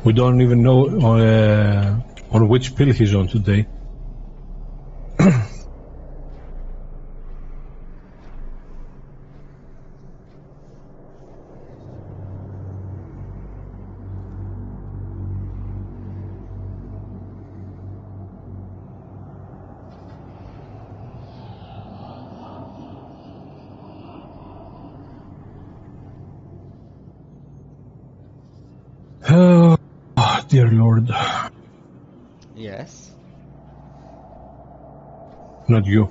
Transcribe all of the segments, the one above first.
We don't even know on which pill he's on today. Oh, dear Lord. Yes? Not you.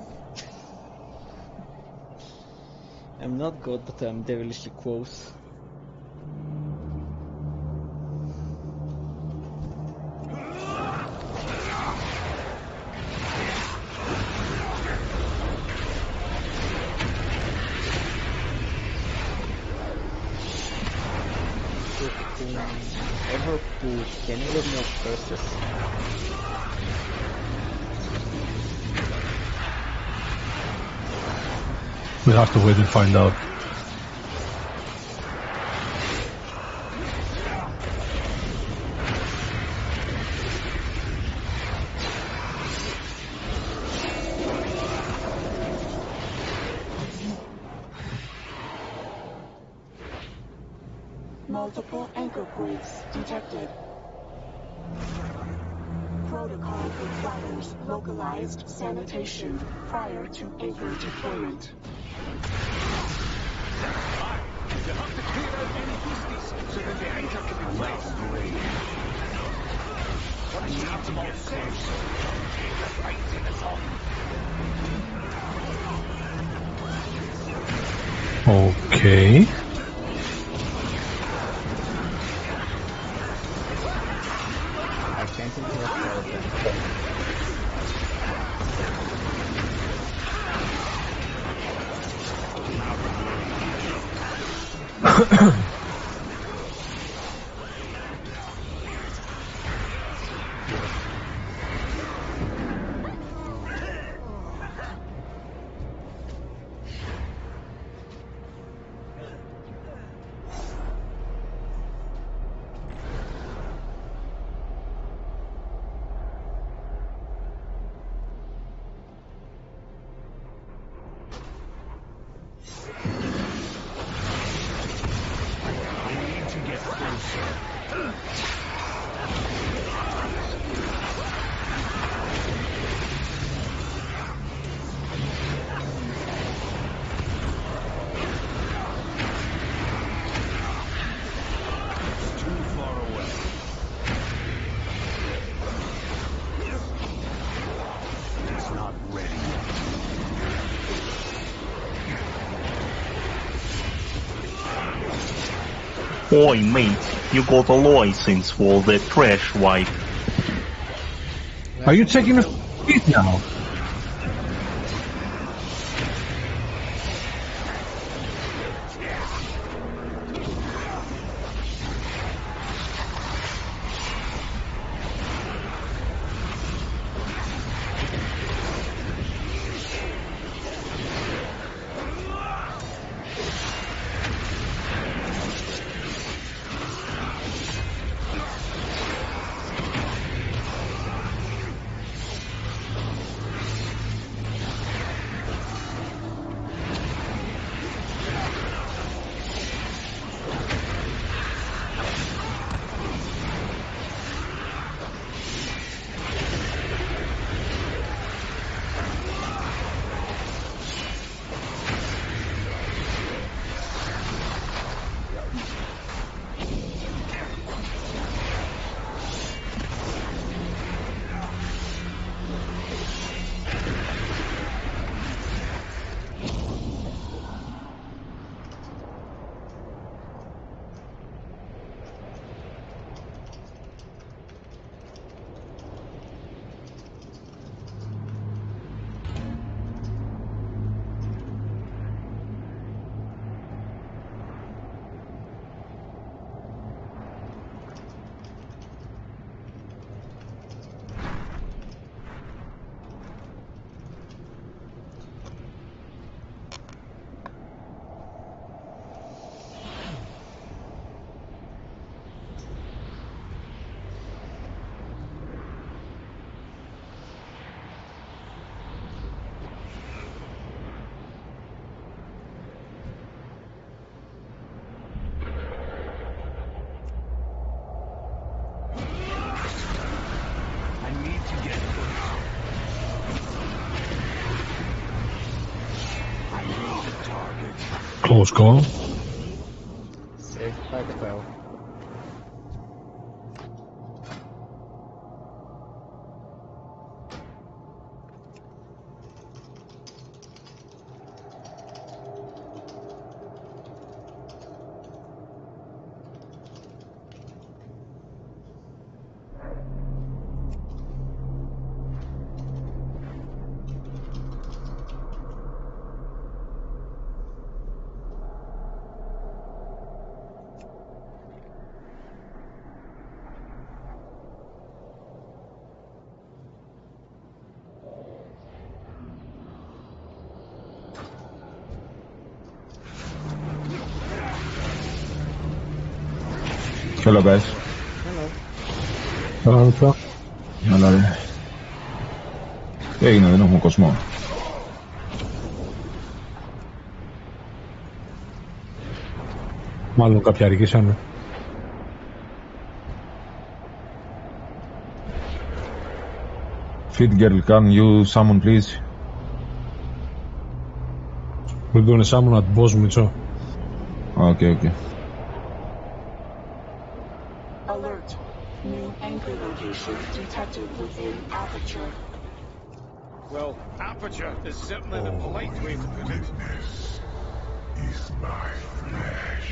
I'm not good, but I'm devilishly close. Can you get more curses? We'll have to wait and find out. Multiple anchor points detected. Protocol requires localized sanitation prior to anchor deployment. You have to clear out any beasties so that the anchor can be placed. Once you have them all safe, take the fight in the top. Okay. I can't interrupt all of them. Oi mate, you got a license for the trash wipe. Are you taking a seat now? Close call. Saved by the bell. Hello guys. Hello. Έλα ρε. Τι έγινε, δεν έχουμε κόσμο. Μάλλον κάποια αργήσανε. Fit girl, can you summon please? We're gonna summon at boss Mitchell. Okay. Alert. New anchor location detected within aperture. Well, aperture is certainly the polite way to put it. Is my flesh.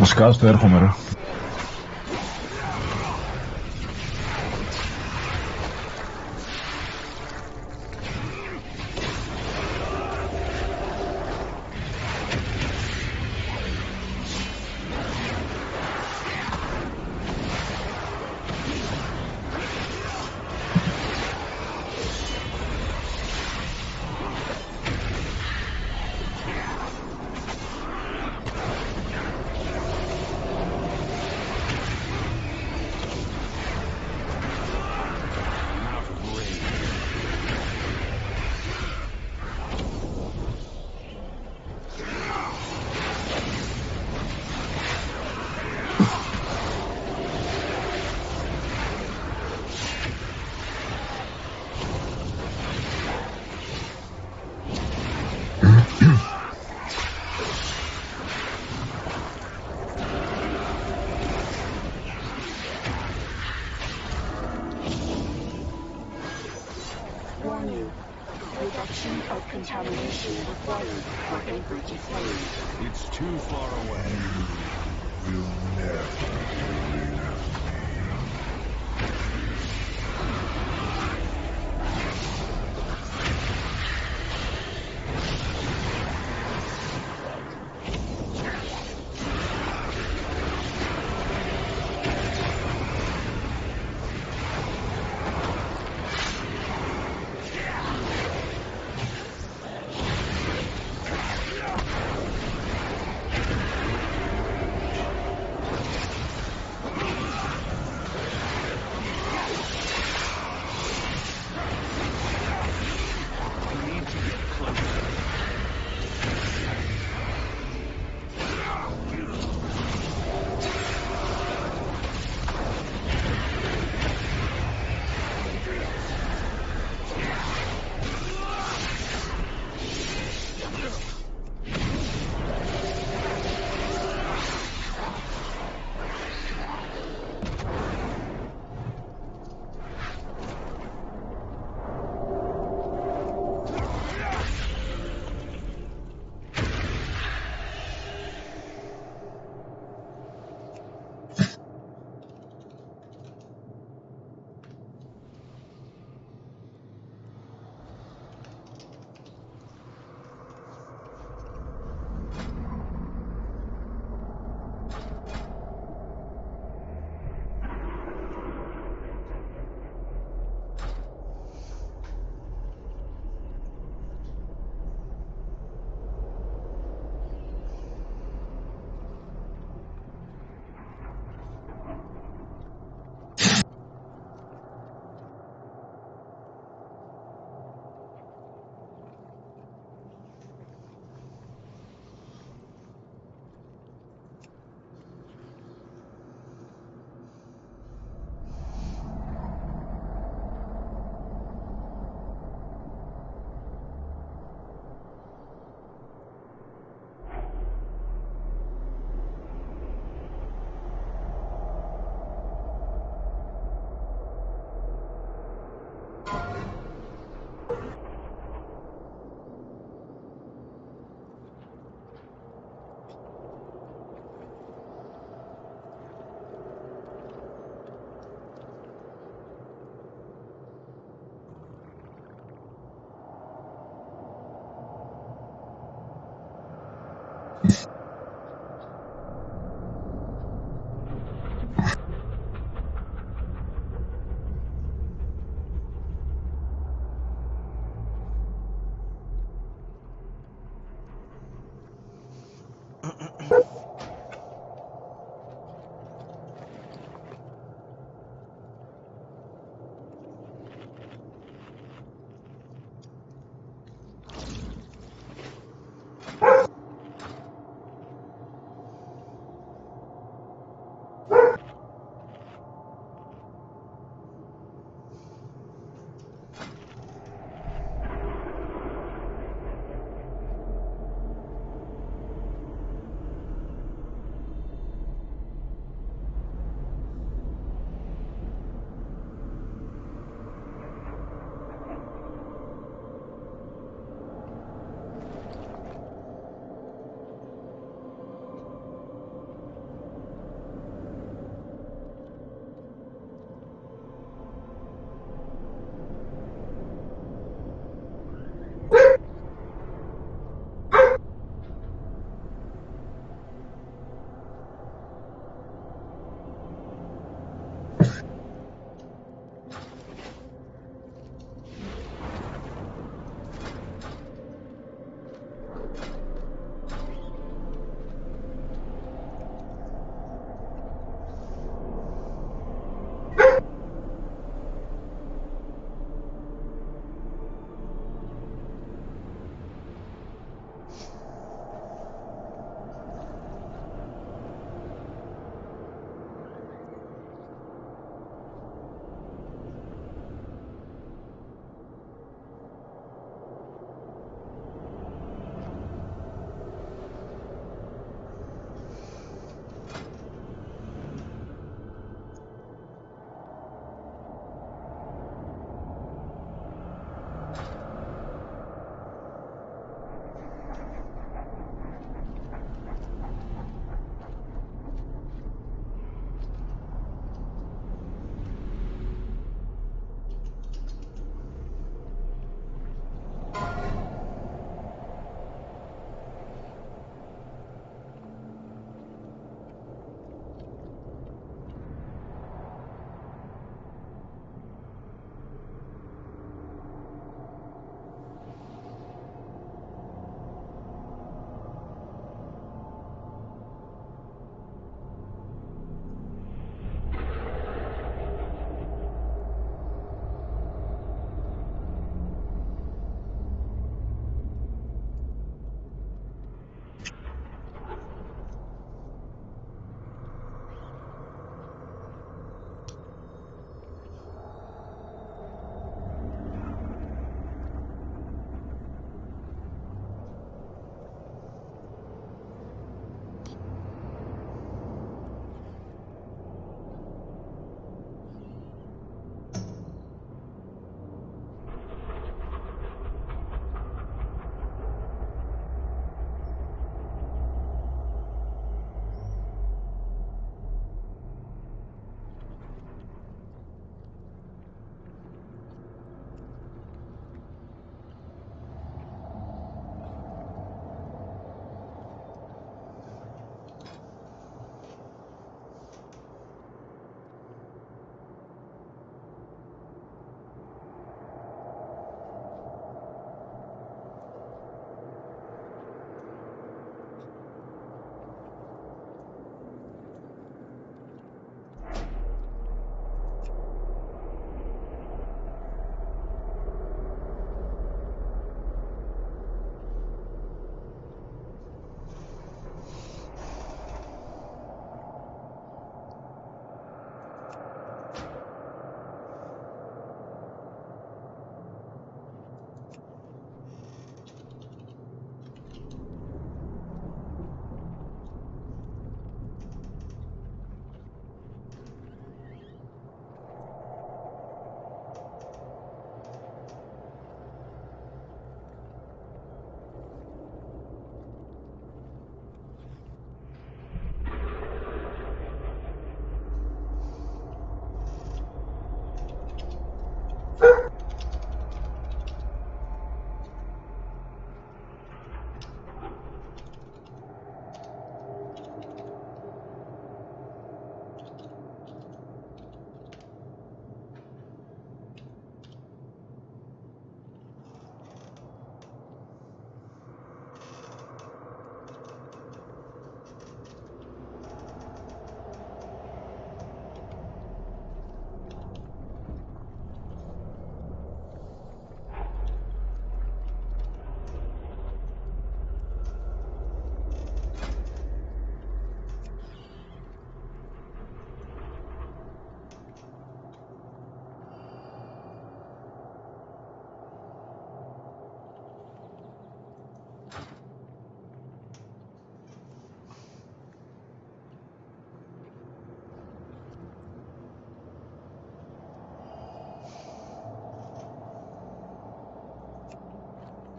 Σκάστο, έρχομαι ρε. Warning. Reduction of contamination required for anchor deflame. It's too far away. Will never rid of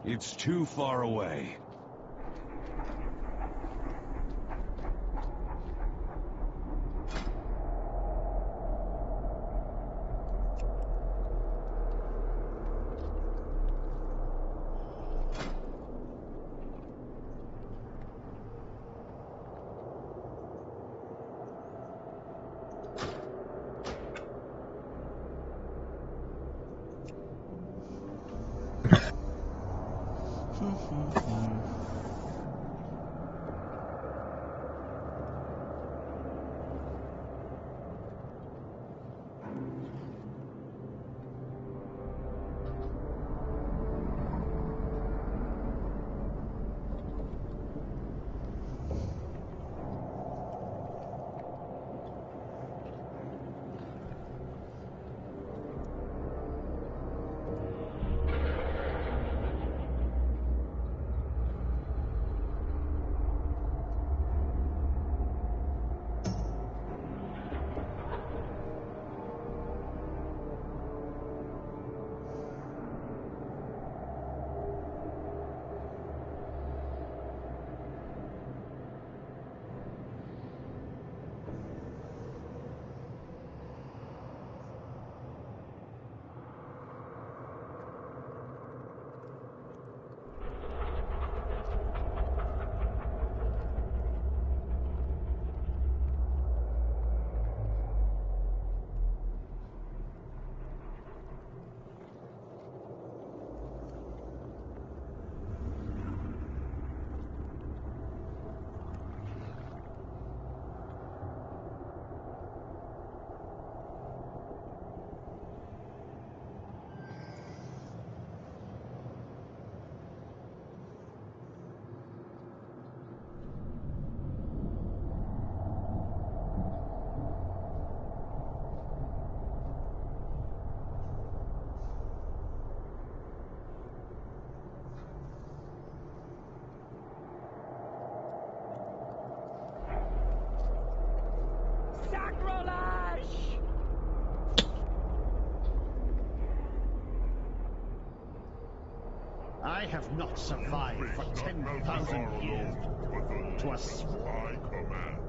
It's too far away. I have not survived for 10,000 years to a I command.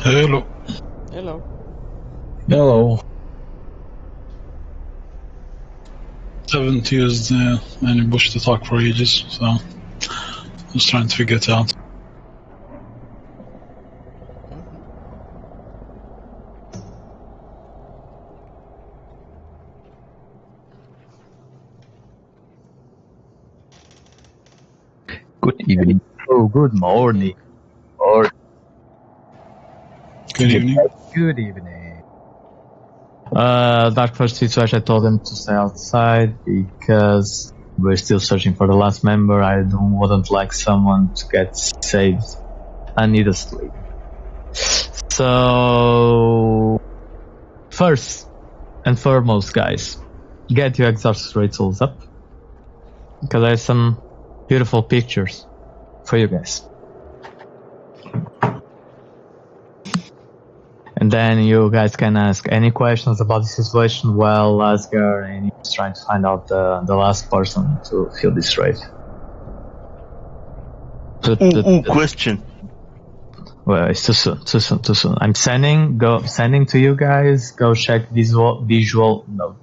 Hello. Hello. Hello. Haven't used any bush to talk for ages, so just trying to figure it out. Good evening. Oh, good morning. Or Good evening. good evening. Dark First situation, I told them to stay outside because we're still searching for the last member. I wouldn't like someone to get saved needlessly. So, first and foremost, guys, get your exhaust rituals up because I have some beautiful pictures for you guys. And then you guys can ask any questions about the situation while Asgar and he's trying to find out the last person to fill this raid. Question. Well, it's too soon. I'm sending to you guys. Go check visual note.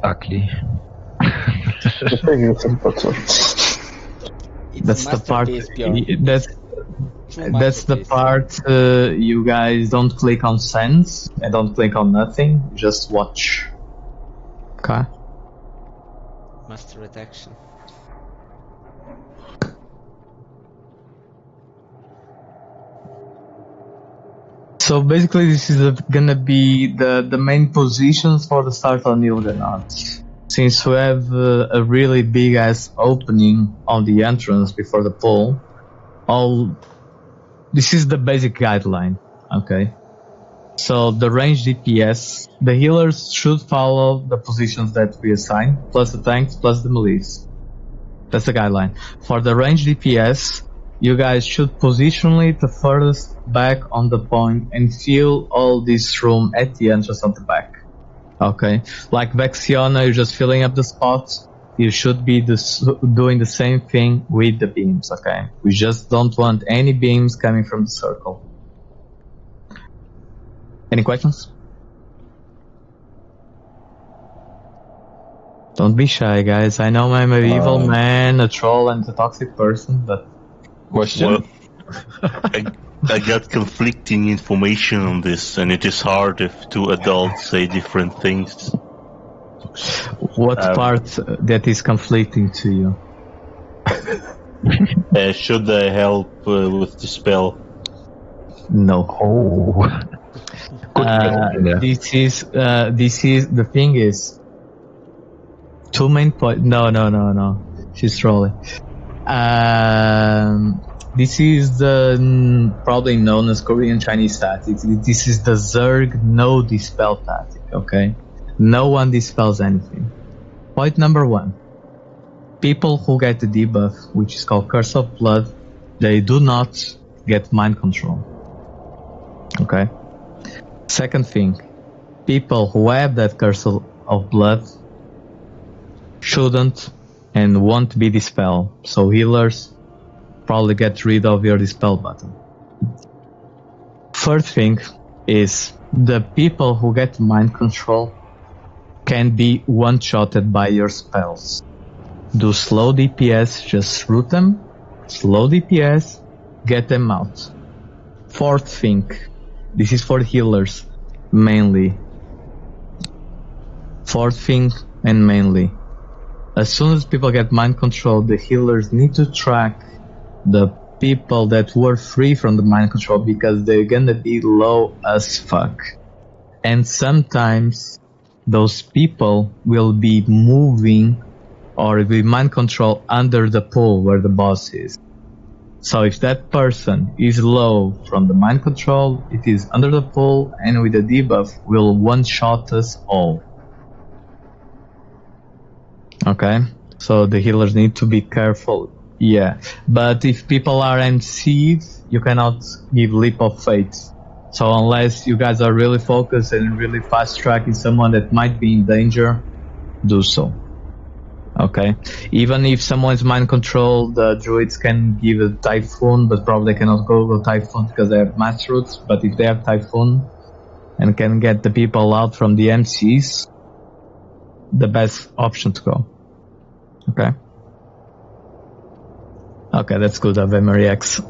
Ugly. That's the part. That's the part. You guys don't click on sends and don't click on nothing. Just watch. Okay. Master redaction. So basically, this is gonna be the main positions for the start on Ilganot. Since we have a really big ass opening on the entrance before the pool, this is the basic guideline, okay? So the range DPS, the healers should follow the positions that we assign, plus the tanks, plus the melees. That's the guideline. For the range DPS, you guys should positionally the furthest back on the point and fill all this room at the entrance of the back. Okay, like Vexiona, you're just filling up the spots. You should be doing the same thing with the beams, okay? We just don't want any beams coming from the circle. Any questions? Don't be shy, guys. I know I'm an evil man, a troll, and a toxic person, but... Question? Well, I got conflicting information on this, and it is hard if two adults say different things. What part that is conflicting to you? Should I help with the spell? No. Oh. This is the thing is 2 main points. No. She's trolling. This is the probably known as Korean Chinese tactic. This is the Zerg no dispel tactic, okay? No one dispels anything. Point number 1. People who get the debuff, which is called Curse of Blood, they do not get mind control. Okay? Second thing, people who have that Curse of Blood shouldn't and won't be dispelled. So healers probably get rid of your dispel button. Third thing is the people who get mind control can be one-shotted by your spells. Do slow DPS, just root them, slow DPS, get them out. Fourth thing, this is for healers mainly. Fourth thing and mainly, as soon as people get mind control, the healers need to track the people that were free from the mind control because they're gonna be low as fuck. And sometimes those people will be moving or with mind control under the pool where the boss is. So if that person is low from the mind control, it is under the pool and with the debuff will one-shot us all. Okay? So the healers need to be careful. Yeah, but if people are MC'd, you cannot give leap of faith. So unless you guys are really focused and really fast tracking someone that might be in danger, do so. Okay, even if someone's mind controlled, the druids can give a typhoon, but probably cannot go typhoon because they have mass roots. But if they have typhoon and can get the people out from the MCs, the best option to go. Okay. Okay, that's good. Ave Maria X.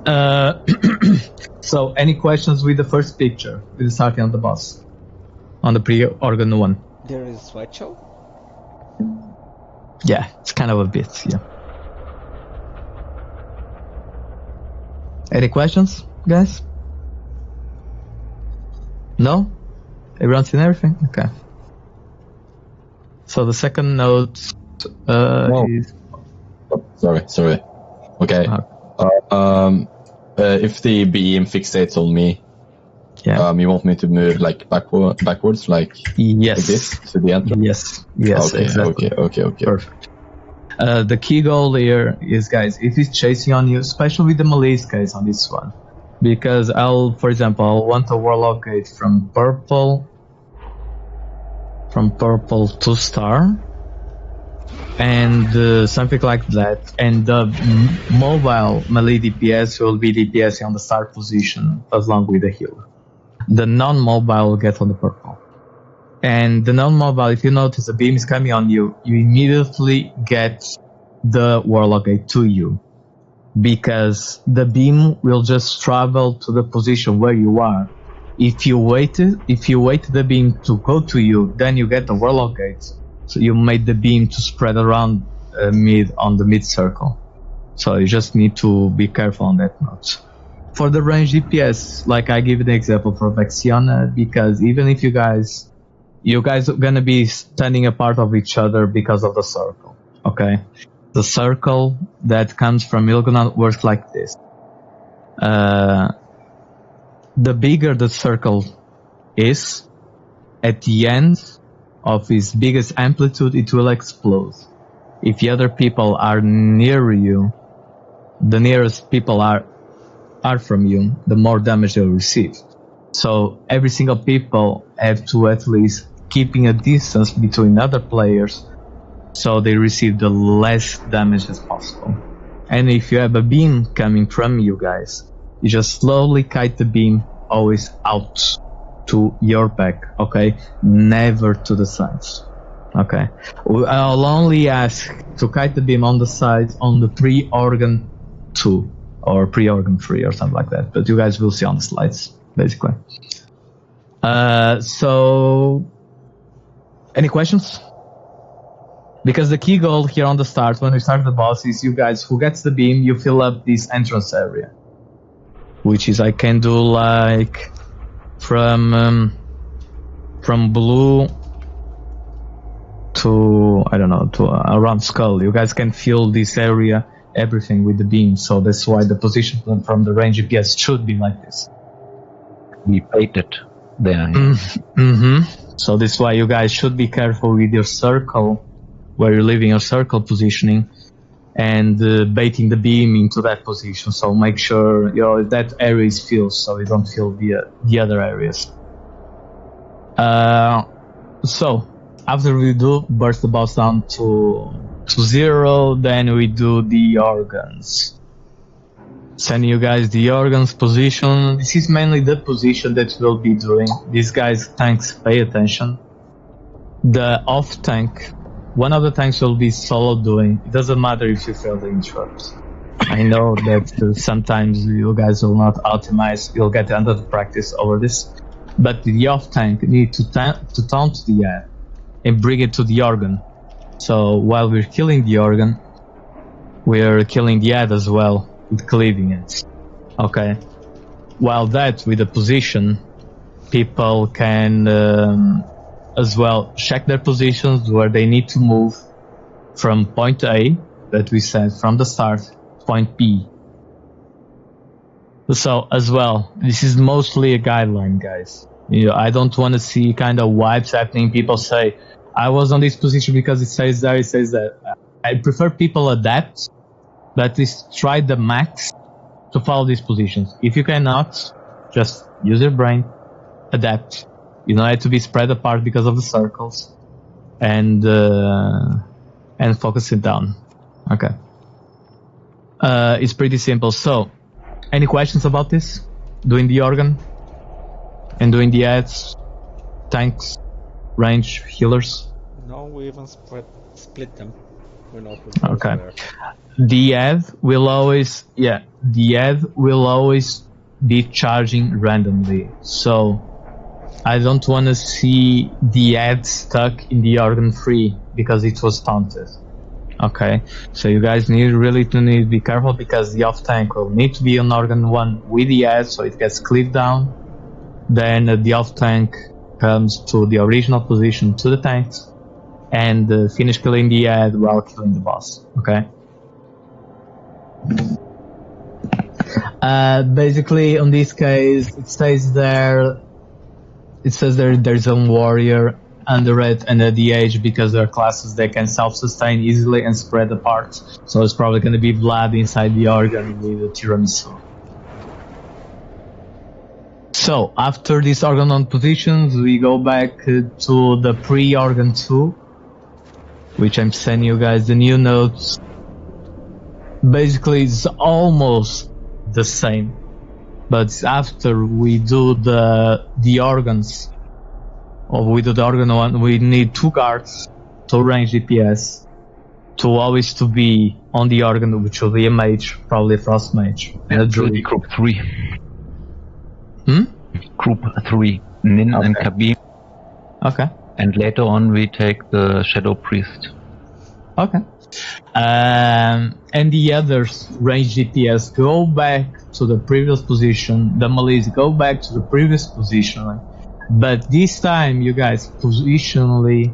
So, any questions with the first picture, with starting on the boss, on the pre-organ one? There is White Show? Yeah, it's kind of a bit, yeah. Any questions, guys? No? Everyone's seen everything? Okay. So the second note is... Sorry. Okay. If the beam fixates on me, you want me to move like backwards, like this to the entrance? Yes, okay, exactly. Okay. Perfect. The key goal here is, guys, if he's chasing on you, especially with the malaise guys on this one, because I'll want a warlock gate from purple to star, and something like that, and the mobile melee DPS will be DPS on the start position along with the healer. The non-mobile will get on the purple. And the non-mobile, if you notice the beam is coming on you, you immediately get the warlock gate to you, because the beam will just travel to the position where you are. If you wait the beam to go to you, then you get the warlock gate. So you made the beam to spread around on the mid circle. So you just need to be careful on that note. For the range DPS, like I give the example for Vexiana, because even if you guys are gonna be standing apart of each other because of the circle. Okay, the circle that comes from Ilgona works like this. The bigger the circle is, at the end of its biggest amplitude, it will explode. If the other people are near you, the nearest people are from you, the more damage they'll receive. So every single people have to at least keeping a distance between other players, so they receive the less damage as possible. And if you have a beam coming from you guys, you just slowly kite the beam always out to your back, okay? Never to the sides, okay? I'll only ask to kite the beam on the sides on the pre-organ 2 or pre-organ 3 or something like that, but you guys will see on the slides, basically. So, any questions? Because the key goal here on the start, when we start the boss, is you guys, who gets the beam, you fill up this entrance area. Which is, I can do like from blue to, I don't know, to around skull. You guys can fill this area, everything with the beam. So that's why the position from the range GPS should be like this. We painted there. So that's why you guys should be careful with your circle, where you're leaving your circle positioning, and baiting the beam into that position. So make sure that area is filled, so you don't fill the other areas. So after we do burst the boss down to 0, then we do the organs. Sending you guys the organs position. This is mainly the position that we'll be doing. These guys, tanks, pay attention. The off tank, one of the tanks will be solo doing. It doesn't matter if you fail the interrupts. I know that sometimes you guys will not optimize. You'll get under the practice over this. But the off tank need to taunt the ad and bring it to the organ. So while we're killing the organ, we're killing the ad as well with cleaving it. Okay. While that, with the position, people can as well check their positions where they need to move from point A, that we said from the start, point B. So as well, this is mostly a guideline, guys. I don't want to see kind of wipes happening. People say, I was on this position because it says there, it says that. I prefer people adapt, but at least try the max to follow these positions. If you cannot, just use your brain, adapt. You don't have to be spread apart because of the circles. And and focus it down. Okay. It's pretty simple. So, any questions about this? Doing the organ and doing the ads, tanks, range, healers? No, we even split them. We're not okay. The ad will always, the ad will always be charging randomly. So I don't want to see the ad stuck in the organ free because it was taunted. Okay, so you guys need to be careful because the off tank will need to be on organ 1 with the ad, so it gets clipped down. Then the off tank comes to the original position to the tanks and finish killing the ad while killing the boss. Okay. Basically, on this case, it says there there's a warrior under it and at the edge because they're classes that can self-sustain easily and spread apart. So it's probably going to be Vlad inside the organ with the tiramisu. So after these organ on positions, we go back to the pre-organ 2, which I'm sending you guys the new notes. Basically, it's almost the same, but after we do the organs, or we do the organ 1, we need 2 guards, 2 range DPS, to always to be on the organ, which will be a mage, probably a frost mage, and a druid. Group 3. Group 3, Nin and Kabir. Okay. And later on we take the Shadow Priest. Okay. And the others, range DPS, go back to the previous position. The melees go back to the previous position. But this time, you guys, positionally,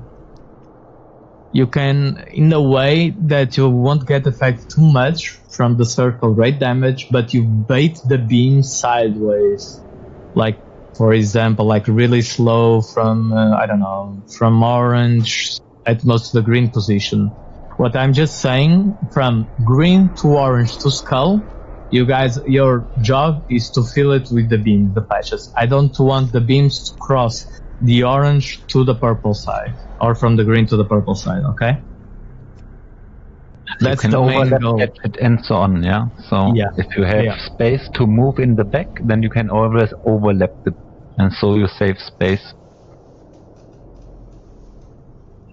you can, in a way that you won't get affected too much from the circle rate damage, but you bait the beam sideways. Like, for example, like really slow from, I don't know, from orange at most to the green position. What I'm just saying, from green to orange to skull, you guys, your job is to fill it with the beams, the patches. I don't want the beams to cross the orange to the purple side, or from the green to the purple side, okay? That's the main goal. It and so on, yeah? So if you have space to move in the back, then you can always overlap it, and so you save space.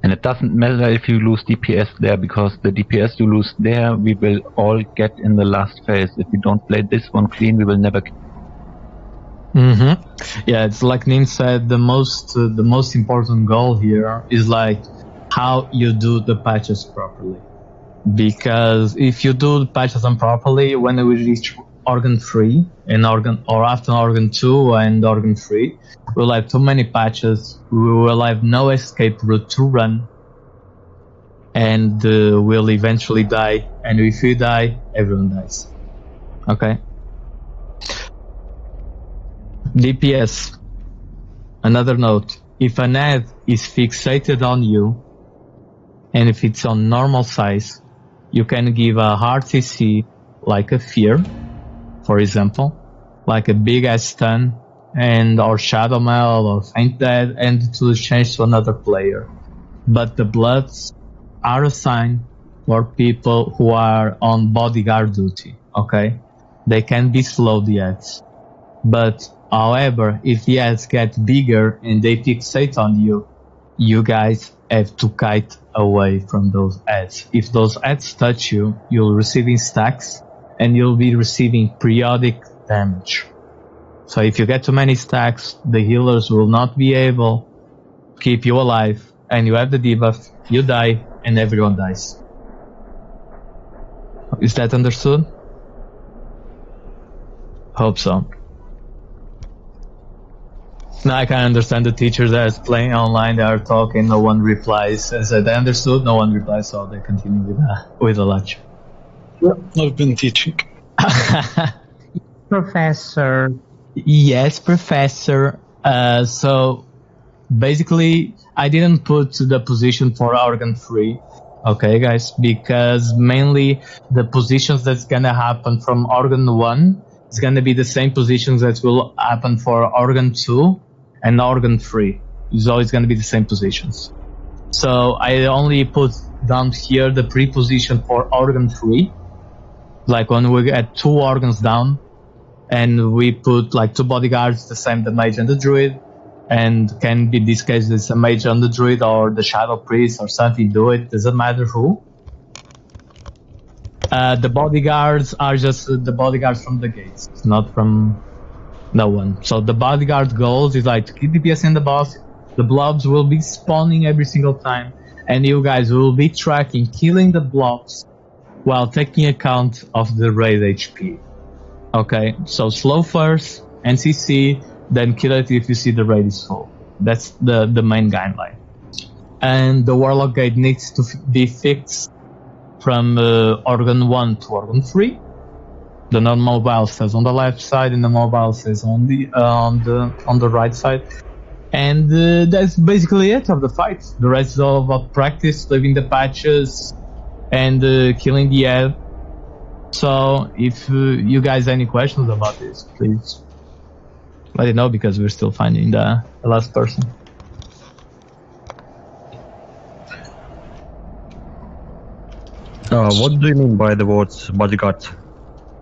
And it doesn't matter if you lose DPS there, because the DPS you lose there, we will all get in the last phase. If we don't play this one clean, we will never get. Yeah, it's like Nin said, the most important goal here is like how you do the patches properly. Because if you do the patches improperly, when we reach organ 3 and organ, or after organ 2 and organ 3, we'll have too many patches, we will have no escape route to run, and we'll eventually die, and if we die, everyone dies. Okay? DPS. Another note, if an ad is fixated on you, and if it's on normal size, you can give a hard CC, like a fear, for example, like a big ass stun, and or shadow mail or faint dead, and to change to another player. But the bloods are assigned for people who are on bodyguard duty, okay? They can be slow, the ads. But however, if the ads get bigger and they fixate on you, you guys have to kite away from those ads. If those ads touch you, you'll receive in stacks, and you'll be receiving periodic damage. So if you get too many stacks, the healers will not be able to keep you alive, and you have the debuff, you die, and everyone dies. Is that understood? Hope so. Now I can understand the teachers that is playing online, they are talking, no one replies. And said they understood, no one replies, so they continue with the lecture. I've been teaching. Professor. Yes, Professor. So basically, I didn't put the position for organ 3, okay, guys, because mainly the positions that's gonna happen from organ 1 is gonna be the same positions that will happen for organ 2 and organ 3. It's always gonna be the same positions. So I only put down here the pre-position for organ 3. Like when we get 2 organs down, and we put like 2 bodyguards, the same the mage and the druid, and can be this case it's a mage on the druid or the shadow priest or something, do it, doesn't matter who. The bodyguards are just the bodyguards from the gates, not from no one. So the bodyguard goals is like to keep DPS in the boss, the blobs will be spawning every single time, and you guys will be tracking, killing the blobs while taking account of the raid HP. Okay, so slow first, NCC, then kill it if you see the raid is full. That's the main guideline. And the Warlock Gate needs to be fixed from organ 1 to organ 3. The non-mobile stays on the left side, and the mobile stays on the right side. And that's basically it of the fight. The rest is all about practice, leaving the patches, and killing the air. So if you guys have any questions about this, please let it know, because we're still finding the last person. What do you mean by the words bodyguard?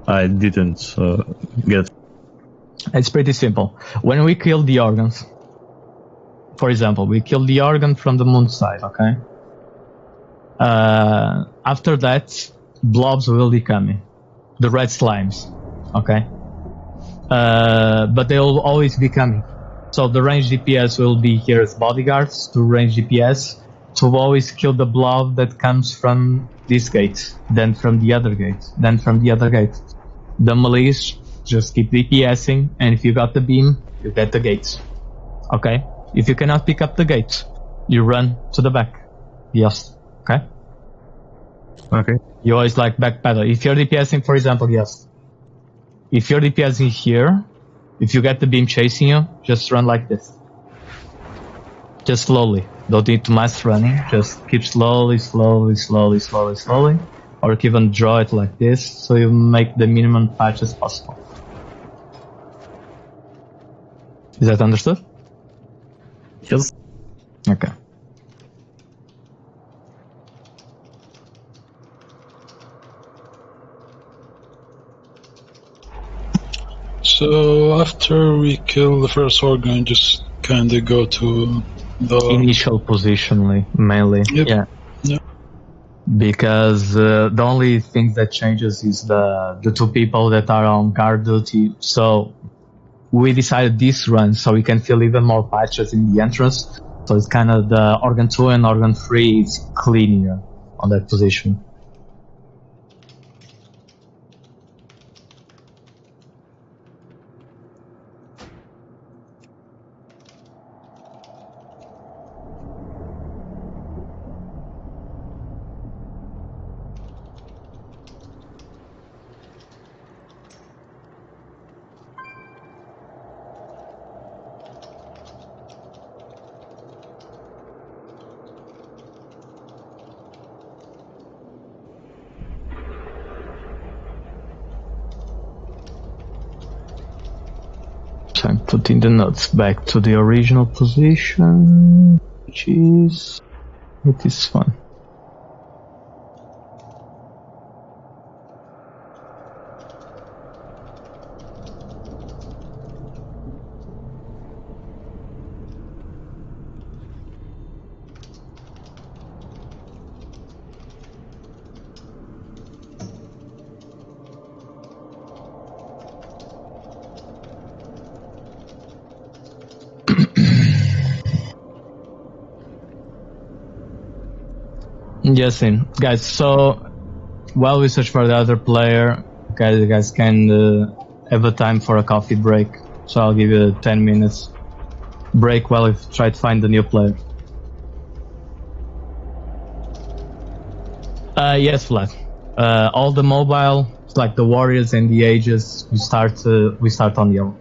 I didn't get. It's pretty simple. When we kill the organs, for example, we kill the organ from the moon side, okay? After that, blobs will be coming. The red slimes, okay? But they will always be coming. So the range DPS will be here as bodyguards to range DPS to always kill the blob that comes from this gate, then from the other gate, then from the other gate. The melees just keep DPSing, and if you got the beam, you get the gates. Okay? If you cannot pick up the gate, you run to the back. Yes. Okay? Okay. You always like backpedal. If you're DPSing, for example, yes. If you're DPSing here, if you get the beam chasing you, just run like this. Just slowly. Don't need to mass running. Just keep slowly, or even draw it like this, so you make the minimum patches possible. Is that understood? Yes. Okay. So after we kill the first organ, just kinda go to the initial position mainly. Yep. Yeah. Yep. Because the only thing that changes is the 2 people that are on guard duty. So we decided this run so we can fill even more patches in the entrance. So it's kind of the organ 2 and organ 3 is cleaner on that position. So I'm putting the notes back to the original position, which is this one. Yes, guys, so while we search for the other player, you guys can have a time for a coffee break. So I'll give you a 10 minutes break while we try to find the new player. Yes, Vlad. All the mobile, like the warriors and the ages, we start on yellow.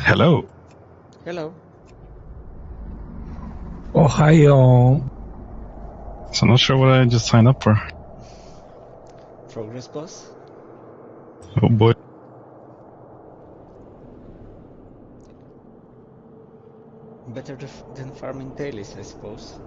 Hello. Hello. Oh, hi, So I'm not sure what I just signed up for. Progress boss? Oh boy. Better than farming dailies, I suppose.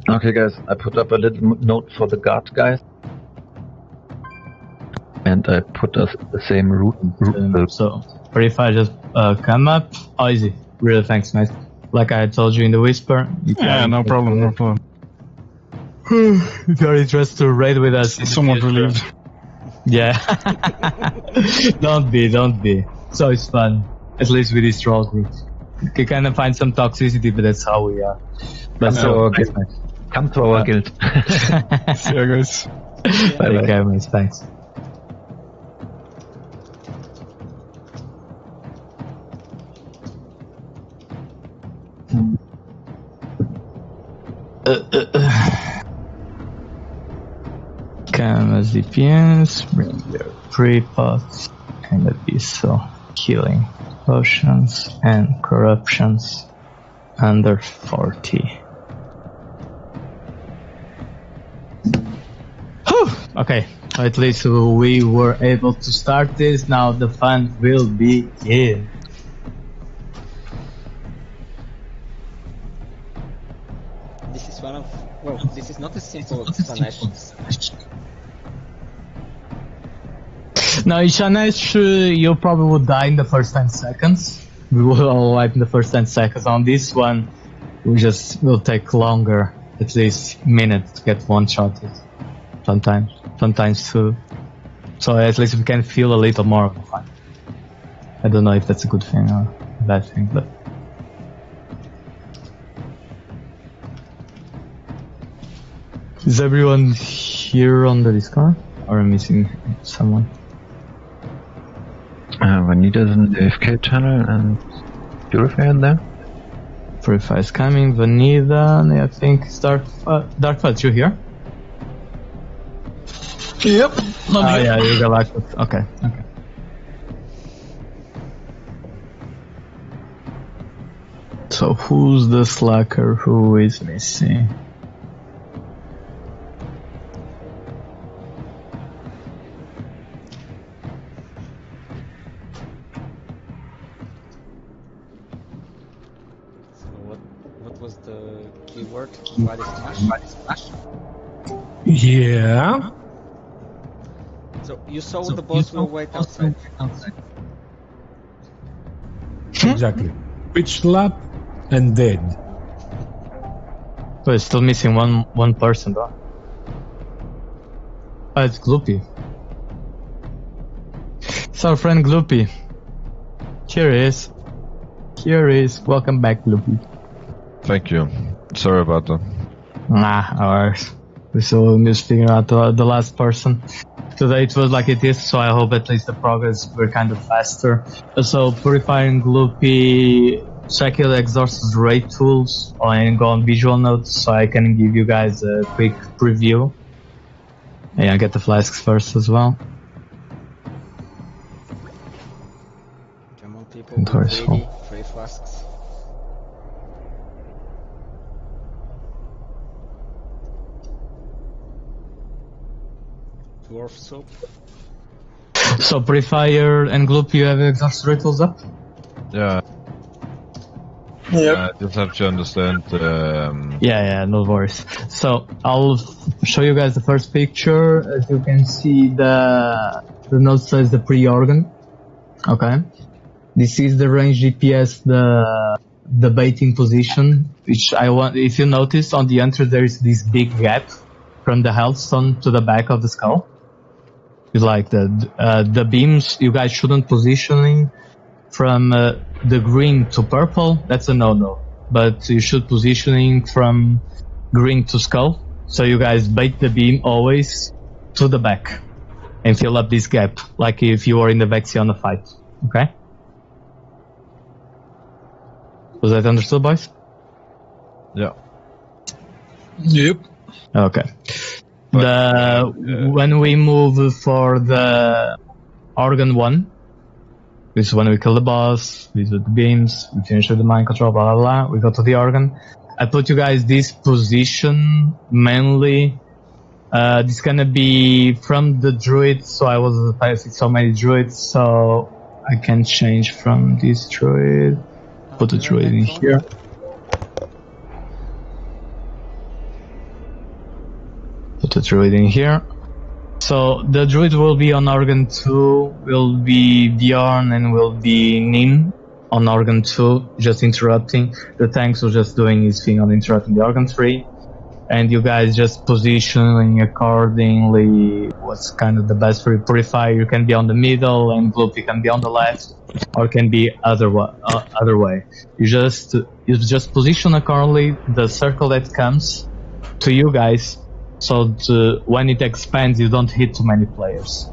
Okay, guys, I put up a little note for the guard guys. And I put us the same route. So, or if I just come up, oh, easy. Really, thanks, mate. Like I told you in the whisper. Yeah, no problem, no problem. If you're interested to raid with us, somewhat relieved. Yeah. Don't be. So it's fun. At least with these trolls groups. You can kind of find some toxicity, but that's how we are. But so, okay. Come to our guild. See you guys. Take care, mate. Thanks. Come as DPS, bring your pre-pots, and abyssal healing potions and corruptions under 40. Whew! Okay, at least we were able to start this. Now the fun will begin. This is one of... Well, this is not a simple explanation. Now in Shanesh, you probably would die in the first 10 seconds. We will all wipe in the first 10 seconds. On this one, we just will take longer, at least minutes to get one-shotted. Sometimes two. So at least we can feel a little more of the fun. I don't know if that's a good thing or a bad thing, but... Is everyone here on the Discord? Or am I missing someone? Vanita's in the AFK channel and Purifier there. Purifier is coming, Vanita, I think Darkflight, you here? Yep. Oh yeah, you got like okay. So who's the slacker who is missing? What was the keyword? Body smash? Yeah. So you saw the boss will wait outside. Exactly. Pitch slap and dead. But it's still missing one person though. Oh, it's Gloopy. It's our friend Gloopy. Here he is. Welcome back, Gloopy. Thank you. Sorry about that. Nah, ours. We still just figuring out the last person. Today it was like it is, so I hope at least the progress were kind of faster. So Purifying Gloopy, check your Exhaust's raid tools and go on visual notes so I can give you guys a quick preview. Yeah, get the flasks first as well. Come on people, be ready, 3 flasks. Dwarf soap. So Purifier and Gloop, you have Exhaust rituals up? Yeah. Yep. I just have to understand. Yeah, no worries. So I'll show you guys the first picture. As you can see, the note says the pre-organ. Okay. This is the range DPS, the baiting position, which I want. If you notice on the entrance, there is this big gap from the health stone to the back of the skull. It's like the beams. You guys shouldn't positioning from the green to purple. That's a no-no. But you should positioning from green to skull. So you guys bait the beam always to the back and fill up this gap, like if you were in the Vexiana fight. Okay. Was that understood, boys? Yeah. Yep. Okay. When we move for the organ 1, this is when we kill the boss, we do the beams, we finish with the mind control, blah blah blah, we go to the organ. I put you guys this position mainly. This is gonna be from the druid, so I was passing so many druids, so I can change from this druid. Put the druid in here. Put the druid in here. So the druid will be on organ 2, will be Bjorn and will be Nin on organ 2, just interrupting. The tanks was just doing his thing on interrupting the organ 3. And you guys just positioning accordingly what's kind of the best for your Purifier. You can be on the middle and Gloopy can be on the left, or can be other way. You just position accordingly the circle that comes to you guys, so when it expands, you don't hit too many players.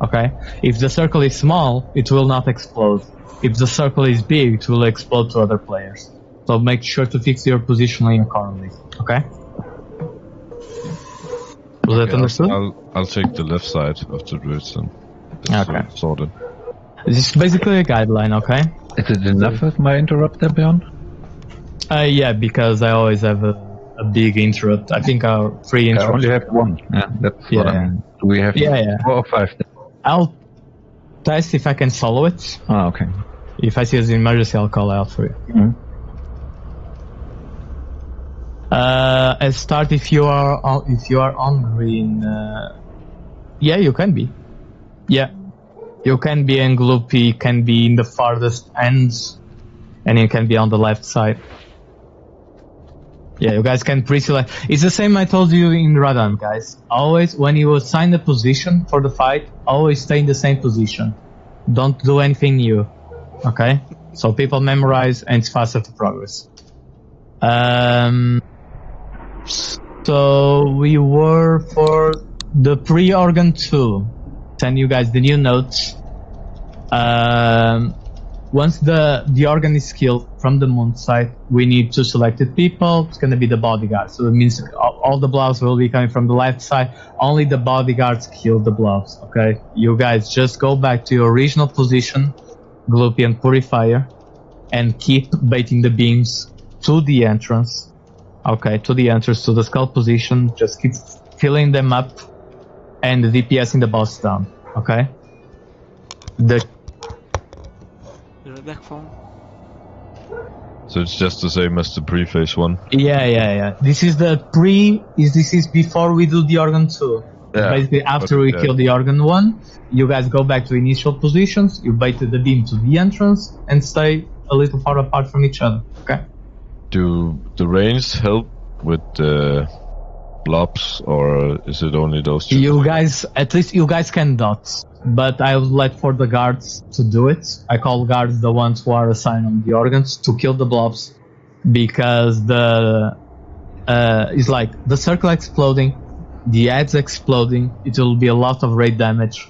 Okay? If the circle is small, it will not explode. If the circle is big, it will explode to other players. So make sure to fix your positioning accordingly. Okay? Was that understood? I'll take the left side of the druids and Okay. sorted. This is basically a guideline, okay? Is it enough with my interrupt there, Bjorn? Yeah, because I always have a big interrupt. I think our 3 interrupts. I only have 1. Yeah, that's what I mean. Do we have 4 or 5? I'll test if I can solo it. Ah, okay. If I see as an emergency, I'll call out for you. Mm-hmm. I'll start if you are on green. Yeah, you can be. Yeah, you can be, and Gloopy can be in the farthest ends, and you can be on the left side. Yeah, you guys can pre-select. It's the same I told you in Radeon, guys. Always, when you assign the position for the fight, always stay in the same position. Don't do anything new. Okay? So people memorize, and it's faster to progress. So we were for the pre-organ 2. Send you guys the new notes. Once the organ is killed from the moon side, we need 2 selected people. It's going to be the bodyguard. So it means all the blobs will be coming from the left side. Only the bodyguards kill the blobs. Okay? You guys just go back to your original position, Gloopy and Purifier, and keep baiting the beams to the entrance. Okay, to the entrance, to the skull position. Just keep filling them up, and the DPS in the boss down. Okay? So it's just the same as the pre-phase 1? Yeah. This is the this is before we do the organ 2. Yeah, basically after we kill the organ 1, you guys go back to initial positions, you bait the beam to the entrance, and stay a little far apart from each other. Okay? Do the range help with the blobs, or is it only those 2? You guys, at least you guys can dot, but I would like for the guards to do it. I call guards the ones who are assigned on the organs to kill the blobs, because it's like the circle exploding, the ads exploding. It will be a lot of raid damage.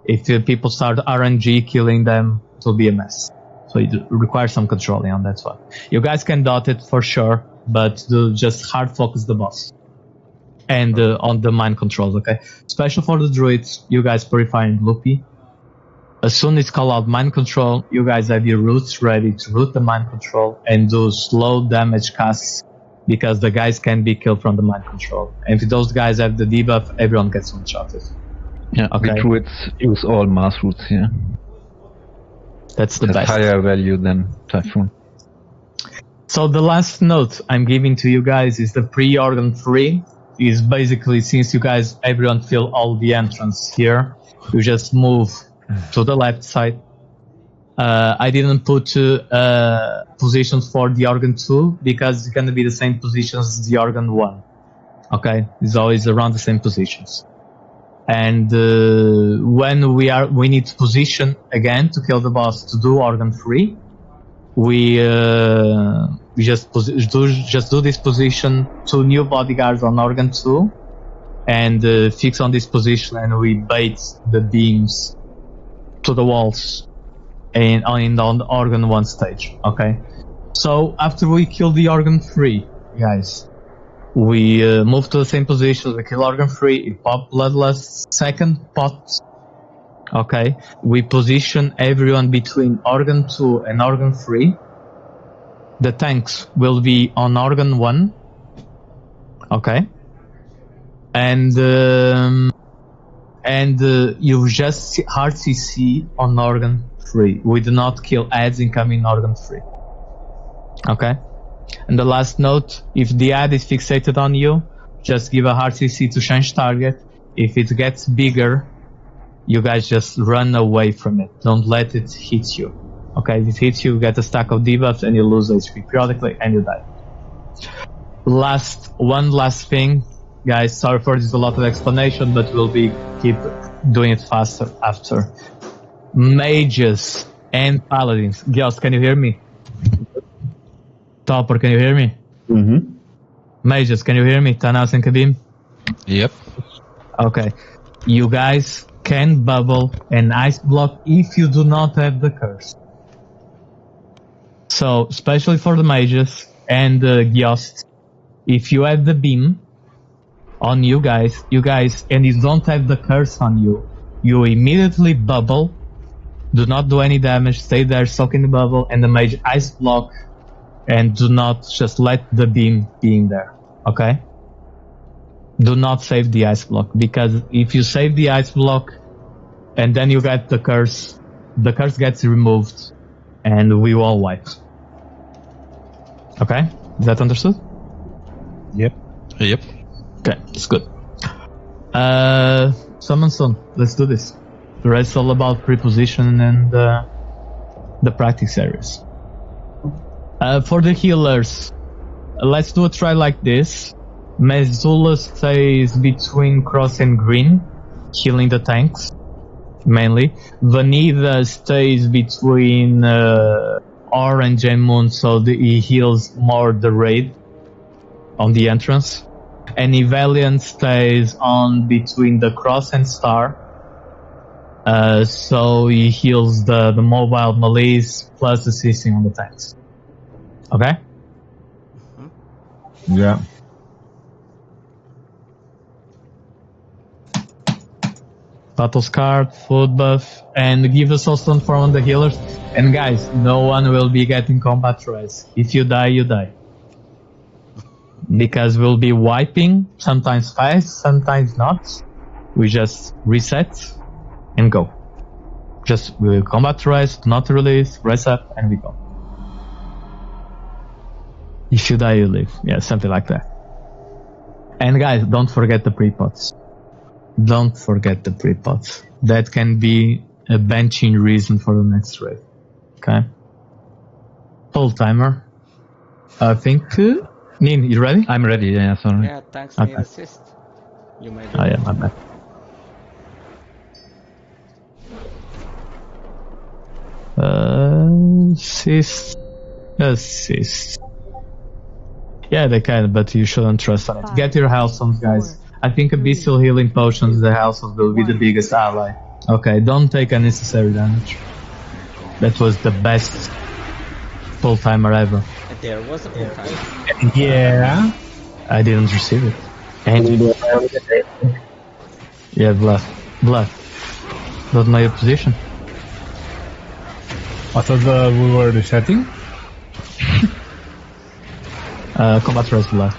If people start RNG killing them, it will be a mess. So it requires some controlling on that one. You guys can dot it for sure, but do just hard focus the boss. And on the mind controls, okay? Special for the druids, you guys Purify and Gloopy. As soon as call out mind control, you guys have your roots ready to root the mind control and do slow damage casts, because the guys can be killed from the mind control. And if those guys have the debuff, everyone gets one-shotted. Yeah, okay. The druids use all mass roots here. That's the best. Higher value than Typhoon. So the last note I'm giving to you guys is the pre-organ 3. Is basically, since you guys, everyone fill all the entrance here, you just move to the left side. I didn't put positions for the organ 2 because it's going to be the same positions as the organ 1. Okay, it's always around the same positions. And when we need to position again to kill the boss to do organ 3, we just do this position, 2 new bodyguards on organ 2, and fix on this position, and we bait the beams to the walls and on the organ 1 stage. Okay, so after we kill the organ 3, guys, we move to the same position. We kill organ 3, we pop bloodlust, second pot. Okay, we position everyone between organ 2 and organ 3. The tanks will be on organ 1. Okay, and you just hard CC on organ 3. We do not kill ads incoming organ 3. Okay, and the last note: if the ad is fixated on you, just give a hard CC to change target. If it gets bigger, you guys just run away from it. Don't let it hit you. Okay, if it hits you, you get a stack of debuffs and you lose HP periodically and you die. One last thing, guys. Sorry for this, a lot of explanation, but we'll keep doing it faster after. Mages and paladins. Gios, can you hear me? Topper, can you hear me? Mm-hmm. Mages, can you hear me? Thanos and Kabim? Yep. Okay. You guys can bubble an ice block if you do not have the curse. So, especially for the mages and the Gyost, if you have the beam on you guys, and you don't have the curse on you, you immediately bubble, do not do any damage, stay there, soak in the bubble, and the mage ice block, and do not just let the beam be in there, okay? Do not save the ice block, because if you save the ice block, and then you get the curse gets removed, and we all wipe. Okay? Is that understood? Yep. Okay, it's good. Summon soon. Let's do this. The rest is all about preposition and the practice areas. For the healers, let's do a try like this. Mezula stays between cross and green, healing the tanks, mainly. Vanida stays between orange and moon, so he heals more the raid on the entrance. And Evelian stays on between the cross and star, so he heals the mobile melees plus assisting on the tanks. Okay? Yeah. Battle card, food buff, and give us also inform on the healers. And guys, no one will be getting combat res. If you die, you die. Because we'll be wiping, sometimes fast, sometimes not. We just reset and go. Just we will combat res, not release, reset, and we go. If you die, you live. Yeah, something like that. And guys, don't forget the pre-pots. Don't forget the pre-pots. That can be a benching reason for the next raid. Okay? Full timer. I think... Nin, you ready? I'm ready, yeah, sorry. Yeah, thanks me assist. You may do. Oh yeah, my bad. Assist. Yeah, they can, but you shouldn't trust on it. Get your households, guys. I think Abyssal Healing Potions, the household will be the biggest ally. Okay, don't take unnecessary damage. That was the best full timer ever. There was a full timer. Yeah. I didn't receive it. And yeah, Blood. Not my position. I thought we were resetting. Combat res Blood.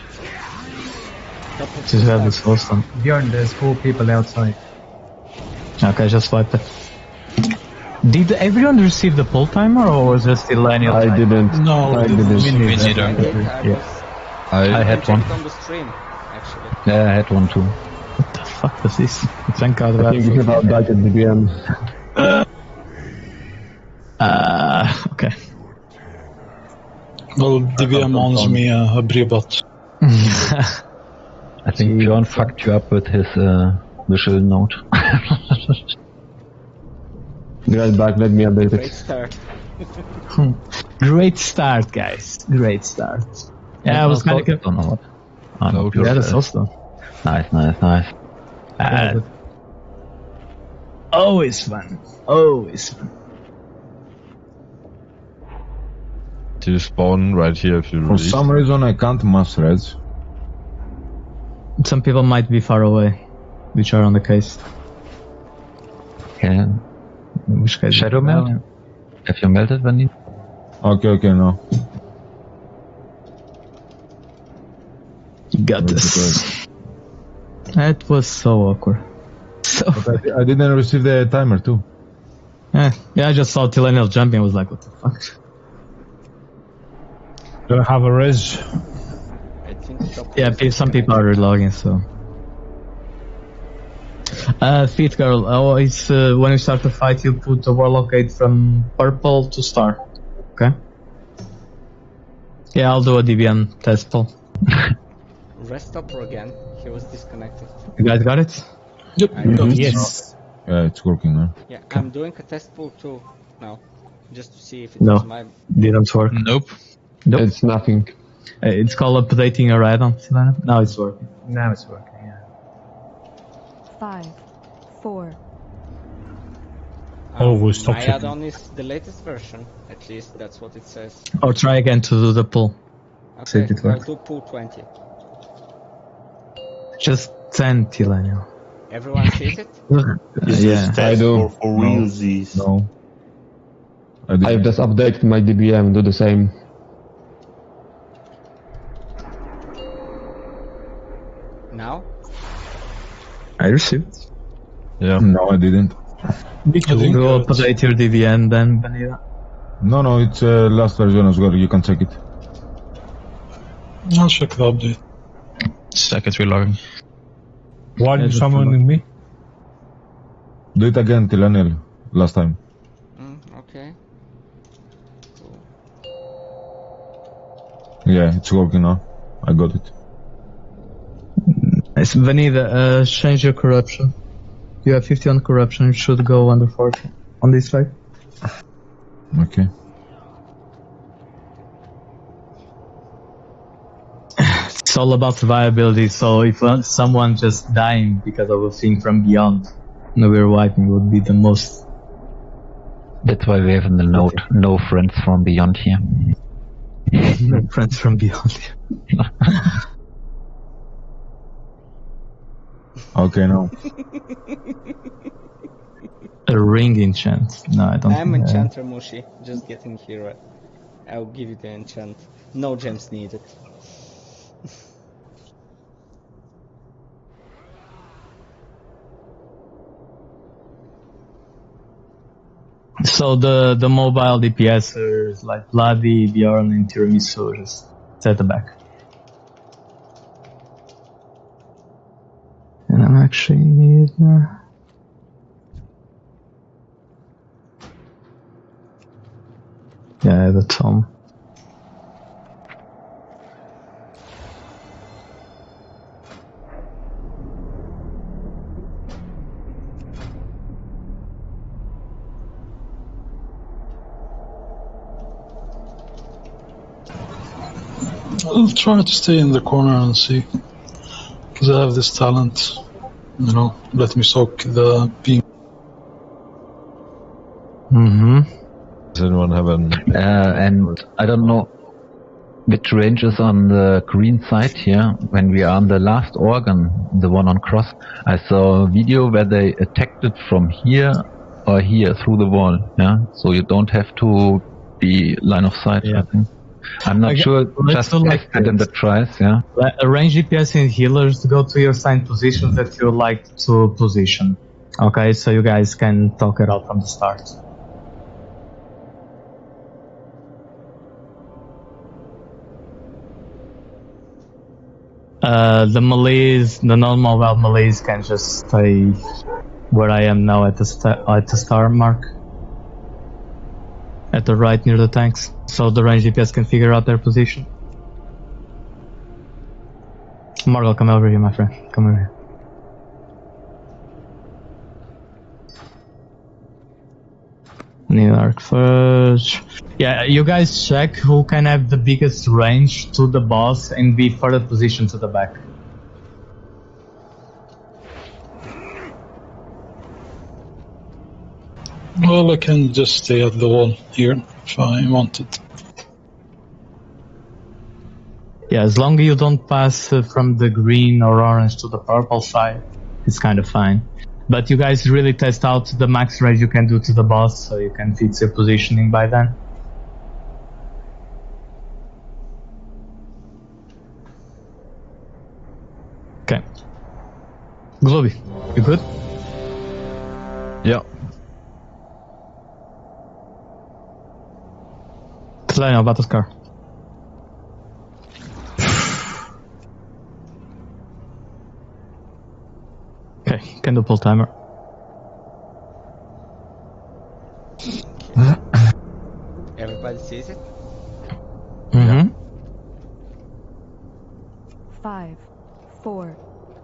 Just have this host on. Bjorn, there's 4 people outside. Okay, just wipe it. Did everyone receive the pull timer, or was there still any? I didn't. No, I didn't. Me neither. Yeah. I had one. On the stream, actually. Yeah, I had one too. What the fuck was this? Thank God I think we have outdated DBM. Okay. Well, DBM owns me a Bribot. I think Bjorn fucked you up with his visual note. Get back, let me update Great it. start. Great start, guys. Great start. Yeah, I was kind of... Don't know what. Oh, No, Yeah, that's awesome. Nice. Always fun. Always fun. To spawn right here if you For release. some reason I can't mass res. Some people might be far away, which are on the case. Yeah. Which case? Shadow melt? Have you melted, Vanny? Okay, no. You got this. That was so awkward. So. But I didn't receive the timer too. Yeah, I just saw Tilenial jumping. I was like, what the fuck? Do I have a res? I think Yeah, some people are relogging, so. Feet Girl, always when you start a fight, you put the Warlock Gate from purple to star. Okay? Yeah, I'll do a DBM test poll. Rest upper again. He was disconnected. You guys got it? Yep. Yes. Yeah, it's working now. Yeah, I'm doing a test poll too now, just to see if it No. was my. Didn't work. Nope. Nope. It's nothing. It's called updating a Radeon. Now it's working. Now it's working, yeah. 5, 4. We stopped My it. add-on is the latest version. At least that's what it says. Or try again to do the pull. See Okay, if it I'll works. do pool 20. Just 10 Tilania. Everyone sees it? Yeah, I do. For realsies. No. I've just updated my DBM, do the same. Now? I received. Yeah. No, I didn't. Go update your DVN then, Vanilla. No, it's last version as well. You can check it. I'll check the update. Second relogging. Why are you summoning me? Do it again, Tilanel. Last time. Okay. Yeah, it's working now. I got it. Nice. Vanilla, change your corruption. You have 50 on corruption, it should go under 40 on this side. Okay. It's all about survivability, so if someone just dying because of a thing from beyond, we're wiping would be the most. That's why we have in the note, no friends from beyond here. No friends from beyond here. Okay, now. A ring enchant. No, I don't I'm think Enchanter Mushi, just getting here. I'll give you the enchant. No gems needed. So the mobile DPSers like Bloody, Bjorn, and Tiramisu just set the back. And I'm actually need. Yeah, I have a Tom. I'll try to stay in the corner and see. Because I have this talent. You know, let me soak the beam. Does anyone have an... and I don't know which range is on the green side here. When we are on the last organ, the one on cross, I saw a video where they attacked it from here or here through the wall. Yeah, so you don't have to be line of sight. Yeah. I think. I'm not sure. Just test it in the tries. Yeah. Arrange DPS and healers to go to your assigned positions that you like to position. Okay, so you guys can talk it out from the start. The melees, the non-mobile melees can just stay where I am now at the star mark. At the right near the tanks. So the range DPS can figure out their position. Margot, come over here, my friend. Come over here. New Arc first. Yeah, you guys check who can have the biggest range to the boss and be further positioned to the back. Well, I can just stay at the wall here if I wanted. Yeah, as long as you don't pass from the green or orange to the purple side, it's kind of fine. But you guys really test out the max range you can do to the boss, so you can fix your positioning by then. Okay. Globy, you good? Yeah. Kleiner about the scar. Okay, can do pull timer. Everybody sees it? Mm-hmm. 5, 4,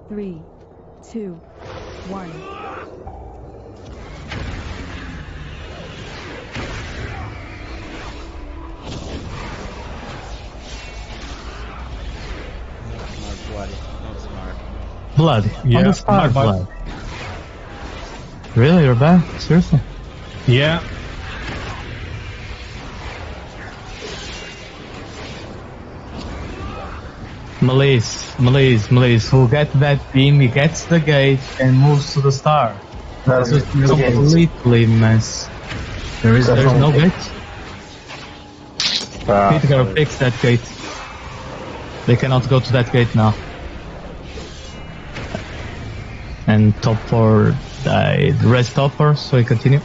3, 2, 1. Bloody, not smart. Blood. Yeah, On the star, my bad. blood. Really, you're bad? Seriously? Yeah. Malaise, who get that beam, he gets the gate and moves to the star. That's just completely mess. There's no gate. Peter gotta fix that gate. They cannot go to that gate now. And top 4 died. Rest topper, so we continue.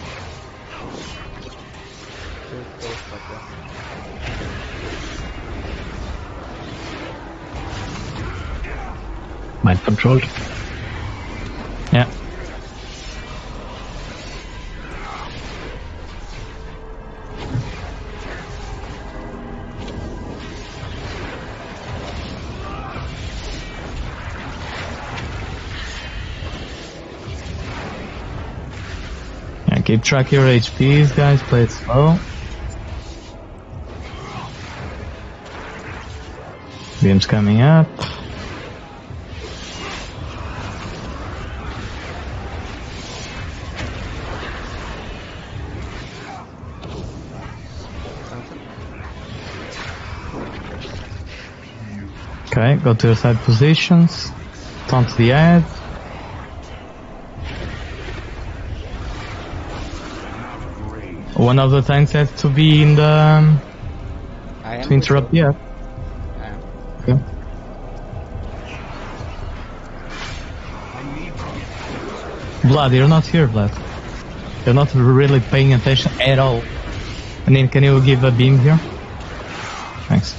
Mind controlled. Yeah. Yeah, keep track of your HPs, guys. Play it slow. Beam's coming up. Okay, go to your side positions. Taunt the ad. One of the tanks has to be in the... to interrupt the ad. Okay. Vlad, you're not here, Vlad. You're not really paying attention at all. I mean, can you give a beam here? Thanks.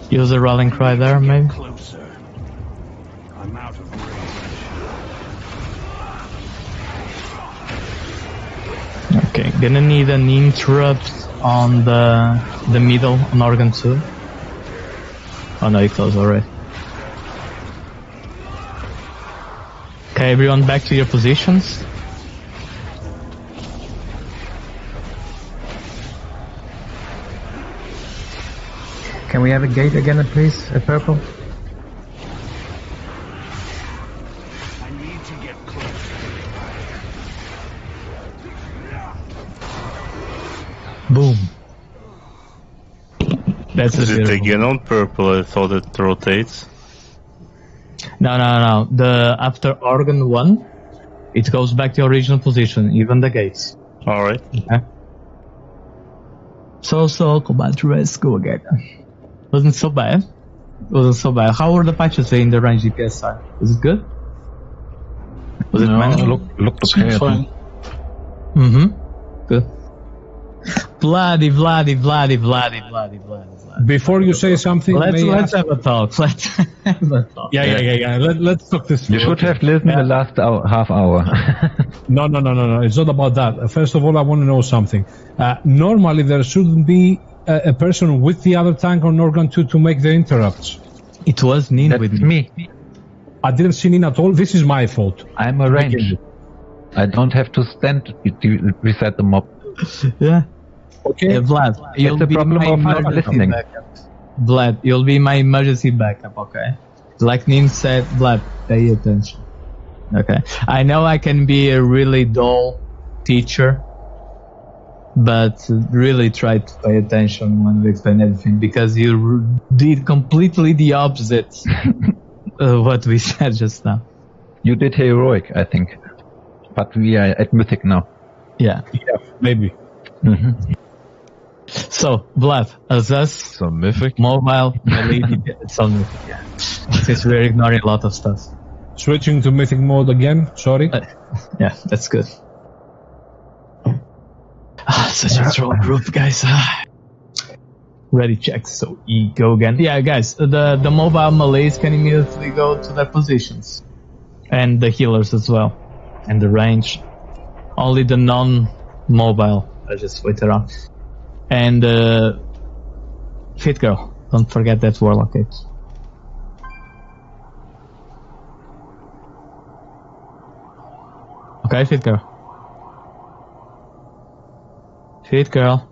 Use a rallying cry there, maybe? I'm out of range. Okay, gonna need an interrupt on the middle on organ 2. Oh no, you closed already. Okay, everyone back to your positions. Can we have a gate again, please? A purple? I need to get closer. Boom. That's Is a it again on purple? I thought it rotates. No. The after organ 1, it goes back to the original position, even the gates. Alright. Okay. So combat rest, go again. Wasn't so bad. How were the patches in the range DPS side? Was it good? Was it manageable? Looked okay. Fine. Good. Bloody. Before you say something, let's have a talk. Let's have a talk. Yeah. Let's talk this through. You should have listened the last half hour. No. It's not about that. First of all, I want to know something. Normally, there shouldn't be a person with the other tank on organ 2 to make the interrupts. It was Nin with me. I didn't see Nin at all. This is my fault. I'm a range. I don't have to stand to reset the mob. Yeah. Okay. Vlad, you'll the be problem my of not emergency listening. backup. Vlad, you'll be my emergency backup, okay? Like Nin said, Vlad, pay attention. Okay. I know I can be a really dull teacher, but really try to pay attention when we explain everything, because you did completely the opposite of what we said just now. You did heroic, I think. But we are at Mythic now. Yeah, maybe. So, Vlad, as us, some Mythic? mobile, it's on Mythic, yeah. Since we're ignoring a lot of stuff. Switching to Mythic mode again, sorry. Yeah, that's good. Such a strong group, guys. Ready check, so go again. Yeah, guys, the mobile melees can immediately go to their positions. And the healers as well. And the range. Only the non-mobile, I just wait around. And Fit Girl, don't forget that Warlock gate. Okay, Fit Girl. Fit Girl.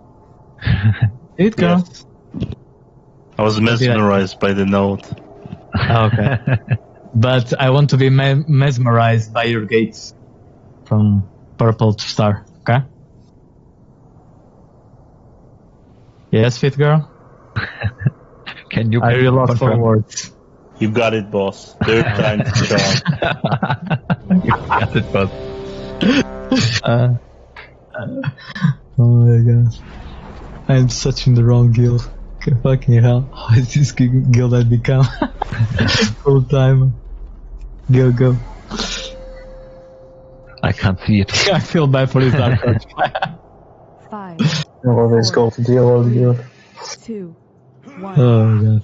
Fit Girl. I was mesmerized by the note. Okay. But I want to be mesmerized by your gates. From purple to star, okay? Yes, fit girl? Can you I really lost for confirm? words. You got it, boss. Third time's the charm. You got it, boss. Oh my god. I'm such in the wrong guild. Okay, fucking hell. How is this guild I become? Full time. Go. I can't see it. I feel bad for this dark touch. 5, Always go to the old guild. 2, 1. Oh my god.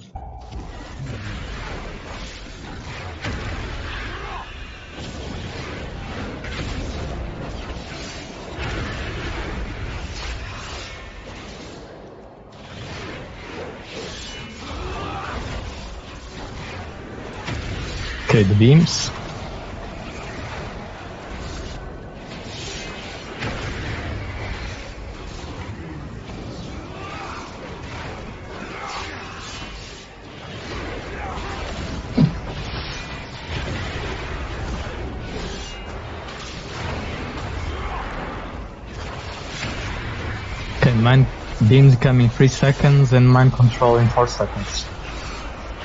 Okay, the beams. Okay, mind beams come in 3 seconds and mind control in 4 seconds.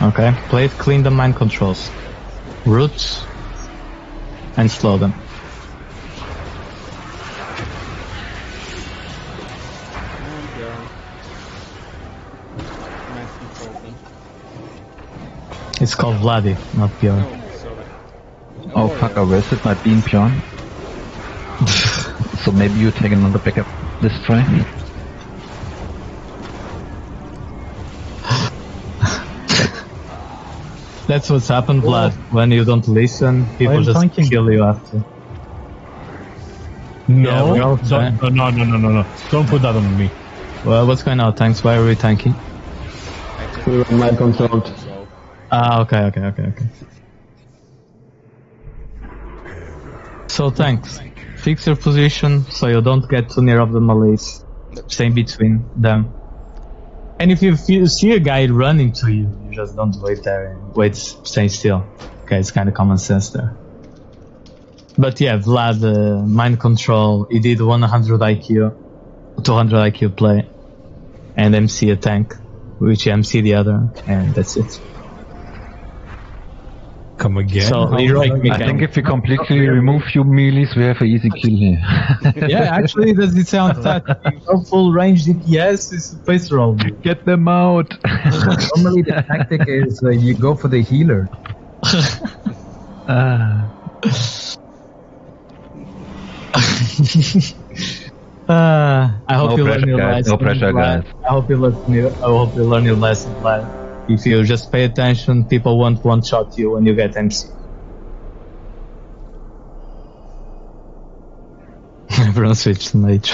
Okay, play it, clean the mind controls. Roots and slow them. It's called Vladi, not Bjorn. Oh fuck, I wasted my beam Bjorn. So maybe you take another backup this try. That's what's happened, Vlad. When you don't listen, people just kill you after. No, no. Don't put that on me. Well, what's going on, tanks? Why are we tanking? We were mind controlled. Ah, okay. So tanks, fix your position so you don't get too near of the melees. Stay between them. And if you see a guy running to you, you just don't wait there and stay still. Okay, it's kind of common sense there. But yeah, Vlad, mind control, he did 100 IQ, 200 IQ play, and MC a tank, which MC the other, and that's it. Come again? So, I think if we completely remove few melees, we have an easy kill here. Yeah, actually, does it sound that no full range DPS is a face roll? Get them out! Normally the tactic is you go for the healer. I hope you learn your lesson. No pressure, guys. I hope you learn your lesson, Vlad. If you just pay attention, people won't one-shot you when you get MC. Everyone switched to mage.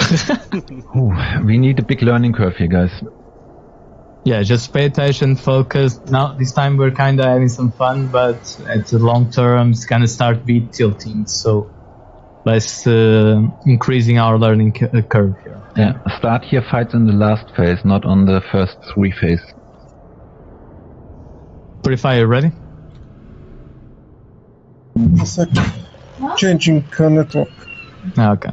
We need a big learning curve here, guys. Yeah, just pay attention, focus. Now, this time we're kind of having some fun, but at the long term, it's going to start beat tilting. So let's increasing our learning curve here. Yeah, start here fights in the last phase, not on the first 3 phase. Purifier, ready? A second. Changing network. Okay.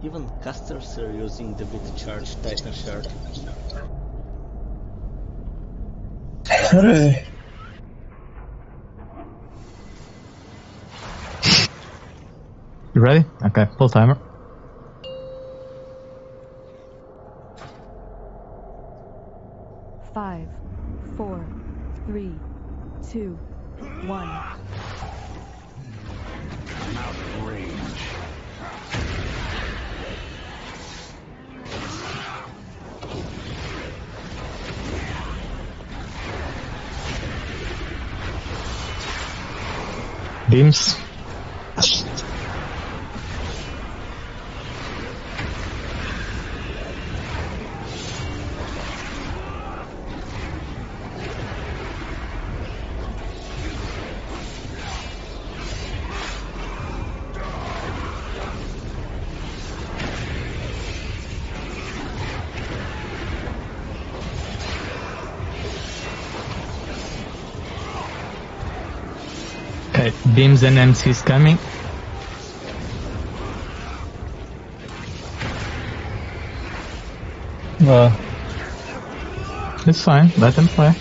Even casters are using the bit charge Titan shard. Ready. You ready? Okay, full timer. Five, 4, 3, 2, 1. Out of range. Beams. Okay, beams and MCs coming. It's fine, let them play.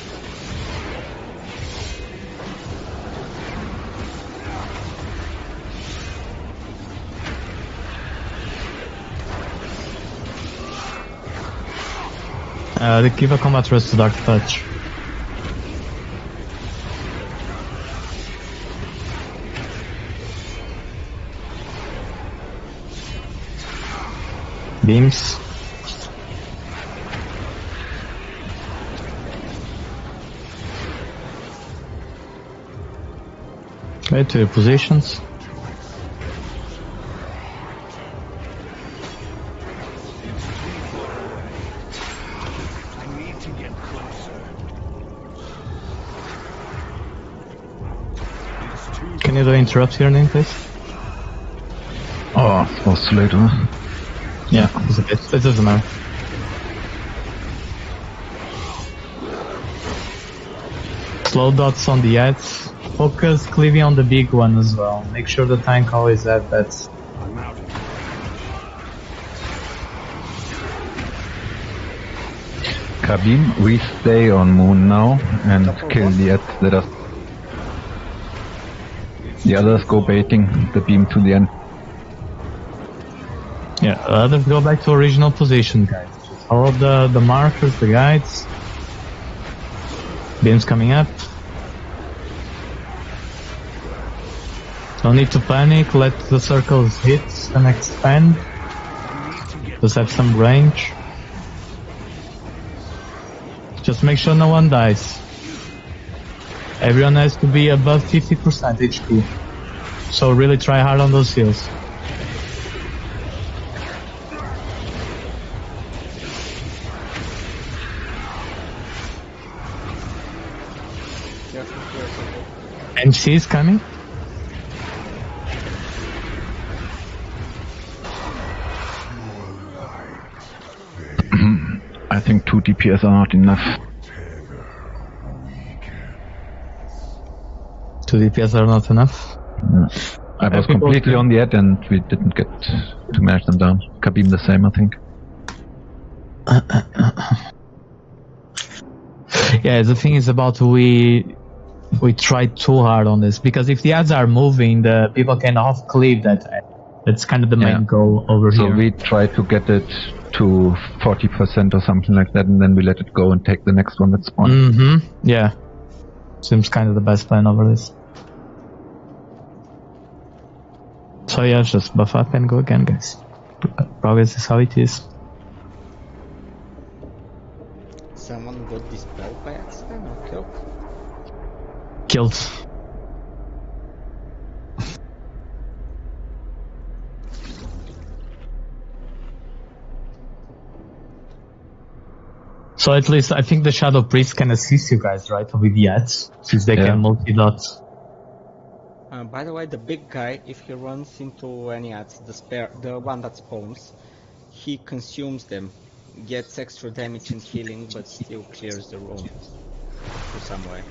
They give a combat rest to Dark Touch. Beams. Okay, to your positions. I need to get closer. Can you do interrupt here, name, please? Oh, it was too late, huh? Yeah, it's okay. It doesn't matter. Slow dots on the ads. Focus cleaving on the big one as well. Make sure the tank always has that. Kabim, we stay on Moon now and kill the ads that are... The others go baiting the beam to the end. Yeah, others go back to original position, guys. Just follow the markers, the guides. Beams coming up. No need to panic, let the circles hit and expand. Just have some range. Just make sure no one dies. Everyone has to be above 50% HP. So really try hard on those heals. MC is coming. I think 2 DPS are not enough. 2 DPS are not enough? No. I was completely on the edge and we didn't get to manage them down. Kabim the same, I think. Yeah, the thing is about we tried too hard on this, because if the ads are moving, the people can off cleave that ad. That's kind of the main goal over here. So we try to get it to 40% or something like that, and then we let it go and take the next one that's spawned. Mm-hmm. Yeah. Seems kind of the best plan over this. So yeah, just buff up and go again, guys. Progress is how it is. Someone got dispelled by accident or killed? Killed. So at least I think the Shadow Priest can assist you guys, right, with the ads, since they can multi-dot. By the way, the big guy, if he runs into any ads, the one that spawns, he consumes them, gets extra damage and healing, but still clears the room to some way.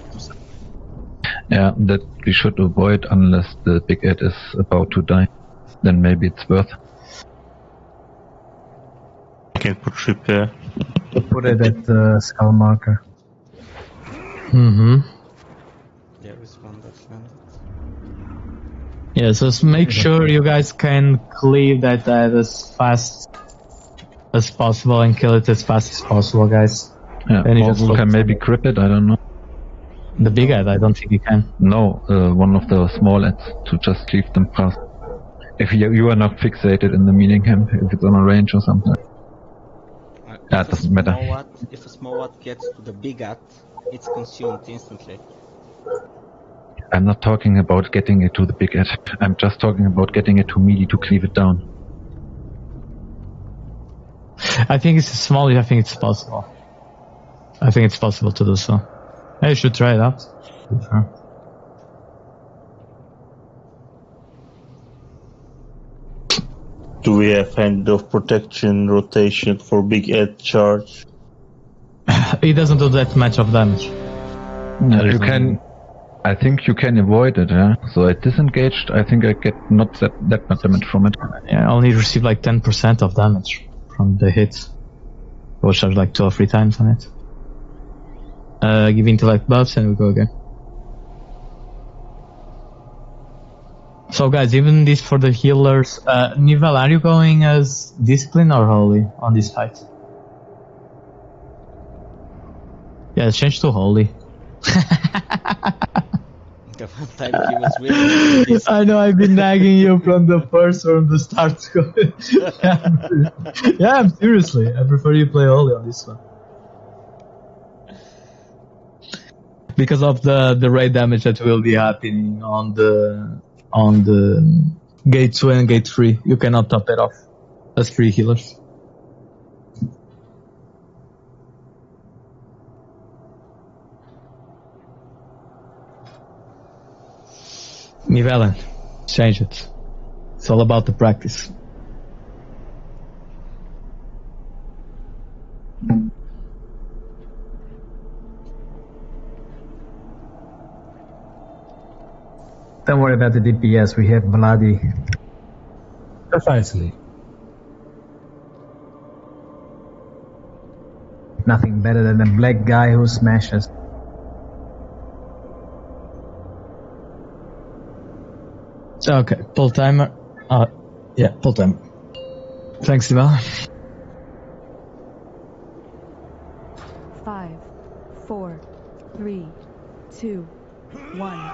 Yeah, that we should avoid unless the big ad is about to die. Then maybe it's worth. Can put ship there. Put it at the skull marker. Mm-hmm. There is one that's landed. Yeah, so make sure you guys can cleave that ad as fast as possible and kill it as fast as possible, guys. Yeah, Morgan can maybe grip it, I don't know. The big ad, I don't think you can. No, one of the small ads to just cleave them fast. If you are not fixated in the meaning camp, if it's on a range or something. That doesn't matter. If a small ad gets to the big ad, it's consumed instantly. I'm not talking about getting it to the big Ed. I'm just talking about getting it to melee to cleave it down. I think it's small. I think it's possible. I think it's possible to do so. I should try it out. Sure. Do we have hand of protection rotation for big Ed charge? It doesn't do that much of damage. You can. I think you can avoid it, yeah? So I disengaged, I think I get not that much damage from it. Yeah, I only receive like 10% of damage from the hit. I will charge like 2 or 3 times on it. Give intellect buffs and we go again. So guys, even this for the healers. Nivel, are you going as discipline or holy on this fight? Yeah, change to holy. I know I've been nagging you from the start. Yeah, seriously. I prefer you play holy on this one. Because of the raid damage that will be happening on the gate 2 and gate 3. You cannot top it off as free healers. Nivellen, change it. It's all about the practice. Don't worry about the DPS, we have Vladi. Precisely. Nothing better than a black guy who smashes. Okay, pull timer. Yeah, pull timer. Thanks, Nivellen. 5, 4, 3, 2, 1.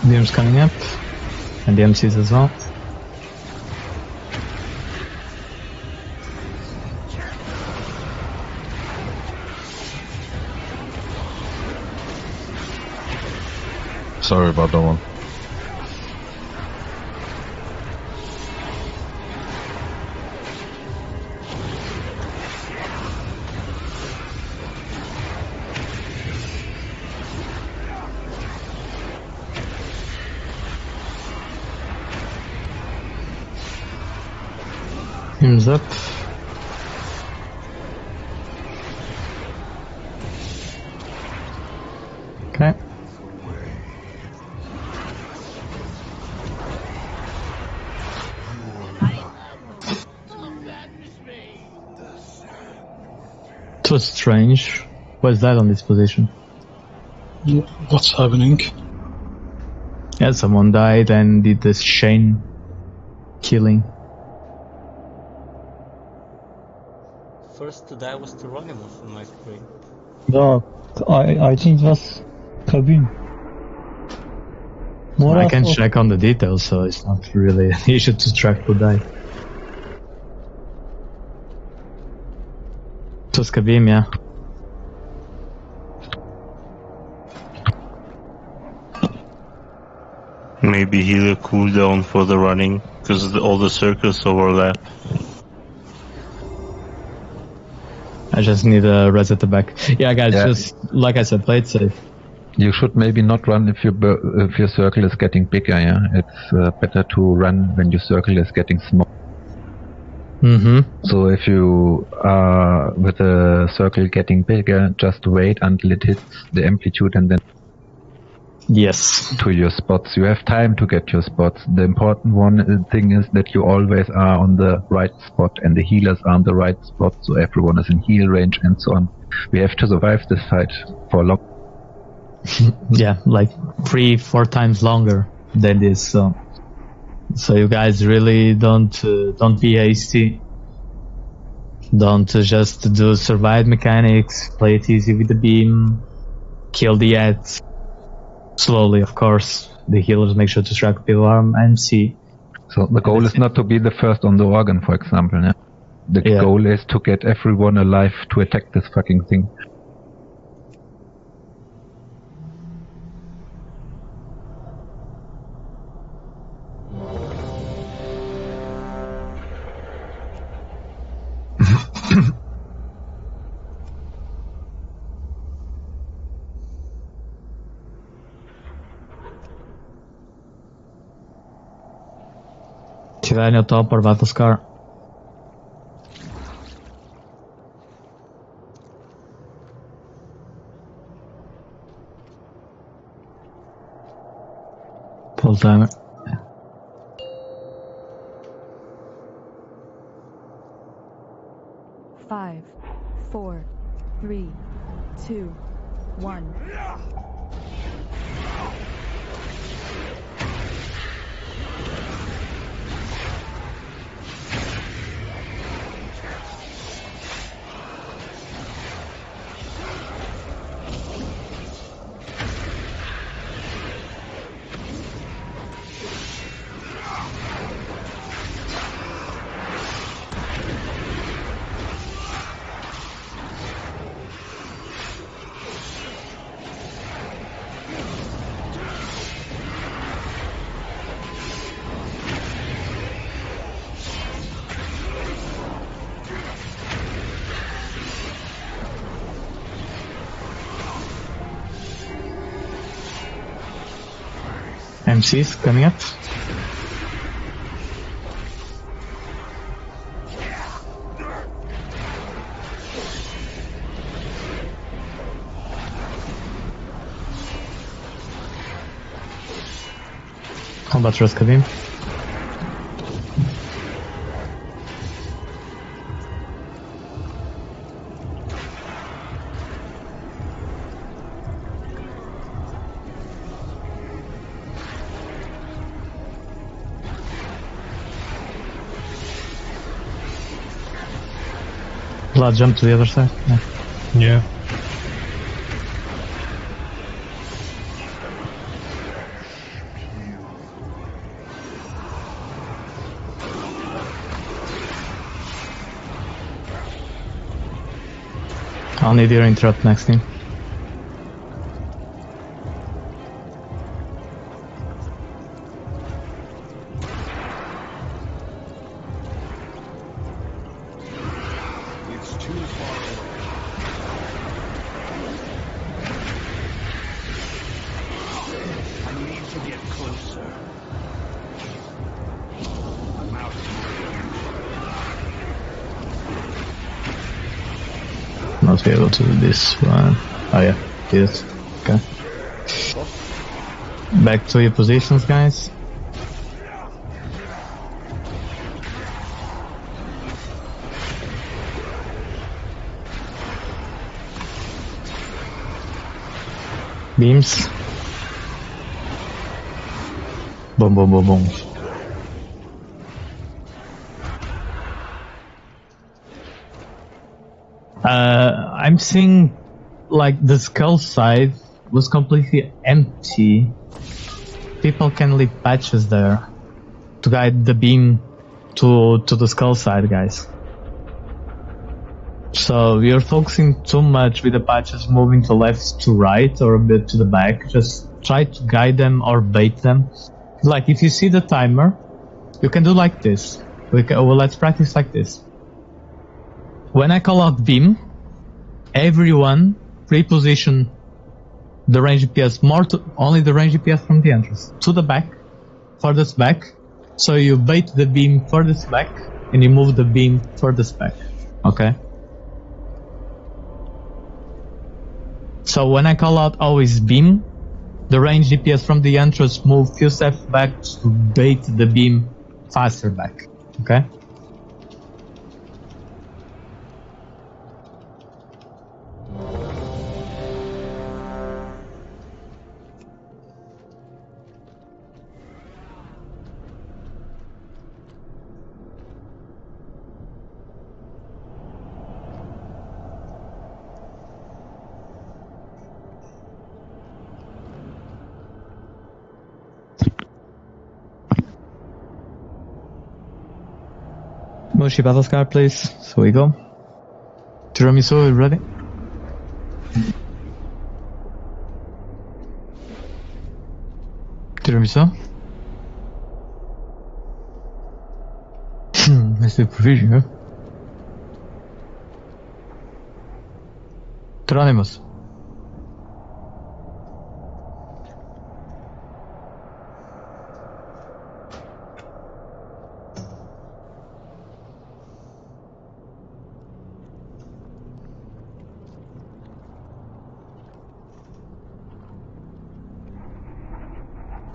DM's coming up, and the MCs as well. Sorry about that one. Hymns up. Okay. It was strange. What's that on this position? What's happening? Yeah, someone died and did this chain killing. First to die was Tyranimals on my screen. No, I think it was Kabin. I can check on the details, so it's not really an issue to track who died. It was Kabim, yeah. Maybe healer cooldown for the running, because all the circles overlap. I just need a res at the back. Yeah, guys, just like I said, play it safe. You should maybe not run if your circle is getting bigger. Yeah, it's better to run when your circle is getting small. So if you are with a circle getting bigger, just wait until it hits the amplitude and then. Yes. To your spots. You have time to get your spots. The important thing is that you always are on the right spot and the healers are on the right spot, so everyone is in heal range and so on. We have to survive this fight for long. Yeah, like 3-4 times longer than this. So you guys really don't be hasty. Don't just do survive mechanics. Play it easy with the beam. Kill the ads. Slowly, of course. The healers make sure to track people arm and see. So the goal is not to be the first on the organ, for example. Yeah? The goal is to get everyone alive to attack this fucking thing. Tiver no topper, vai buscar. Pull timer. Five, 4, 3, 2, 1. MCs coming up. Combat Rush Kabin. Blood jump to the other side. Yeah. I'll need your interrupt next team. It's too far away. I need to get closer. I'm out Not be able to do this one. Oh yeah, yes. Okay. Back to your positions, guys. Beams. Boom, boom, boom, boom. I'm seeing like the skull side was completely empty. People can leave patches there to guide the beam to the skull side, guys. So you're focusing too much with the patches moving to left to right or a bit to the back. Just try to guide them or bait them. Like if you see the timer, you can do like this. Well, let's practice like this. When I call out beam, everyone reposition the range DPS only the range DPS from the entrance to the back, furthest back. So you bait the beam furthest back and you move the beam furthest back. Okay. So when I call out always beam, The range DPS from the entrance move few steps back to bait the beam faster back. Okay? Moshi battle scar, please. So we go. Tiramisu, ready? Tiramisu? It's the provision, huh? Tronimus.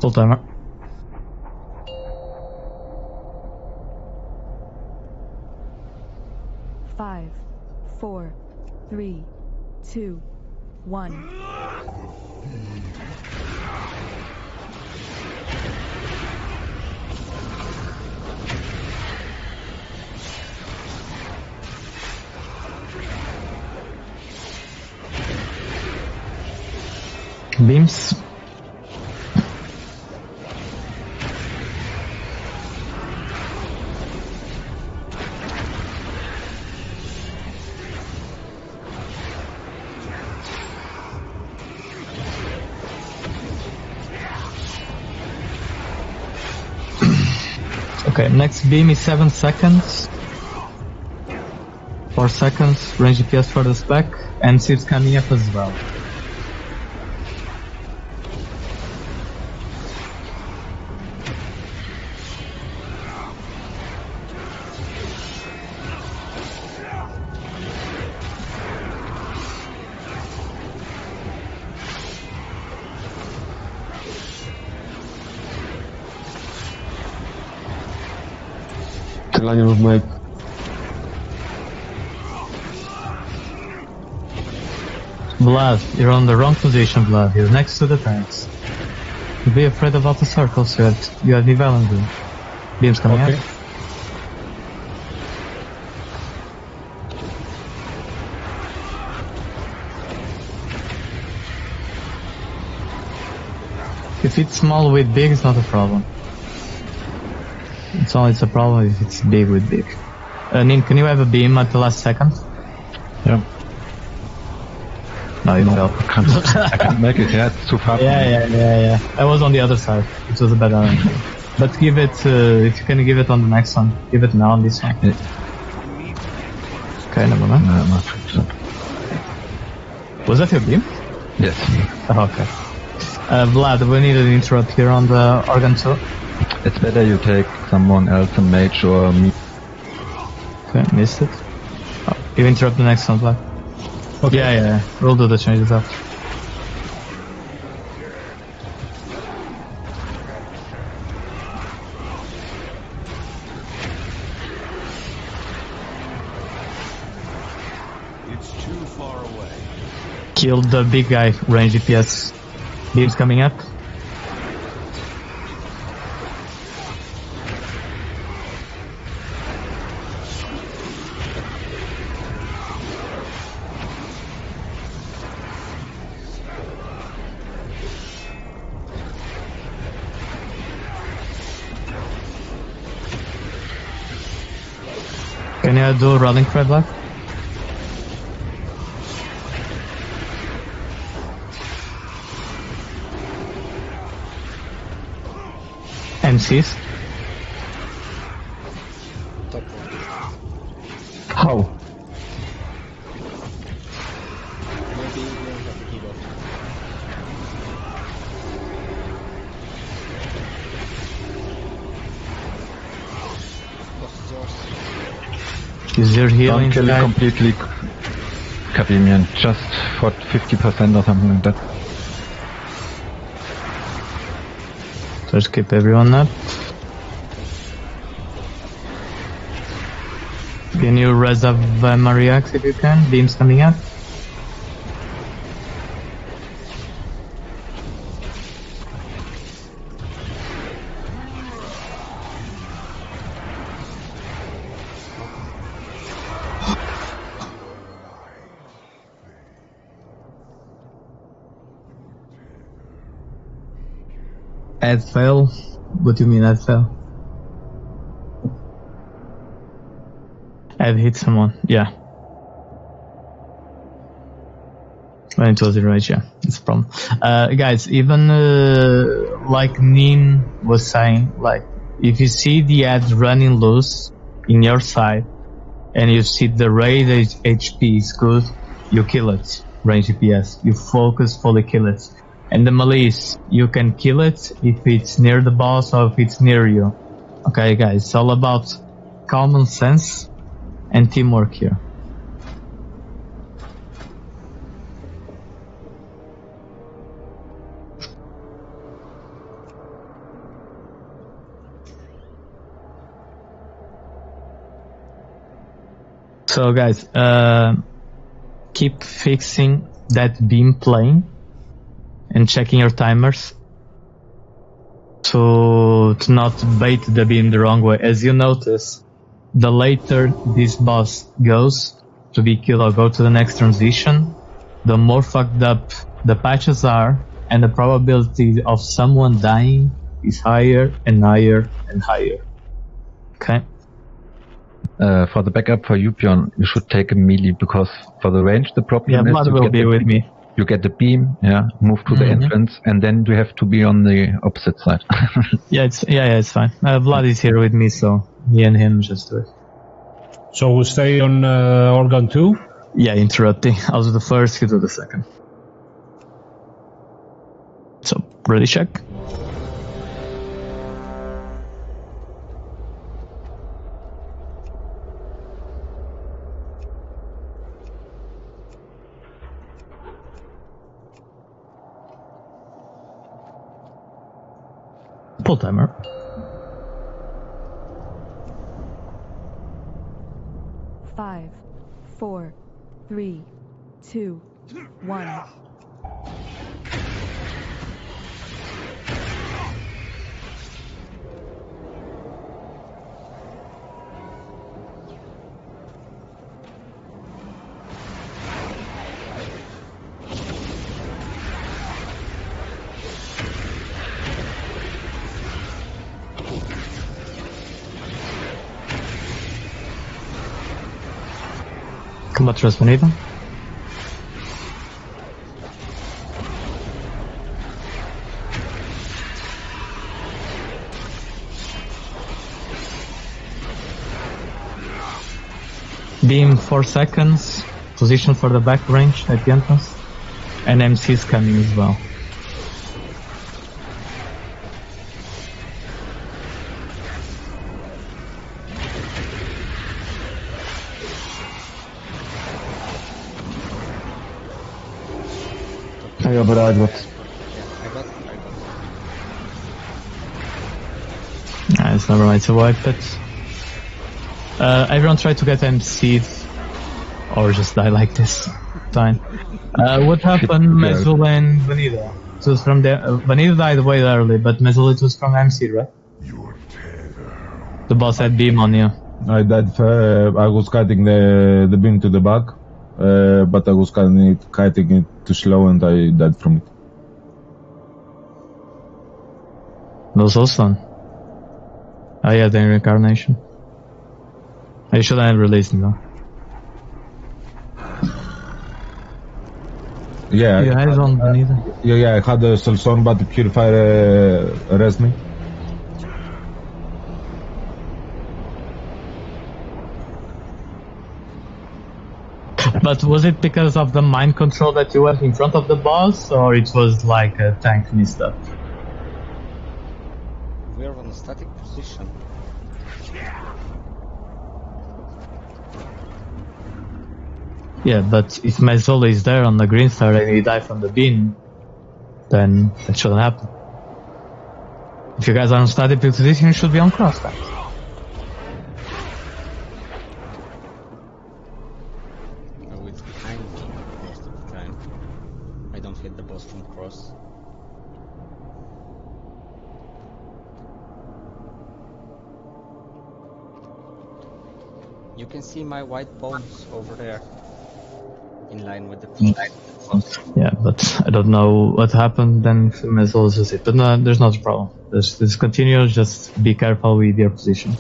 Full timer. Five, 4, 3, 2, 1. Beams. Okay, next beam is 7 seconds. 4 seconds, range DPS furthest back, and Siv's coming up as well. Line of my Vlad, you're on the wrong position, Vlad. You're next to the tanks. Be afraid about the circles, you have the Valentine. Beam's coming out. If it's small with big, it's not a problem. It's a problem if it's big with big. Nin, can you have a beam at the last second? Yeah. No, you don't. I can't make it, yeah, it's too far. Yeah. I was on the other side. It was a bad angle. But give it, if you can give it on the next one. Give it now on this one. Yeah. Okay, never mind. No, not sure. Was that your beam? Yes. Oh, okay. Vlad, we need an interrupt here on the organ too. It's better you take someone else, a mage or me. Okay, missed it. Oh, you interrupt the next one, Vlad. Okay. Yeah, we'll do the changes after. It's too far away. Killed the big guy, range DPS. Beam's coming up. Can you do rolling cry black? MCs? How? Is there healing? Don't kill it completely, Academian, just for 50% or something like that. Just keep everyone up. Can you res up Mariax if you can? Beam's coming up. Ad fail? What do you mean ad fail? Ad hit someone, yeah. When it was in range, yeah, it's a problem. Guys, even like Nin was saying, like, if you see the ad running loose in your side, and you see the raid HP is good, you kill it, range DPS. You focus, fully kill it. And the malice, you can kill it if it's near the boss or if it's near you. Okay, guys, it's all about common sense and teamwork here. So guys, keep fixing that beam plane and checking your timers to not bait the beam the wrong way. As you notice, the later this boss goes to be killed or go to the next transition, the more fucked up the patches are, and the probability of someone dying is higher and higher and higher. Okay? For the backup for you, Bjorn, you should take a melee, because for the range the problem is Blood will be with me. You get the beam, move to the entrance, and then you have to be on the opposite side. it's fine. Vlad is here with me, so me and him just do it. So we'll stay on organ 2? Yeah, interrupting. I'll do the first, you do the second. So, ready check? Full timer. Five, 4, 3, 2, 1. Combat Transmonita. Beam 4 seconds, position for the back range at the entrance, and MC is coming as well. Yeah, but I got. It's never mind to wipe it. Everyone try to get MC'd or just die like this. Fine. What happened, Mezul and Vanilla? It was from the Vanilla died way early, but Mezul it was from MC, right? The boss had beam on you. I died. I was kiting the beam to the back, but I was kiting it too slow, and I died from it. That was awesome. Oh yeah, the reincarnation. I should have released him though. Yeah. You had it on Vanilla? Yeah, I had a Solson, but the Purifier res me. But was it because of the mind control that you went in front of the boss, or it was like a tank missed up? We're on a static position. Yeah, but if Mezzola is there on the green star and he died from the beam, then that shouldn't happen. If you guys are on static position, you should be on cross then. Oh, it's behind me most of the time. I don't hit the boss from cross. You can see my white pawns over there, in line with the cross. Yeah, but I don't know what happened then. We may as well just it. But no, there's not a problem. This continues. Just be careful with your position.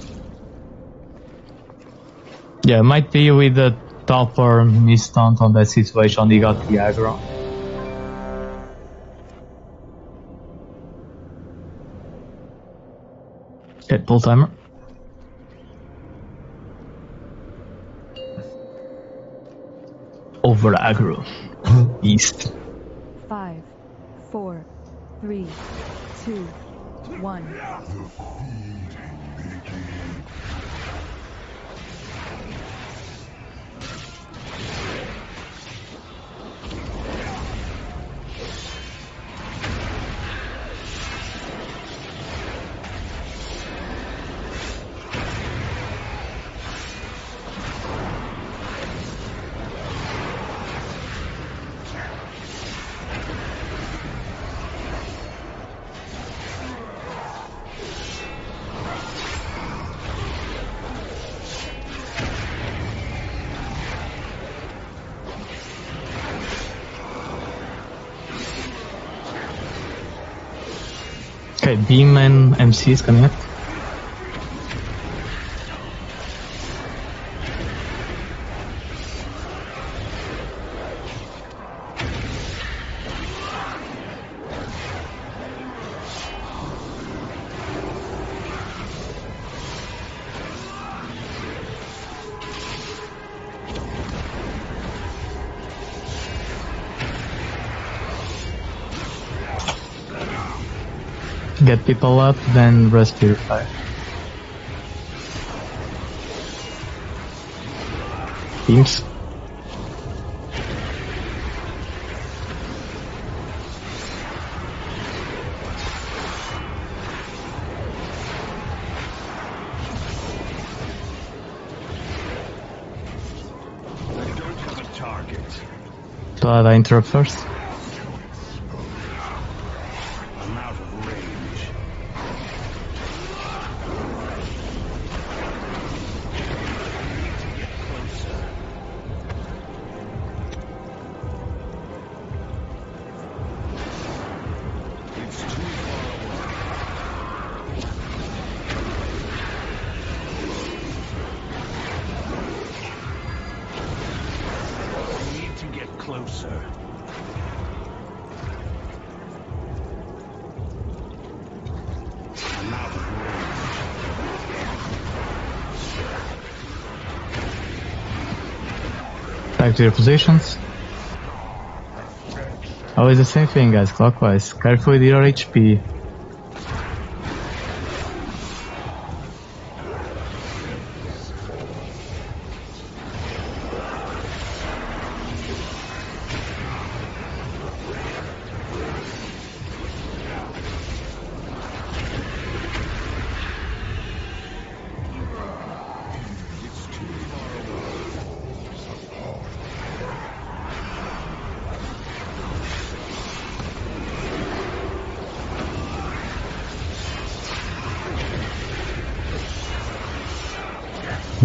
Yeah, might be with the top or mistaunt on that situation. He got the aggro. Okay, pull timer. Over aggro. East. 5, 4, 3, 2, 1. Okay, Beam and MC is coming up. Get people up, then rest purify. Beams. I don't have a target. So I interrupt first. I'm out of range. It's too far away. I need to get closer. I'm out of Back to your positions. Always the same thing, guys, clockwise. Careful with your HP.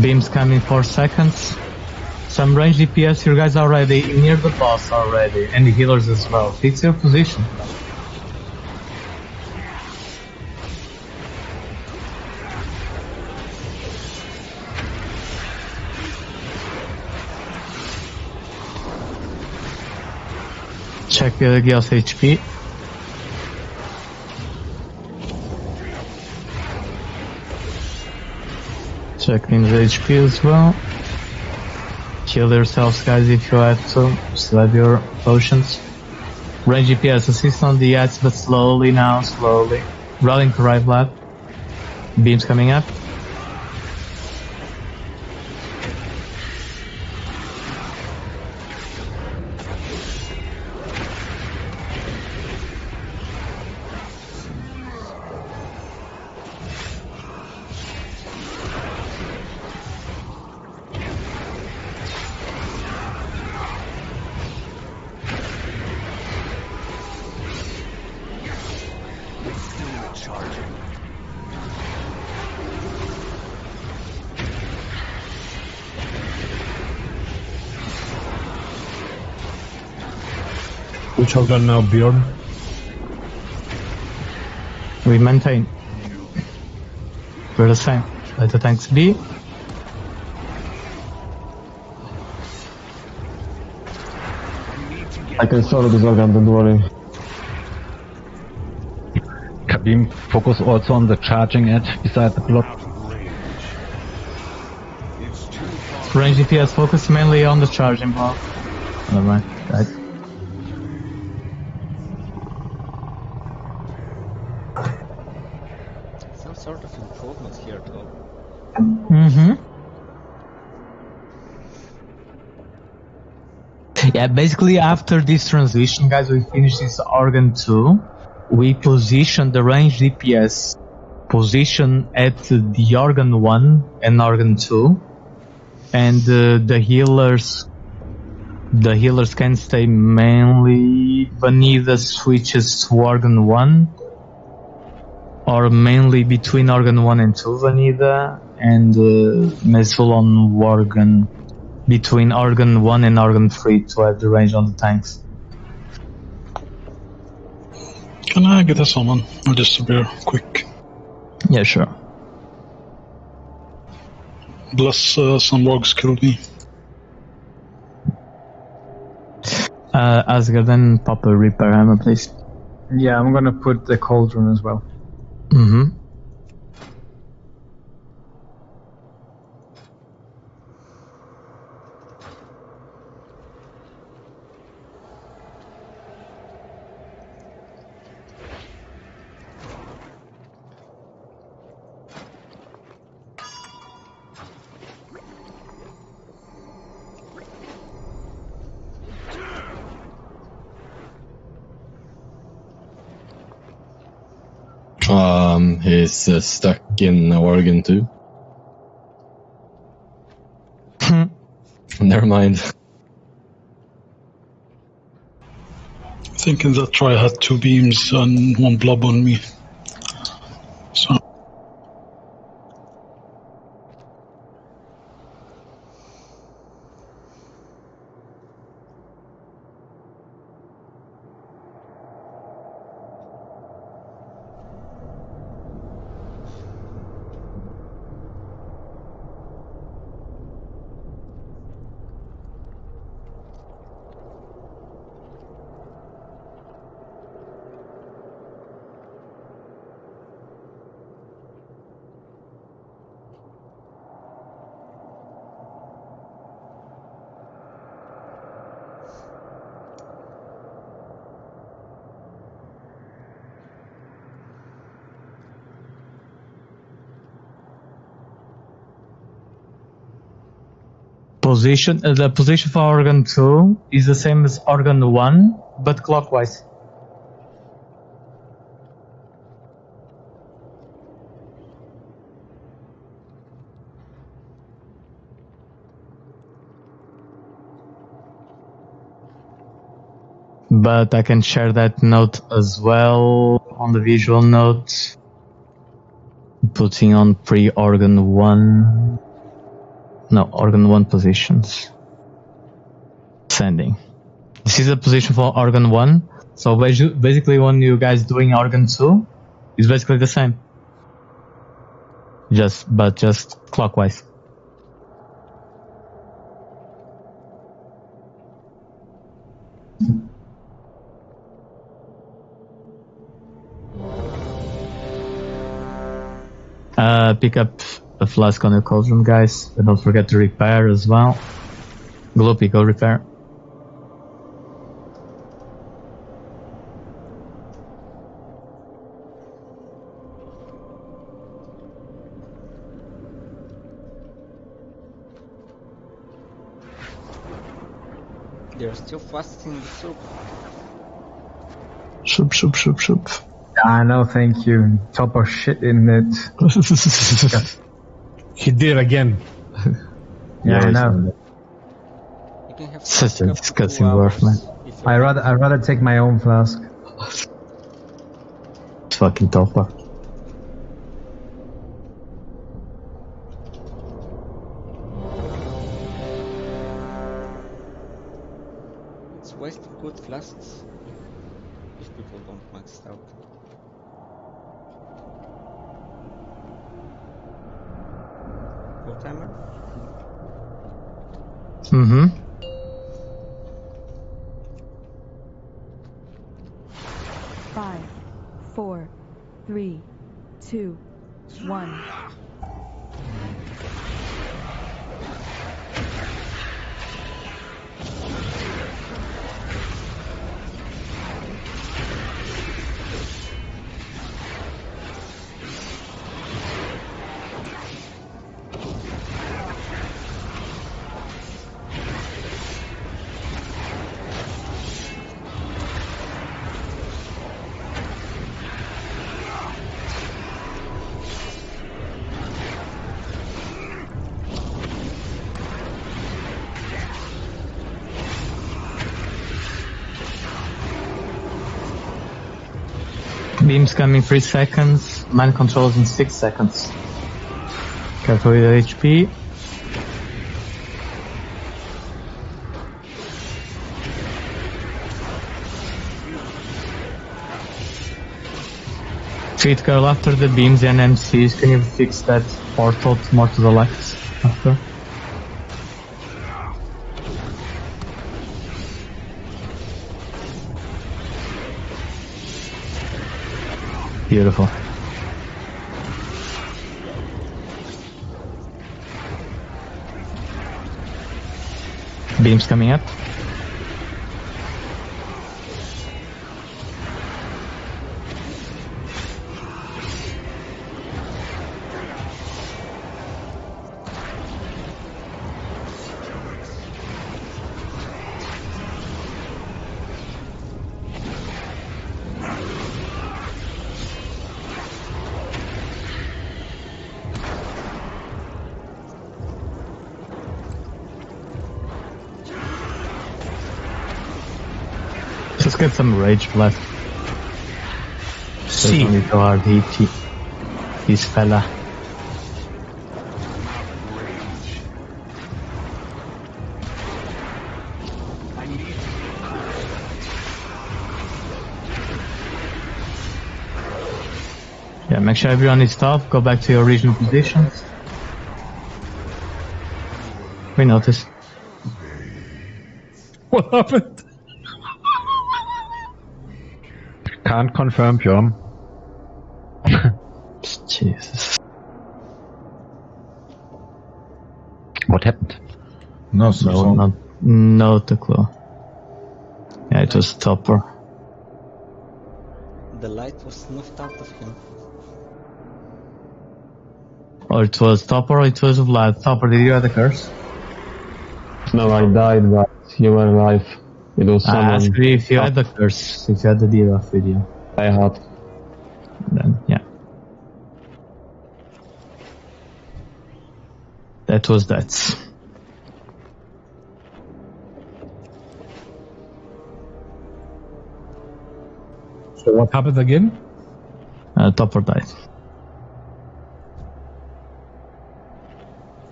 Beams coming 4 seconds. Some range DPS, you guys are already near the boss already, and the healers as well. Fix your position. Check the Gil's HP. Check in the HP as well. Heal yourselves, guys, if you have to. Still have your potions. Range DPS, assist on the ads, but slowly now, slowly. Rallying to right, Vlad. Beams coming up. Charging. Which organ now, Bjorn? We maintain. We're the same. Let the tanks be. I can solo this organ, don't worry. Kabim, focus also on the charging edge beside the block. Range DPS focus mainly on the charging block. Alright, right. Some sort of improvement here though. Yeah, basically after this transition, guys, we finish this organ 2. We position the range DPS position at the organ 1 and organ 2, and the healers can stay mainly Vanilla switches to organ 1, or mainly between organ 1 and 2 Vanilla, and Mesul on organ between organ 1 and organ 3 to have the range on the tanks. Can I get a summon? Or just a beer, quick? Yeah, sure. Bless some rogues killed me. Asgard, then pop a repair hammer, please. Yeah, I'm gonna put the cauldron as well. He's stuck in organ 2. Never mind. I think in that try I had 2 beams and 1 blob on me. So. The position for organ 2 is the same as organ 1, but clockwise. But I can share that note as well on the visual note. Putting on pre-organ 1. No, organ 1 positions. Sending. This is the position for organ 1. So basically when you guys doing organ 2, it's basically the same. Just clockwise. Pick up a flask on your cauldron, guys. And don't forget to repair as well. Gloopy, go repair. They're still fasting in the soup. Shoop. Ah, no, thank you. Top of shit in it. He did again. Yeah, I know. You can have such a disgusting word, man. I'd rather take my own flask. Fucking Topper. Life lasts if people don't max it out. Full timer? Mm-hmm. 5, 4, 3, 2, 1. Beams coming 3 seconds, mind controls in 6 seconds. Careful with the HP. Treat girl after the beams and MCs, can you fix that portal more to the left after? Beautiful. Beams coming up. Just get some rage blood. See. Don't need to hard hit this fella. Yeah, make sure everyone is tough, go back to your original positions. We noticed. What happened? Can't confirm, Bjorn. Jesus. What happened? No, no clue. Yeah, it was Topper. The light was snuffed out of him. Or it was Topper or it was Vlad. Topper, did you have the curse? No, I died, but you were alive. It was someone. I asked you if you had the curse, if you had the debuff with you. I had. Then, yeah. That was that. So what happened again? Topper died.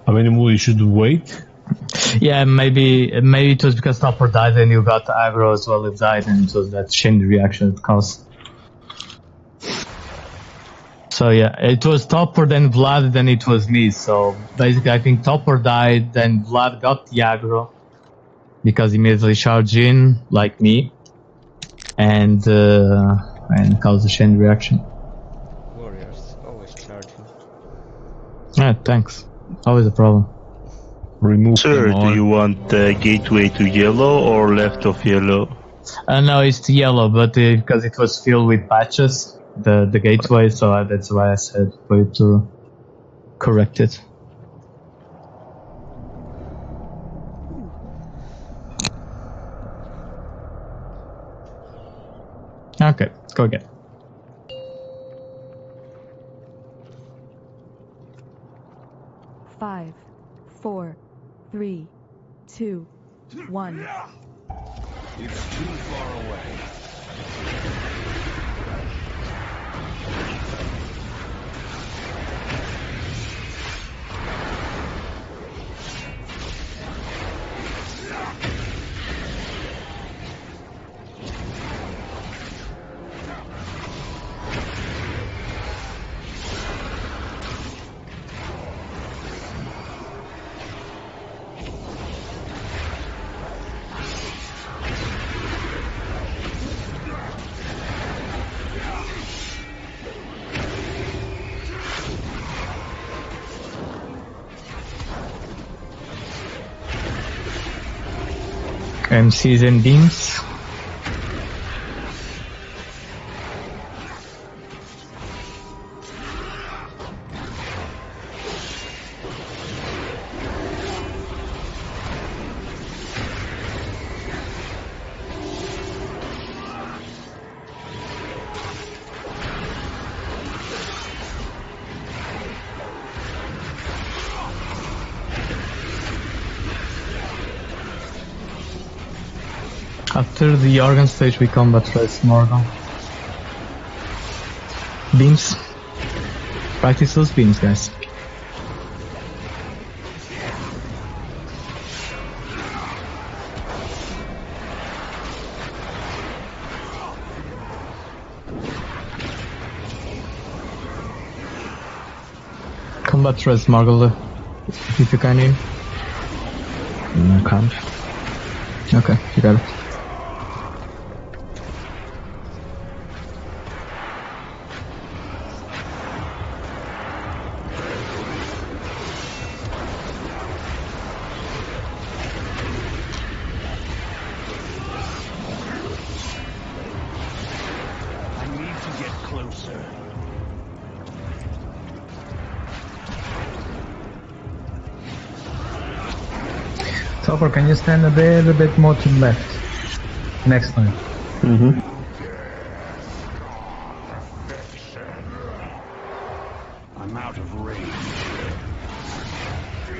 I mean, we should wait. Yeah, maybe it was because Topper died and you got aggro as well as died, and it was that chain reaction it caused. So yeah, it was Topper, then Vlad, then it was me. So basically, I think Topper died, then Vlad got the aggro because he immediately charged in like me, and caused the chain reaction. Warriors always charging. Yeah, thanks. Always a problem. Remove Sir, do you want the gateway to yellow or left of yellow? No, it's to yellow, but because it was filled with patches, the gateway, so that's why I said for you to correct it. Okay, go again. Five, 4, 3, 2, 1. It's too far away. MCs and beams. After the organ stage we combat rest Morgan. Beams. Practice those beams, guys. Combat rest Margle, if you can in. Can't. Okay, you got it. Topper, can you stand a little bit more to the left? Next time. Mm-hmm. I'm out of range.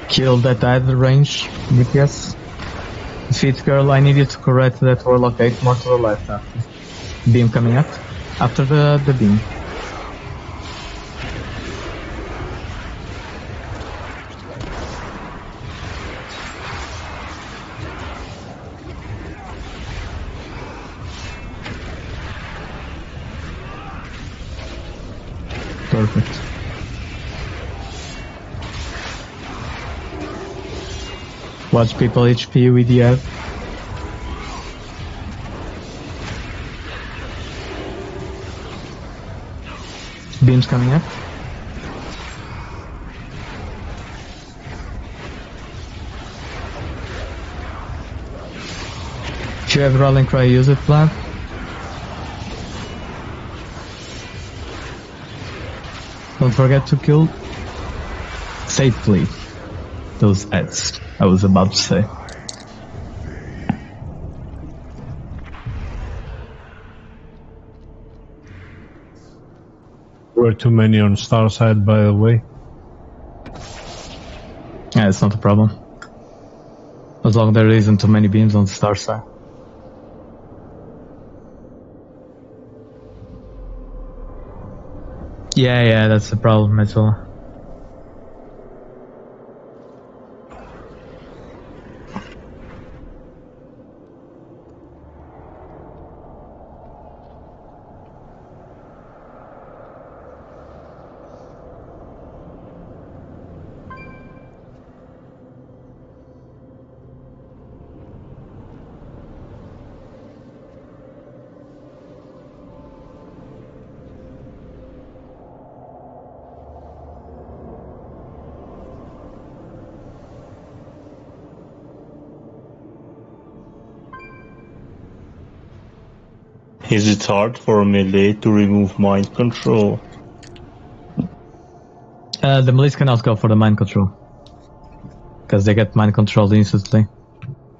Kill that either range, DPS. Sweet girl, I need you to correct that warlock 8 more to the left after. Beam coming up. After the beam. Perfect. Watch people HP with the F. Beams coming up. If you have Rolling Cry, use it, Vlad. Don't forget to kill safely those ads, I was about to say. There were too many on star side, by the way. Yeah, it's not a problem. As long as there isn't too many beams on the star side. Yeah, that's the problem as well. Is it hard for melee to remove mind control? The melees cannot go for the mind control. Because they get mind controlled instantly.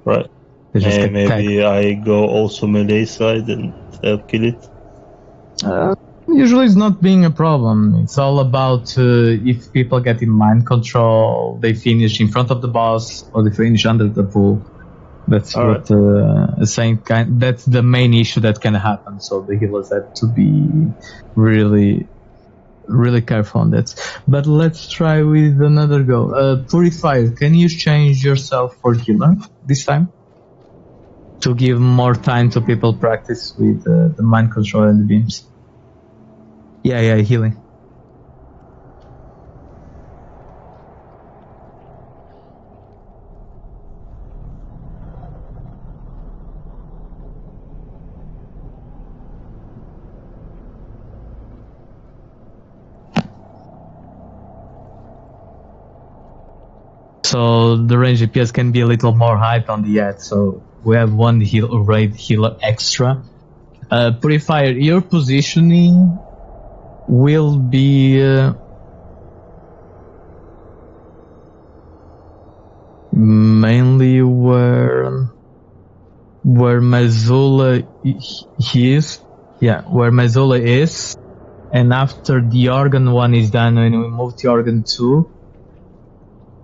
Right. They just get maybe tagged. I go also melee side and help kill it? Usually it's not being a problem. It's all about if people get in mind control, they finish in front of the boss or they finish under the pool. That's all what saying. That's the main issue that can happen. So the healers have to be really, really careful on that. But let's try with another go. Purifier, can you change yourself for healer this time to give more time to people practice with the mind control and the beams? Yeah, healing. So the range DPS can be a little more height on the ad, so we have one raid healer extra. Purifier, your positioning will be mainly where Mazula is. Yeah, where Mazula is. And after the organ 1 is done, when we move to organ 2,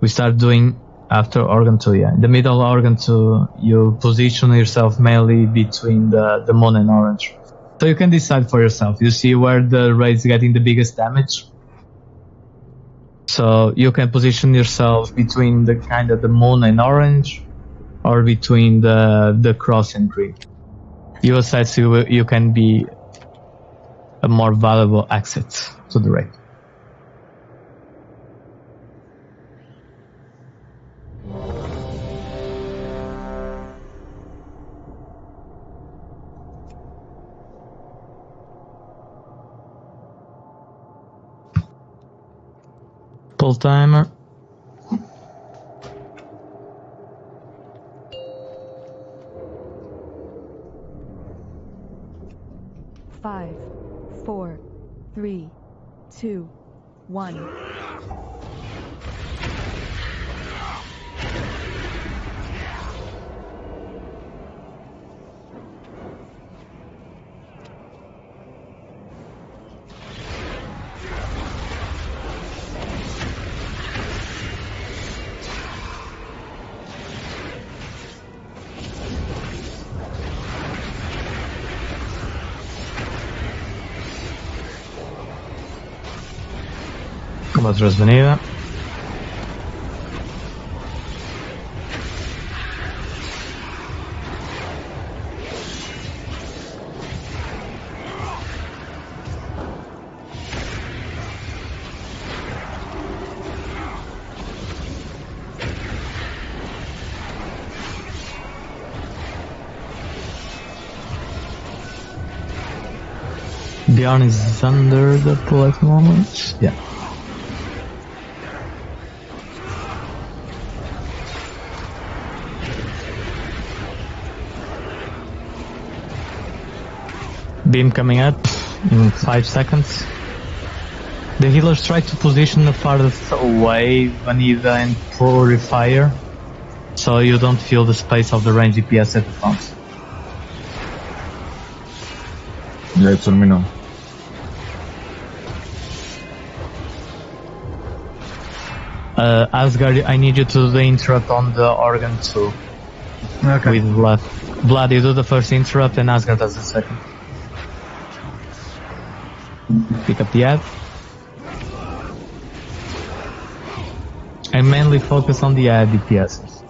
we start doing after organ 2, yeah. The middle organ 2, you position yourself mainly between the moon and orange. So you can decide for yourself. You see where the raid's getting the biggest damage. So you can position yourself between the kind of the moon and orange, or between the cross and green. You assess you can be a more valuable exit to the raid. Pull timer. Five, 4, 3, 2, 1. Combate venida. Bjorn is under the pool at the moment. Yeah. Beam coming up in 5 seconds. The healers try to position the farthest away Vanida and Purifier, so you don't feel the space of the range DPS at the front. Yeah, it's on me now. Asgard, I need you to do the interrupt on the organ 2. Okay. With Blood. Blood, you do the first interrupt and Asgard does the second. Pick up the ad. And mainly focus on the ad DPSs.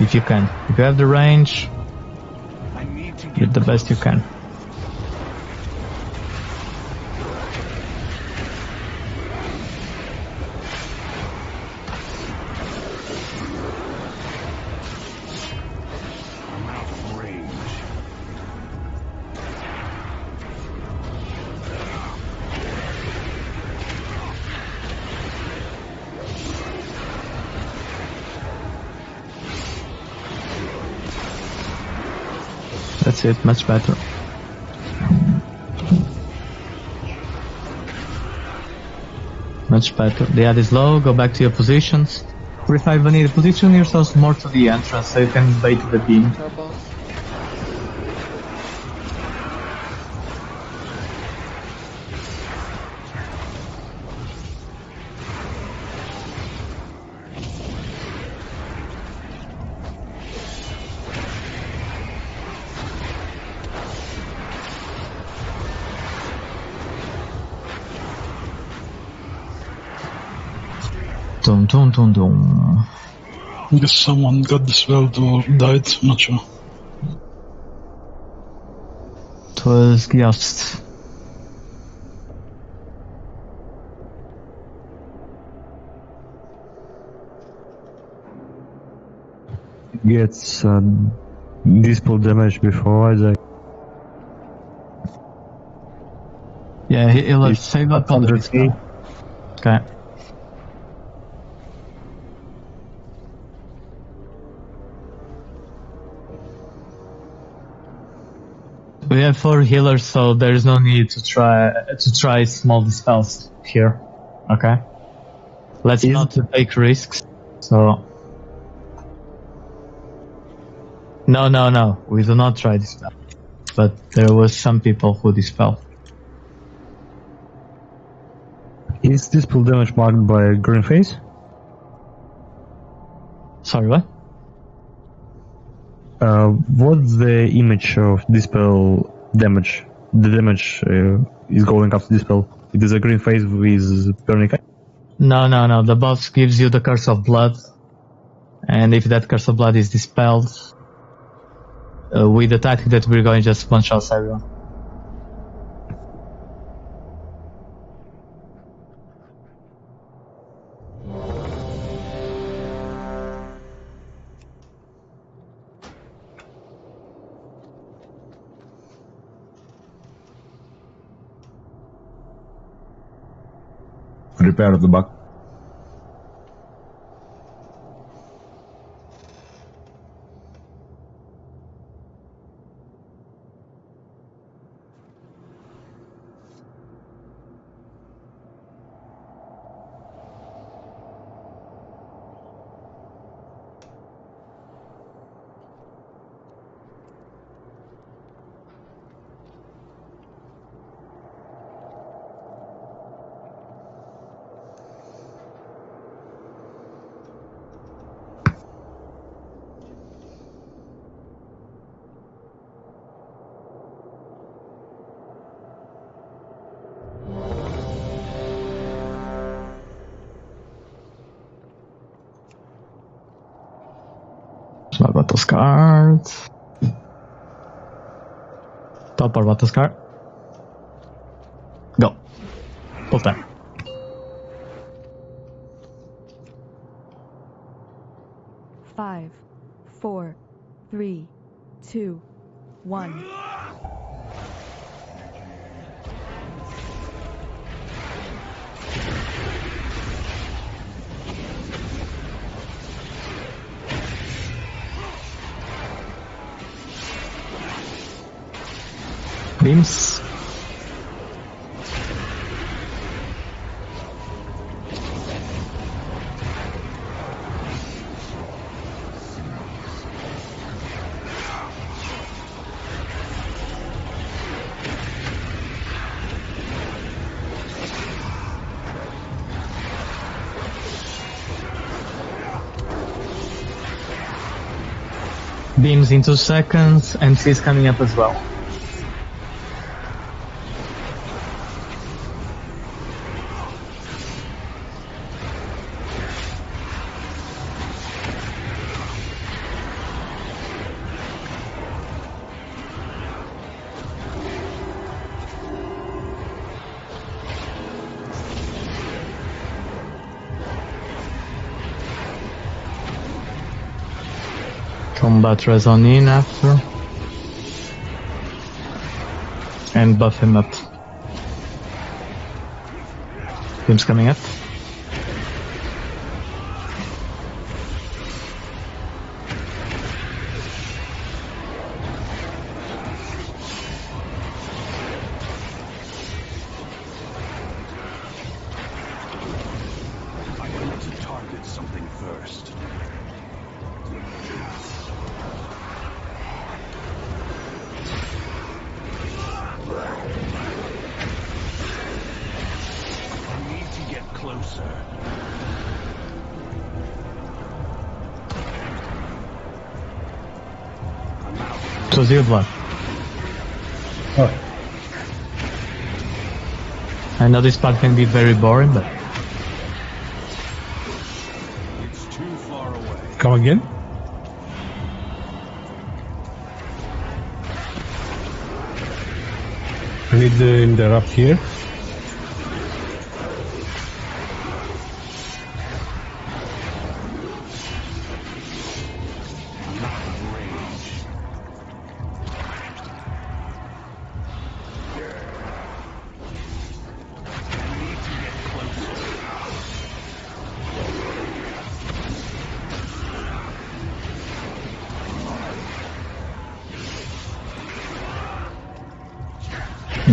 If you can. If you have the range, do the best you can. That's it, much better. Much better. The ad is low, go back to your positions. Purify Vanilla, position yourselves more to the entrance so you can bait the beam. Dum dum dum dum. I guess someone got dispelled or died, not sure. It was Ghost. Gets dispel damage before Isaac. Yeah, he'll save up on the Okay. We have 4 healers, so there is no need to try small dispels here. Okay? Let's not take risks. So no, we do not try dispel. But there was some people who dispel. Is dispel damage marked by green phase? Sorry, what? What's the image of dispel damage? The damage is going after dispel. It is a green phase with burning. No. The buff gives you the curse of blood, and if that curse of blood is dispelled, with the tactic that we're going, just one shot everyone. Repair of the bug. So I got those cards. Top or Vatos card. Go. Full time. Five, 4, 3, 2, 1. Beams. Beams in 2 seconds, and she's coming up as well. Combat Radeon in after. And buff him up. Beam's coming up. I want to target something first. Closer. So zero blood. Oh. I know this part can be very boring, but It's too far away. Come again? I need to interrupt here.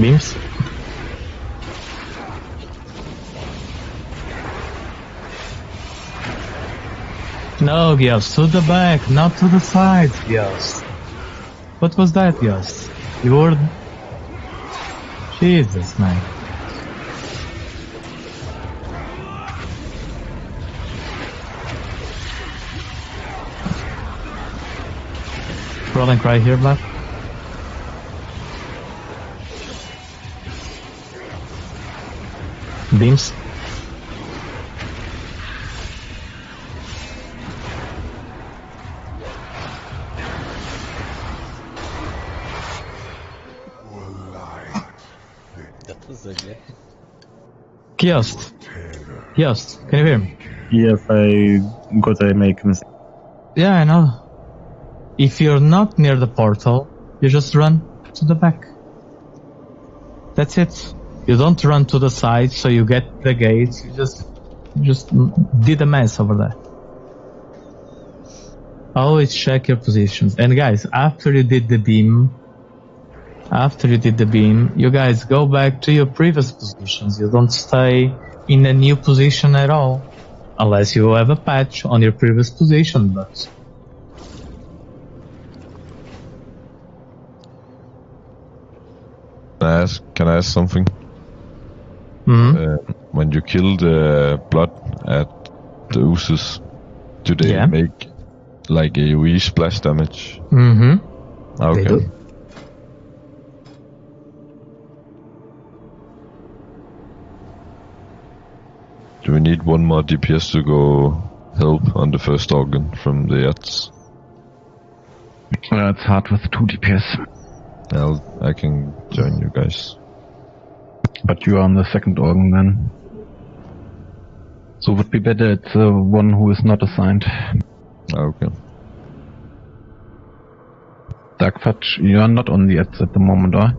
Beams. No, Gios, to the back, not to the side, Gios. What was that, Gios? You were... Jesus, man. Rolling right here, Black. Beams. That was ugly. Kiosk. Kiosk, can you hear me? Yes, I got a make mistake. Yeah, I know. If you're not near the portal, you just run to the back. That's it. You don't run to the side, so you get the gates. You just did a mess over there. Always check your positions. And guys, after you did the beam, you guys go back to your previous positions. You don't stay in a new position at all, unless you have a patch on your previous position. But Can I ask something? When you kill the blood at the oozes, do they make like a wee splash damage? Mm-hmm. Okay. They do. Do we need one more DPS to go help on the first organ from the Yats? It's hard with 2 DPS. I can join you guys. But you are on the second organ then. So it would be better it's one who is not assigned. Okay. Darkfetch, you are not on the Yats at the moment, are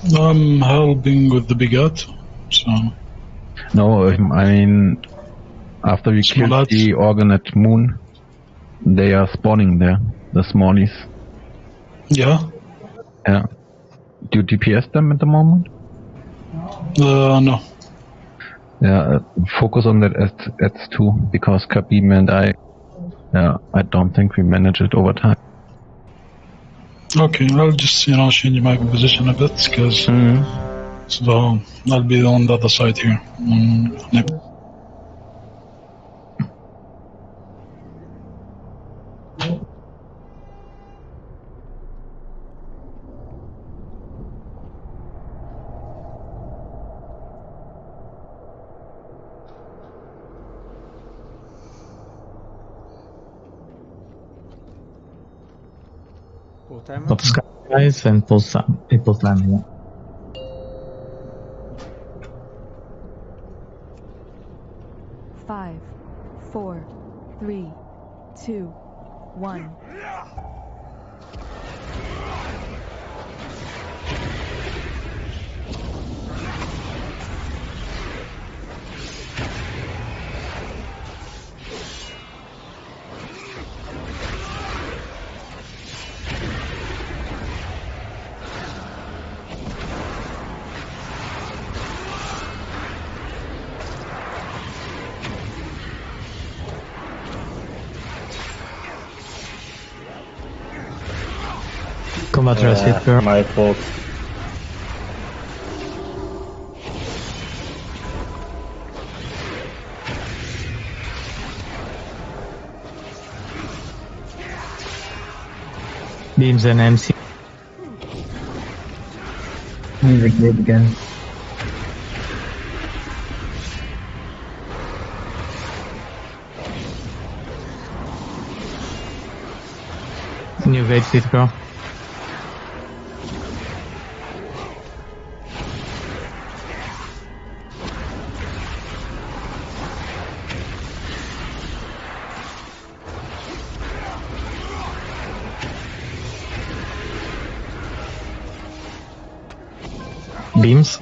you? I'm helping with the Begat, so... No, I mean, after we killed the organ at Moon, they are spawning there, the smallies. Yeah? Yeah. Do you DPS them at the moment? No. Yeah, focus on that at 2, because Kabim and I don't think we manage it over time. Okay, I'll just, change my position a bit, because... So, I'll be on the other side here. Full timer? Top skies and pulse time, yeah. Five, 4, 3, 2, 1. Combat rest hit girl. My fault. Beams and MC. Music did again. New gate hit girl. Beams.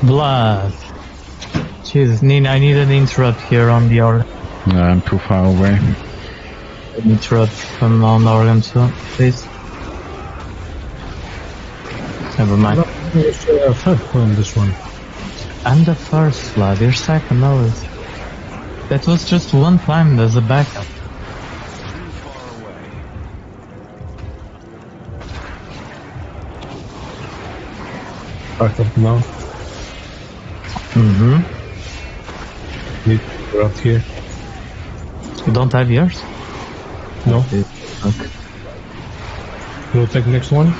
Blood. Jesus, I need an interrupt here on the organ. No, I'm too far away. An interrupt from on the organ too, please. Never mind. First on this one. I'm the first, Vlad. You're second, no. That was just one time as a backup. Backup now. Mm-hmm. We're up here. You don't have yours? No. Okay. You'll take the next one?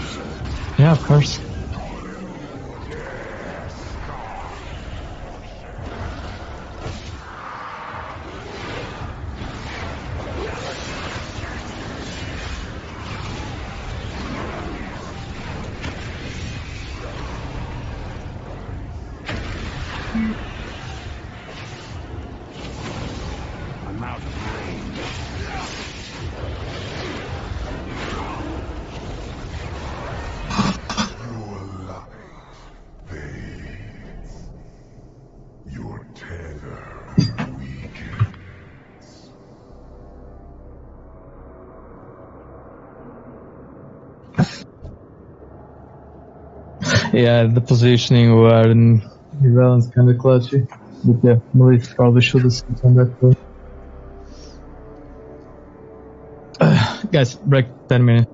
Yeah, of course. I'm out of range. Your life fades. Your tether weakens. Yeah, the positioning were in balance kind of clutchy. But yeah, Maurice probably should have seen on that play. Guys, break 10 minutes.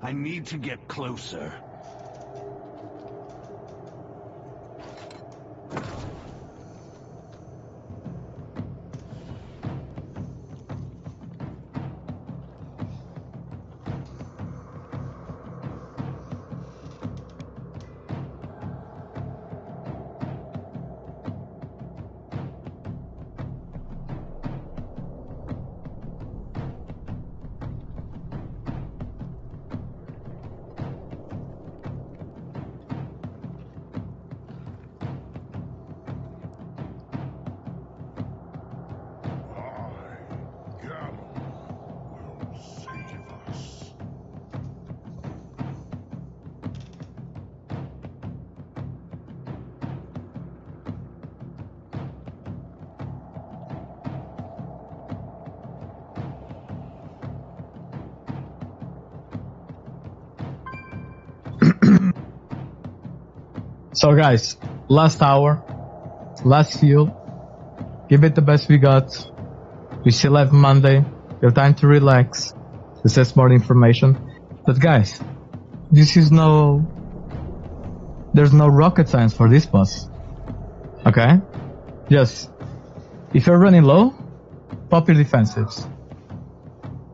I need to get closer. So guys, last hour, last fuel, give it the best we got. We still have Monday, you have time to relax, assess more information. But guys, there's no rocket science for this boss. Okay? Just, if you're running low, pop your defensives.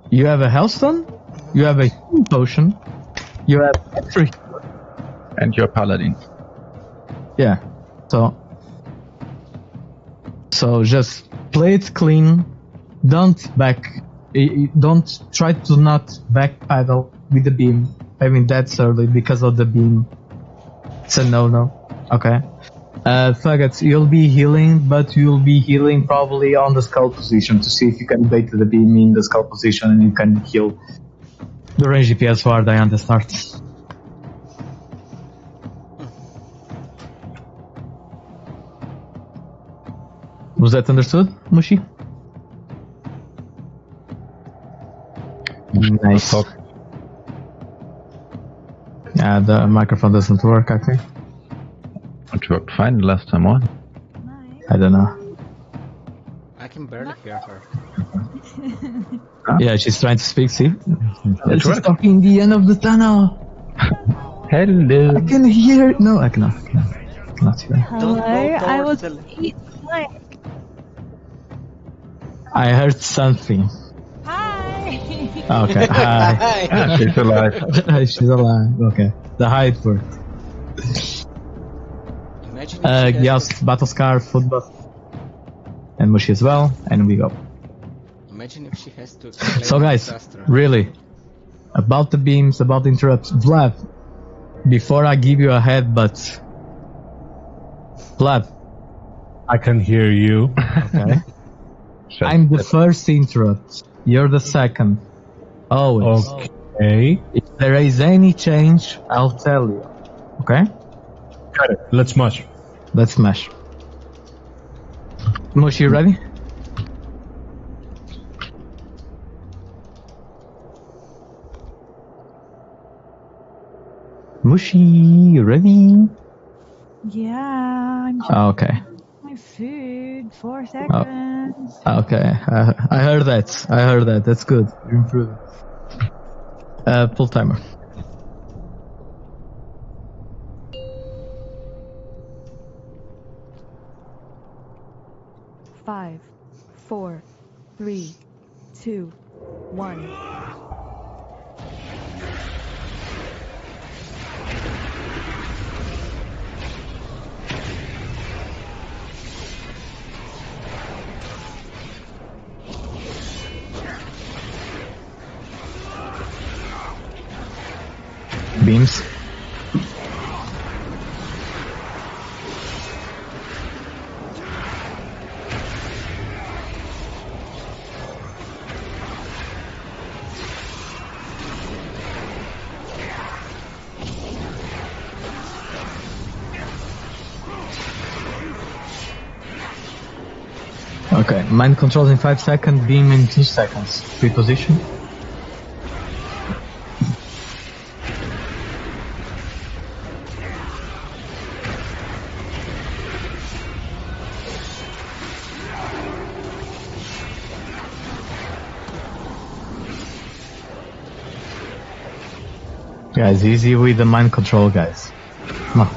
You have a Hellstone, you have a healing potion, you have extra, and you're Paladin. Yeah, so just play it clean. Don't try to not backpedal with the beam. I mean that's early because of the beam. It's a no-no. Okay. Faggots, you'll be healing, but you'll be healing probably on the skull position to see if you can bait the beam in the skull position and you can heal the range DPS for Radeon at the start. Was that understood, Mushi? Nice. Yeah, the microphone doesn't work, I think. It worked fine last time on. I don't know. I can barely hear her. Yeah, she's trying to speak, see? She's talking the end of the tunnel. Hello. I can hear... No, I cannot hear. Hello, I was... I heard something. Hi! Okay, hi. She's alive. She's alive, okay. The height worked. Yes, Battle Scar, Foot Buff. And Mushi as well, and we go. Imagine if she has to... So guys, really, about the beams, about the interrupts. Vlad, before I give you a headbutt. Vlad. I can hear you. Okay. I'm the first interrupt. You're the second. Always. Okay. If there is any change, I'll tell you. Okay? Got it. Let's smash. Let's smash. Mushi, you ready? Mushi, you ready? Yeah, I'm okay. My food, 4 seconds. Okay, I heard that. That's good. You're improving. Pull timer. Five, 4, 3, 2, 1. Beams. Okay, mind controls in 5 seconds, beam in 2 seconds. Reposition. Guys, easy with the mind control, guys. Come on.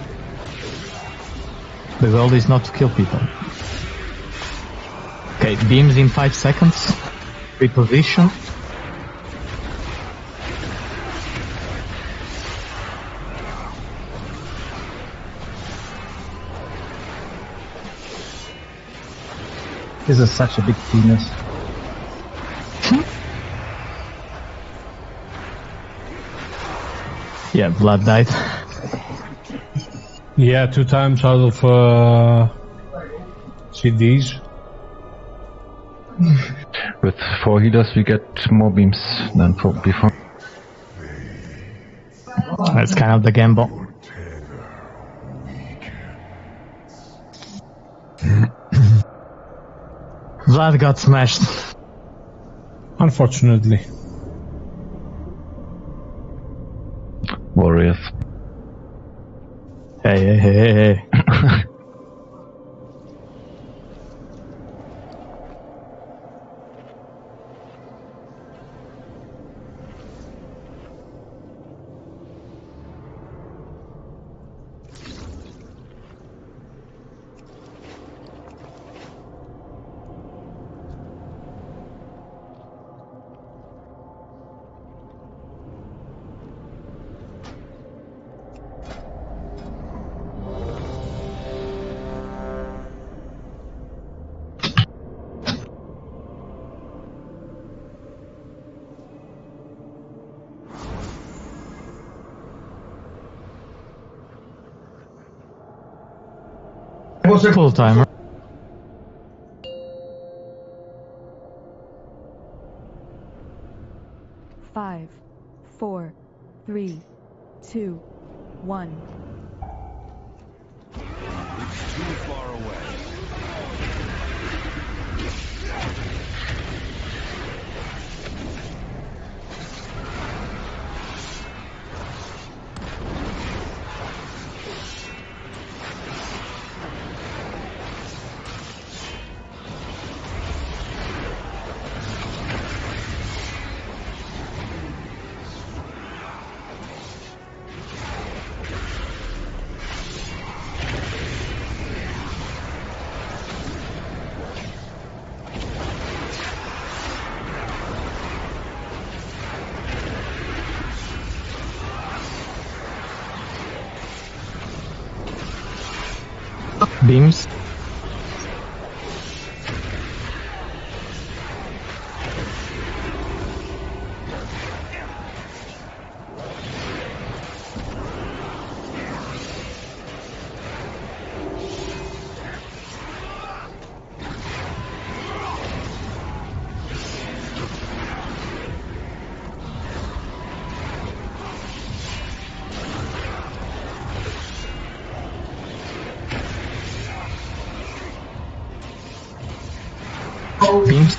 The goal is not to kill people. Okay, beams in 5 seconds. Reposition. This is such a big penis. Yeah, Vlad died. Yeah, 2 times out of CDs. With 4 healers we get more beams than before. That's kind of the gamble. Vlad got smashed. Unfortunately. Warriors. Hey. Full timer. Five, 4, 3, 2, 1. It's too far away. Beams. Beams.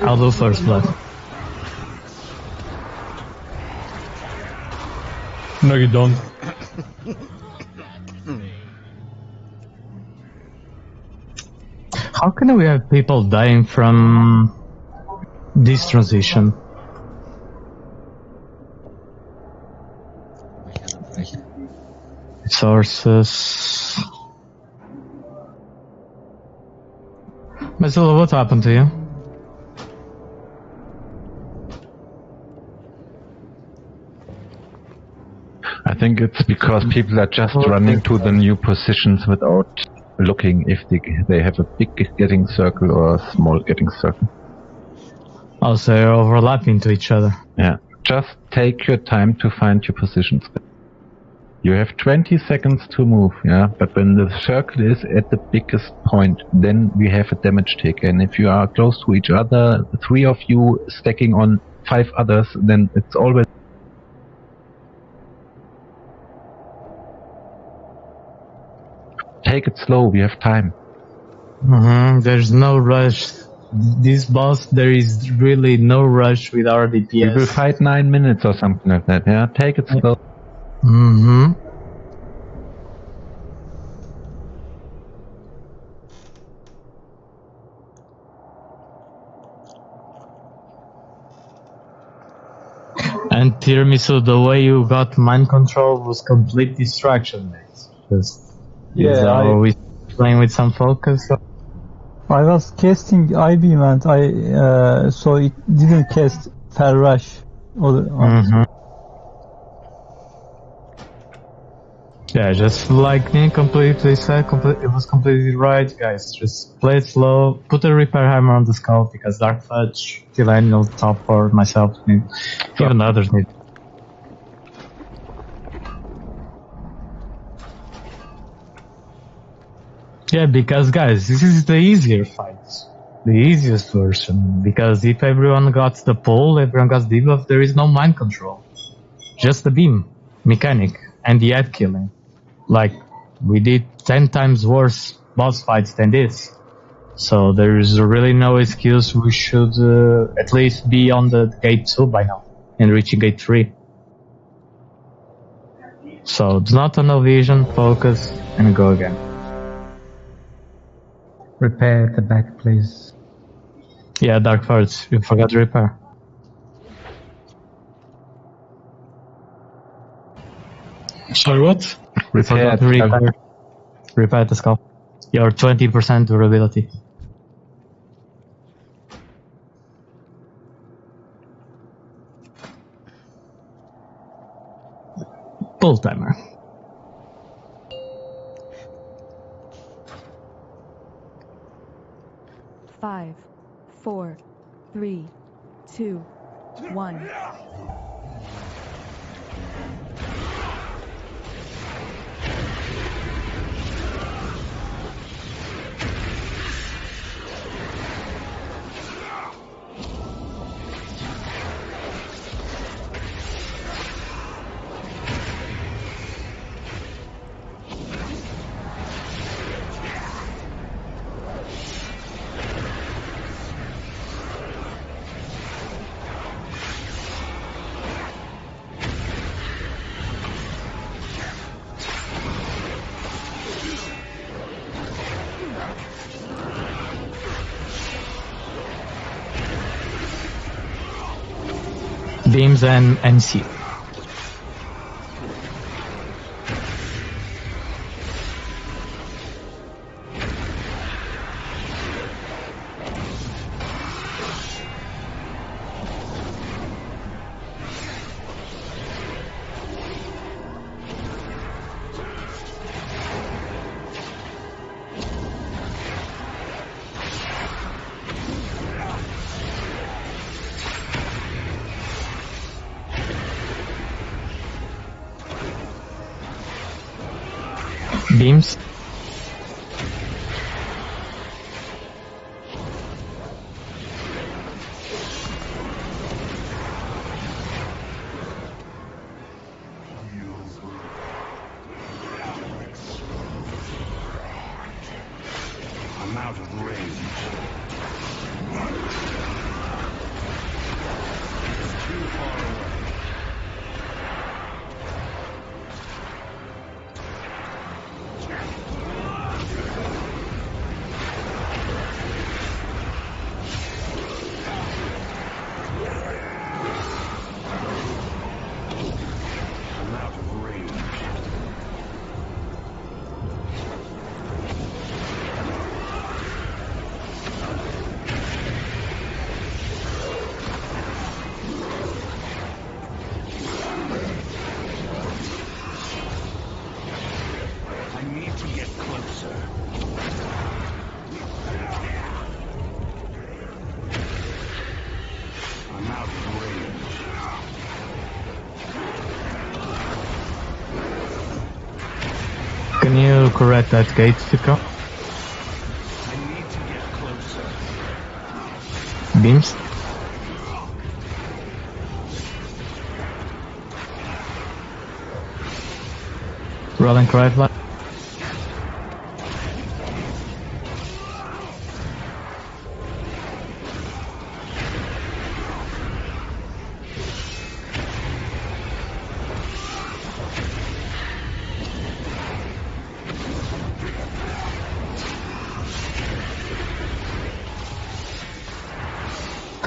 I'll do first blood. No, you don't. How can we have people dying from this transition? Sources. Mazilla, what happened to you? I think it's because people are just running to the new positions without looking if they have a big getting circle or a small getting circle. Oh, so they're overlapping to each other. Yeah, just take your time to find your positions. You have 20 seconds to move, yeah, but when the circle is at the biggest point, then we have a damage tick, and if you are close to each other, 3 of you stacking on 5 others, then it's always... Take it slow, we have time. There's no rush. This boss, there is really no rush with our DPS. We will fight 9 minutes or something like that, yeah? Take it slow. Mm-hmm. And Tiramisu, the way you got mind control was complete distraction, mate. Is always playing with some focus. I was casting I-beam and so it didn't cast Fell Rush. Yeah, just like me completely said, it was completely right, guys. Just play it slow, put a repair hammer on the skull because Dark Fudge, Tilanial, top for myself, even others need. Yeah, because guys, this is the easier fight. The easiest version. Because if everyone got the pull, everyone got debuff, there is no mind control. Just the beam, mechanic, and the ad killing. Like, we did 10 times worse boss fights than this. So there is really no excuse. We should at least be on the gate 2 by now and reaching gate 3. So it's not on no vision, focus, and go again. Repair at the back, please. Yeah, Dark Forts, you forgot to repair. Sorry, what? Repair the skull. Your 20% durability. Pull timer. Five, 4, 3, 2, 1. Beams and NC. Beams. I'm out of range. It's too far away. Can you correct that gate, Tico? I need to get closer. Beams? Rolling right line.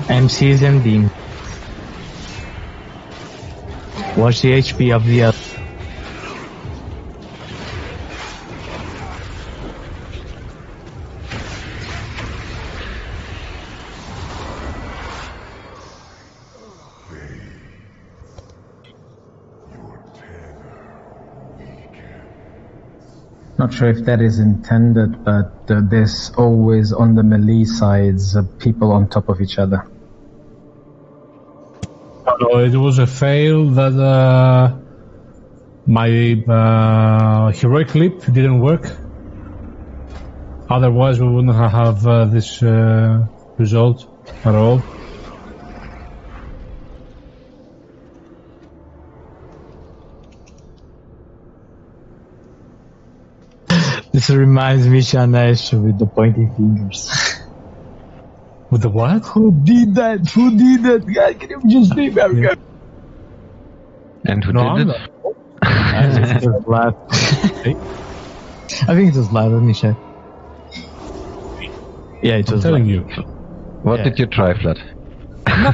MCs and beam. Watch the HP of the other. Not sure if that is intended, but there's always on the melee sides people on top of each other. So it was a fail that my heroic clip didn't work. Otherwise, we wouldn't have this result at all. This reminds me, Shanesh, with the pointing fingers. With the what? Who did that? Who did that? God, can you just leave me? Yeah. And who No, did I'm it? I just laughed. I think it was loud, let me check. Yeah, it I'm was telling loud. you. What Yeah. did you try, Flat? My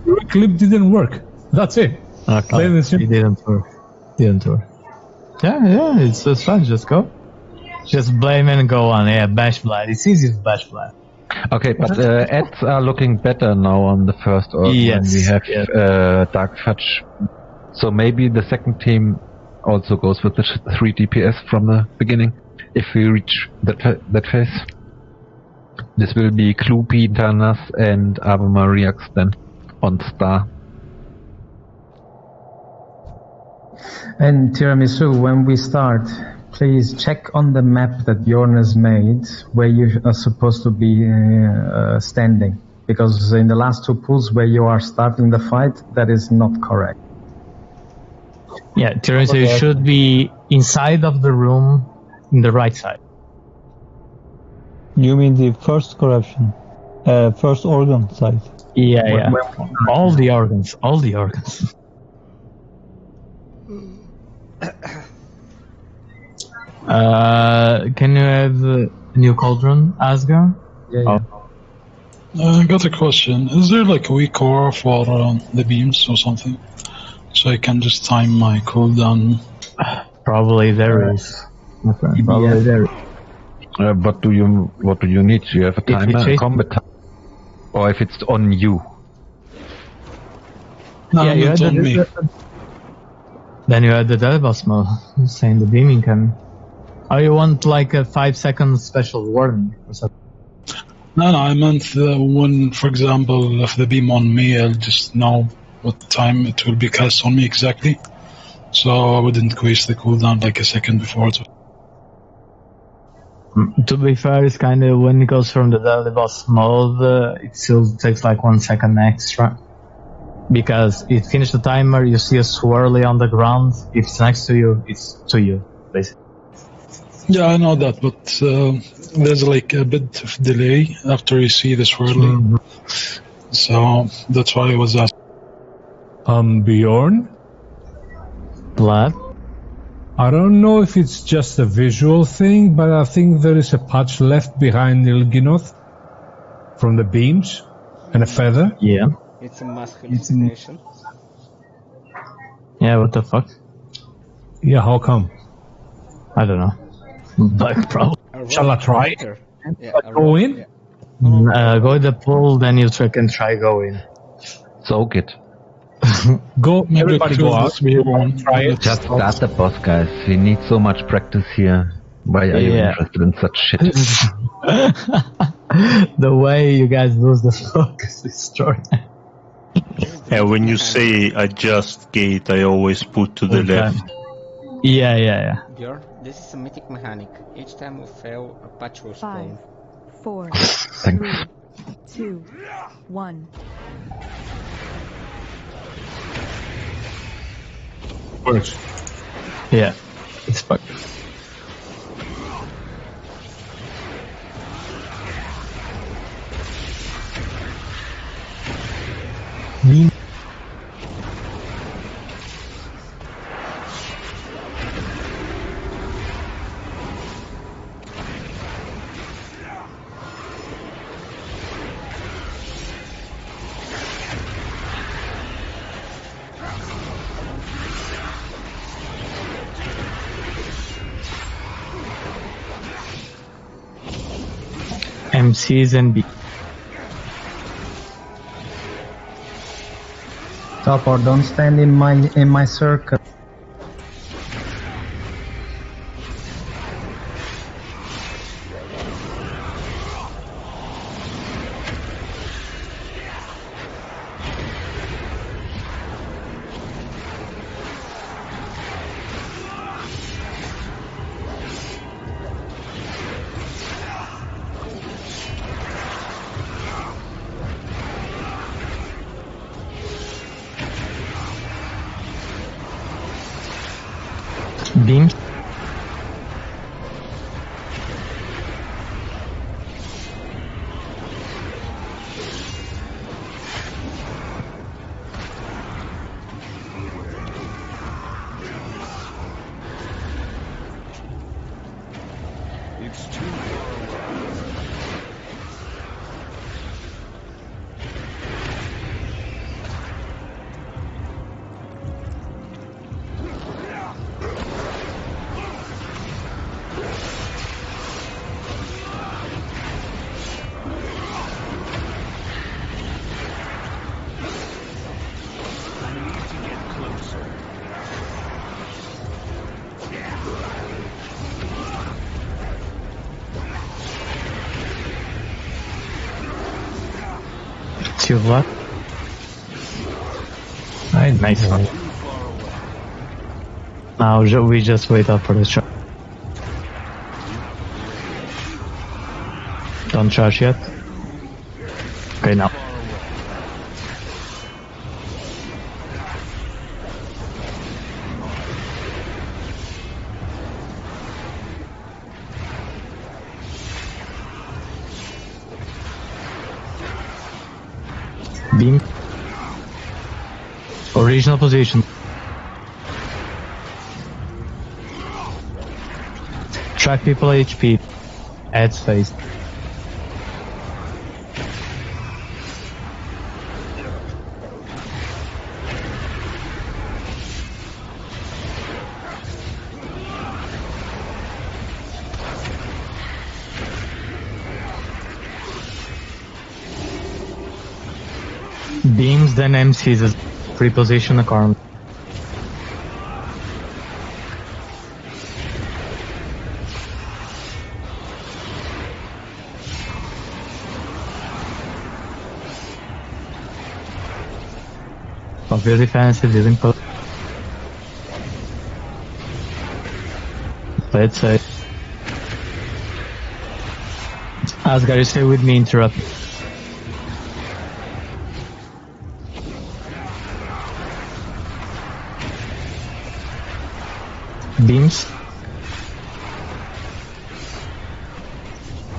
heroic clip didn't work. That's it. Okay. Plain and simple. It didn't work. Didn't work. Yeah, it's fun. Just go. Just blame and go on. Yeah, bash blind. It's easy to bash blind. Okay, but ads are looking better now on the first org Yes, when we have yes. Dark Fudge. So maybe the second team also goes with the 3 DPS from the beginning, if we reach that phase. This will be Kloopy, Tanas and Ave Mariax then on Star. And Tiramisu, when we start, please check on the map that Bjorn has made where you are supposed to be standing. Because in the last two pools where you are starting the fight, that is not correct. Yeah, Terence, you should be inside of the room in the right side. You mean the first corruption? First organ side? Yeah, yeah. All the organs. Can you have a new cauldron, Asgard? Yeah. I got a question. Is there like a weak core for the beams or something? So I can just time my cooldown? Probably there is. Probably there is. What do you need? You have a timer, a combat timer, or if it's on you? No, Yeah, you it's had on me. Then you had the Delibas mode saying the beaming can. Oh, you want like a 5-second special warning or something? No, I meant when, for example, if the beam on me, I'll just know what time it will be cast on me exactly. So I wouldn't waste the cooldown like a second before it. To be fair, it's kind of when it goes from the Delibas mode, it still takes like 1 second extra. Because it finished the timer, you see a swirly on the ground. If it's next to you, it's to you, basically. Yeah, I know that, but there's like a bit of delay after you see the swirly. So that's why I was asking. Bjorn? Blood? I don't know if it's just a visual thing, but I think there is a patch left behind Ilginoth from the beams and a feather. Yeah. It's a mass hallucination. Yeah, what the fuck? Yeah, how come? I don't know. Black problem. Shall I try? Go in? Go in the pool, then you can try going. Soak it. Go, everybody go out. Try it. Just start the boss, guys. We need so much practice here. Why are you interested in such shit? The way you guys lose the focus is extraordinary. Yeah, when you say adjust gate, I always put to the left. Yeah. Bjorn, this is a mythic mechanic. Each time we fail, a patch will spawn. 5, 4, 3, 2, 1. Works. Yeah, it's fucked. MCs and B. Top or don't stand in my circle. Beams. It's too far away. Two luck. Nice one. Now we just wait up for the charge. Don't charge yet. Okay, now. Beam. Original position. Track people HP. Add space. Beams, then MCs as pre-position a car. Of your defensive didn't put. Let's say. Asgard, you stay with me, interrupt. Beams.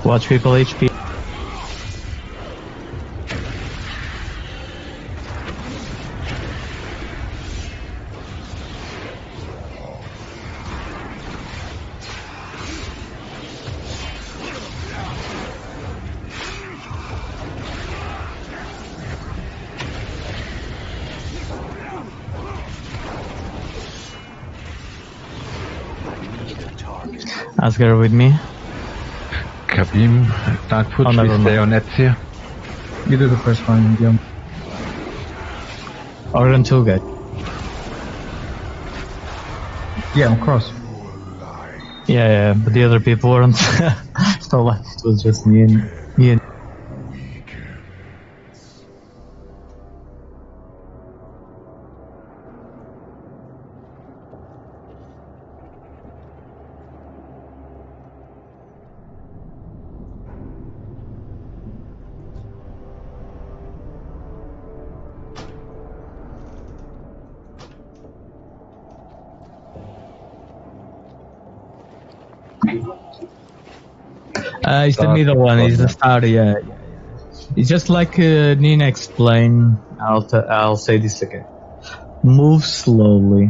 Watch people HP. Asgard with me. Kabim, Darkfoot, we stay on net here. You do the first one, Guillaume. Organ 2 guy. Yeah, of course. Yeah, but the other people weren't. So like, it was just me and it's the middle one, it's the start, yeah. It's just like Nina explained, I'll say this again. Move slowly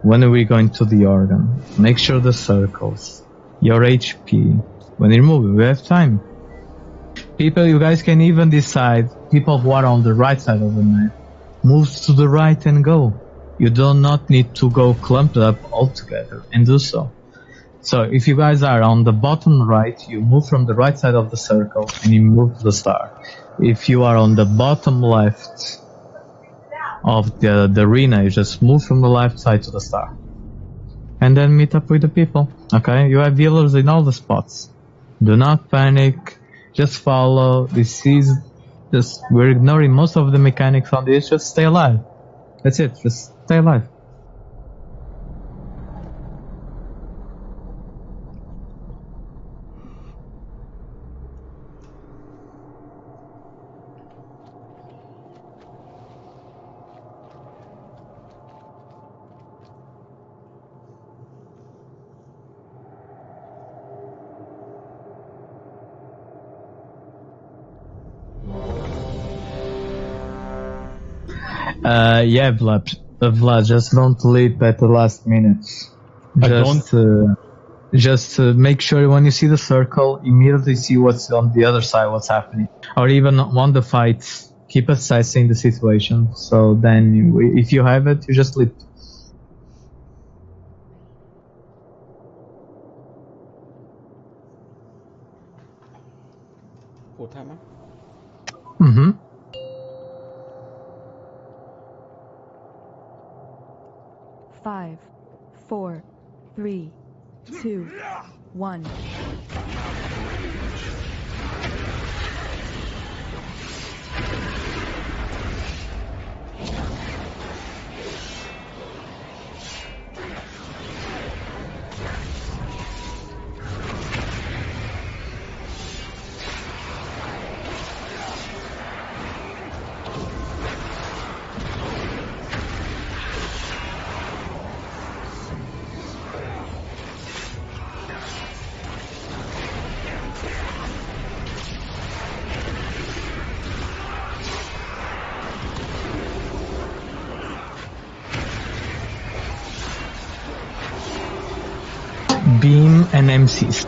when we're going to the organ. Make sure the circles, your HP. When you're moving, we have time. People, you guys can even decide, people who are on the right side of the map, move to the right and go. You do not need to go clumped up altogether and do so. So if you guys are on the bottom right, you move from the right side of the circle and you move to the star. If you are on the bottom left of the arena, you just move from the left side to the star. And then meet up with the people. Okay, you have healers in all the spots. Do not panic. Just follow. We're ignoring most of the mechanics on this. Just stay alive. That's it. Just stay alive. Yeah, Vlad, just don't leap at the last minute. Just make sure when you see the circle, immediately see what's on the other side, what's happening. Or even on the fight, keep assessing the situation. So then, if you have it, you just leap. Full timer? Mm-hmm. Five, 4, 3, 2, 1. Beam and MCs.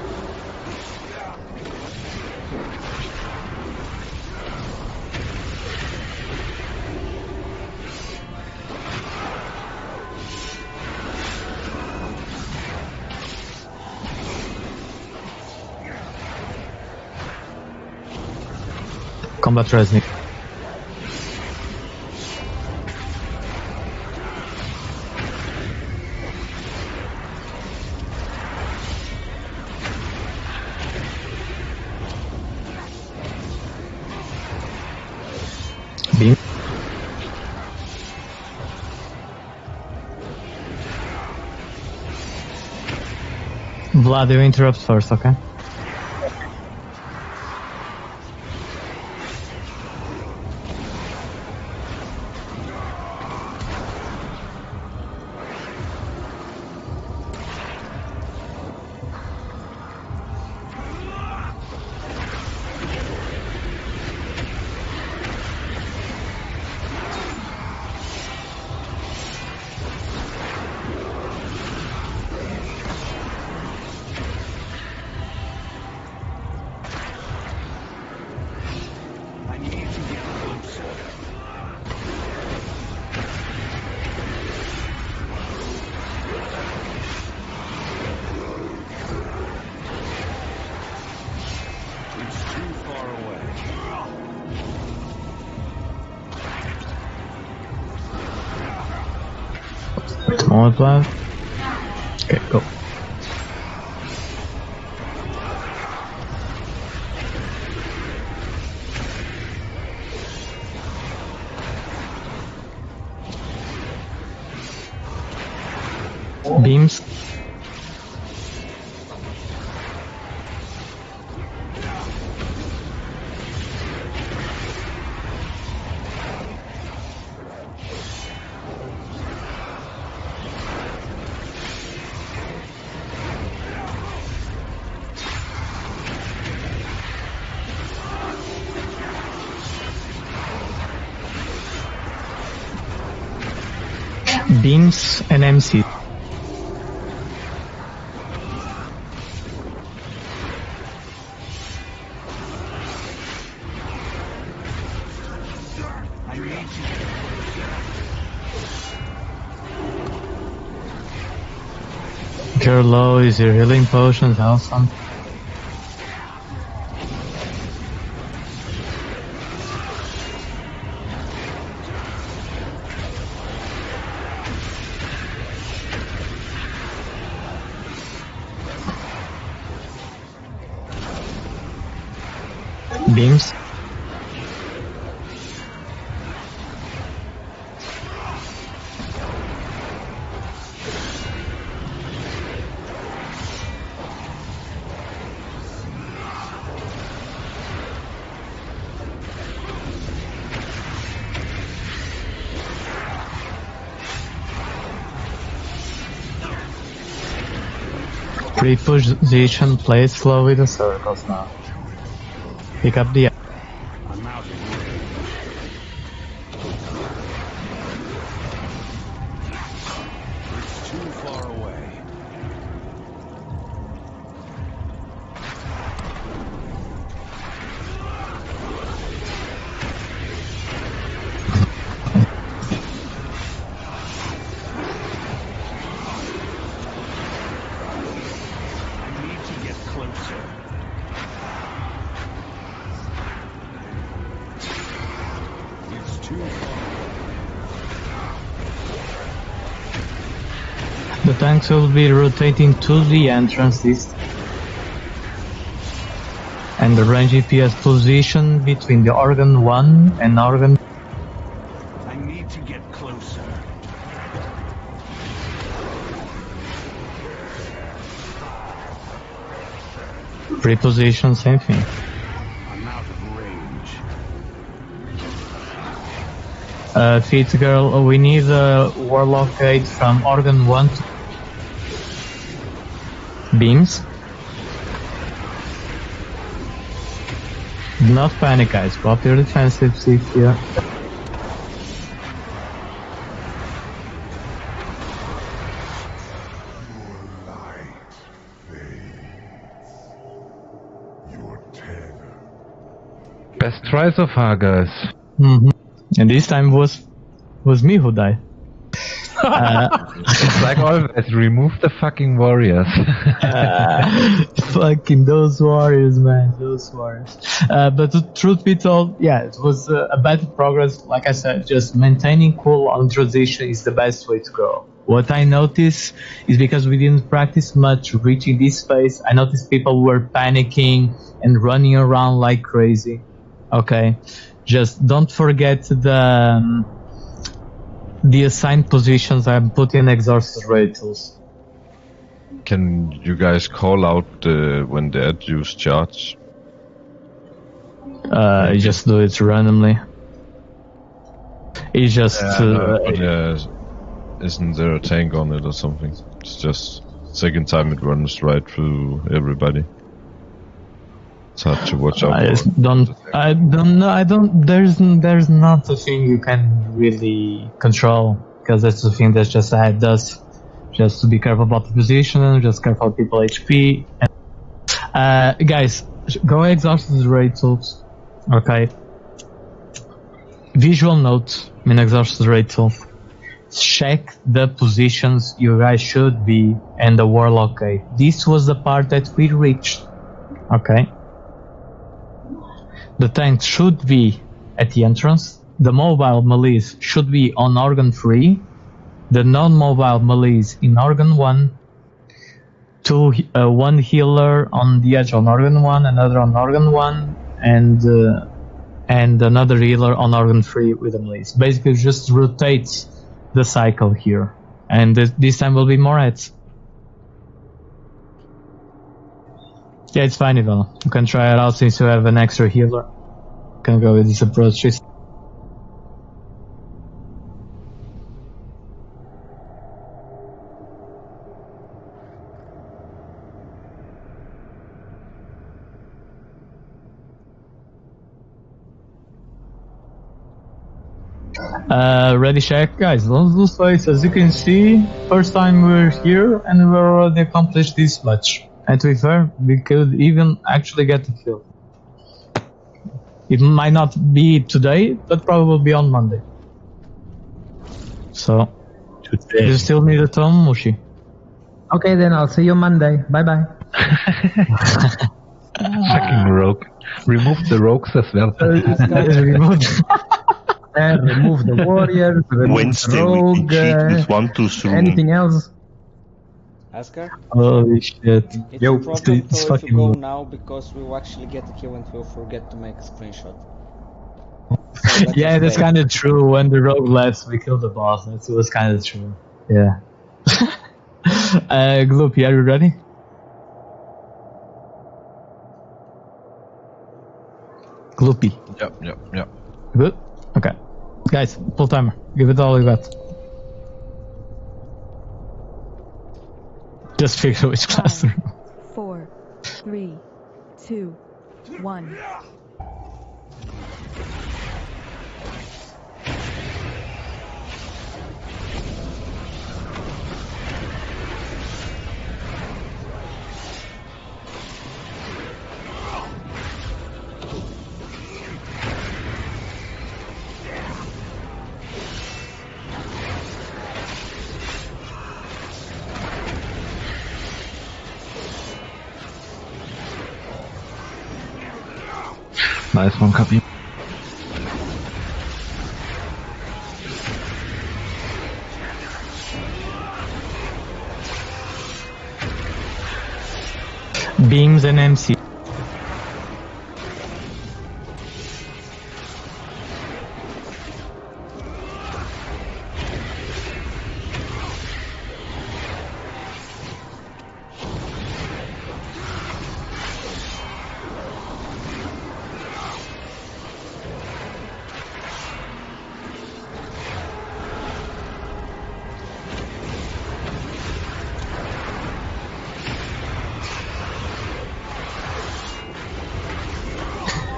Combat Resnick. Beam. Vlad, you interrupt first, okay? Moment, Vlad. Okay, go. Beams. Beams and MC. If you're low, is your healing potions awesome? Beams? Pre-position, play slow with the circles now. Pick up the... I'm out of range. It's too far away. I need to get closer. It's too far. The tanks will be rotating to the entrance east. And the range GPS position between the organ 1 and organ... I need to get closer. Pre-position, same thing. I'm out of range. Feet girl, we need a warlock aid from organ 1 to beams. Do not panic, guys. Pop your defensive seat here. Best try so far, guys. And this time was me who died. It's like always, remove the fucking warriors. Fucking those warriors, man, those warriors. But the truth be told, yeah, it was a better progress. Like I said, just maintaining cool on transition is the best way to go. What I noticed is because we didn't practice much reaching this space, I noticed people were panicking and running around like crazy. Okay, just don't forget the assigned positions I'm putting in Exorcist Rituals. Can you guys call out when the adduce charge? You just do it randomly. It's just... isn't there a tank on it or something? It's just second time it runs right through everybody. It's hard to watch out. I don't know. There's not a thing you can really control, because that's the thing that just AI does. Just to be careful about the position and just careful about people HP. Guys, go exhaust the rituals. Okay. Visual note in exhaust the ritual. Check the positions you guys should be and the warlock gate. This was the part that we reached. Okay. The tank should be at the entrance. The mobile melees should be on organ 3. The non-mobile melees in organ 1. One healer on the edge on organ 1, another on organ 1, and another healer on organ 3 with the melees. Basically, just rotates the cycle here, and this time will be more heads. Yeah, it's fine, Ivan. You can try it out since you have an extra healer. You can go with this approach. Ready check, guys, don't lose face. As you can see, first time we're here and we've already accomplished this much. And to be fair, we could even actually get the kill. It might not be today, but probably be on Monday. So, you still need a Tom, Mushi? Okay, then I'll see you Monday. Bye-bye. Fucking rogue. Remove the rogues as well. Remove the warriors, remove Wednesday the we rogue, cheat with 1-2's room. anything else? Asgard? Holy shit. It's a problem though if you go now because we will actually get a kill and we'll forget to make a screenshot. So Yeah, that's kind of true. When the rogue left, we killed the boss. That was kind of true. Yeah. Gloopy, are you ready? Gloopy. Yep. Good? Okay. Guys, full timer. Give it all you got. Just figure which classroom. 4, 3, 2, 1. Nice one, Cappy. Beams and MC.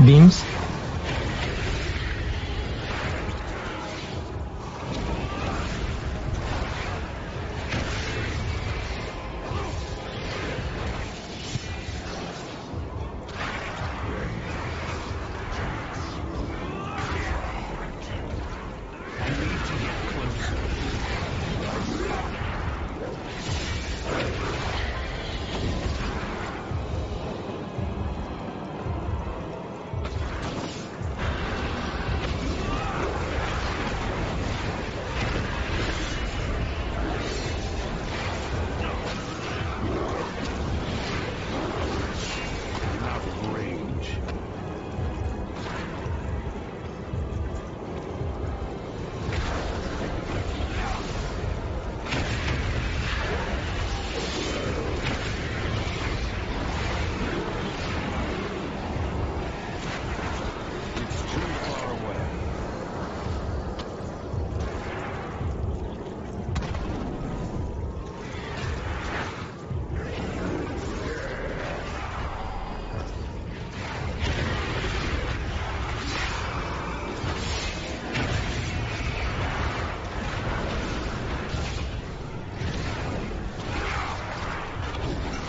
Beams.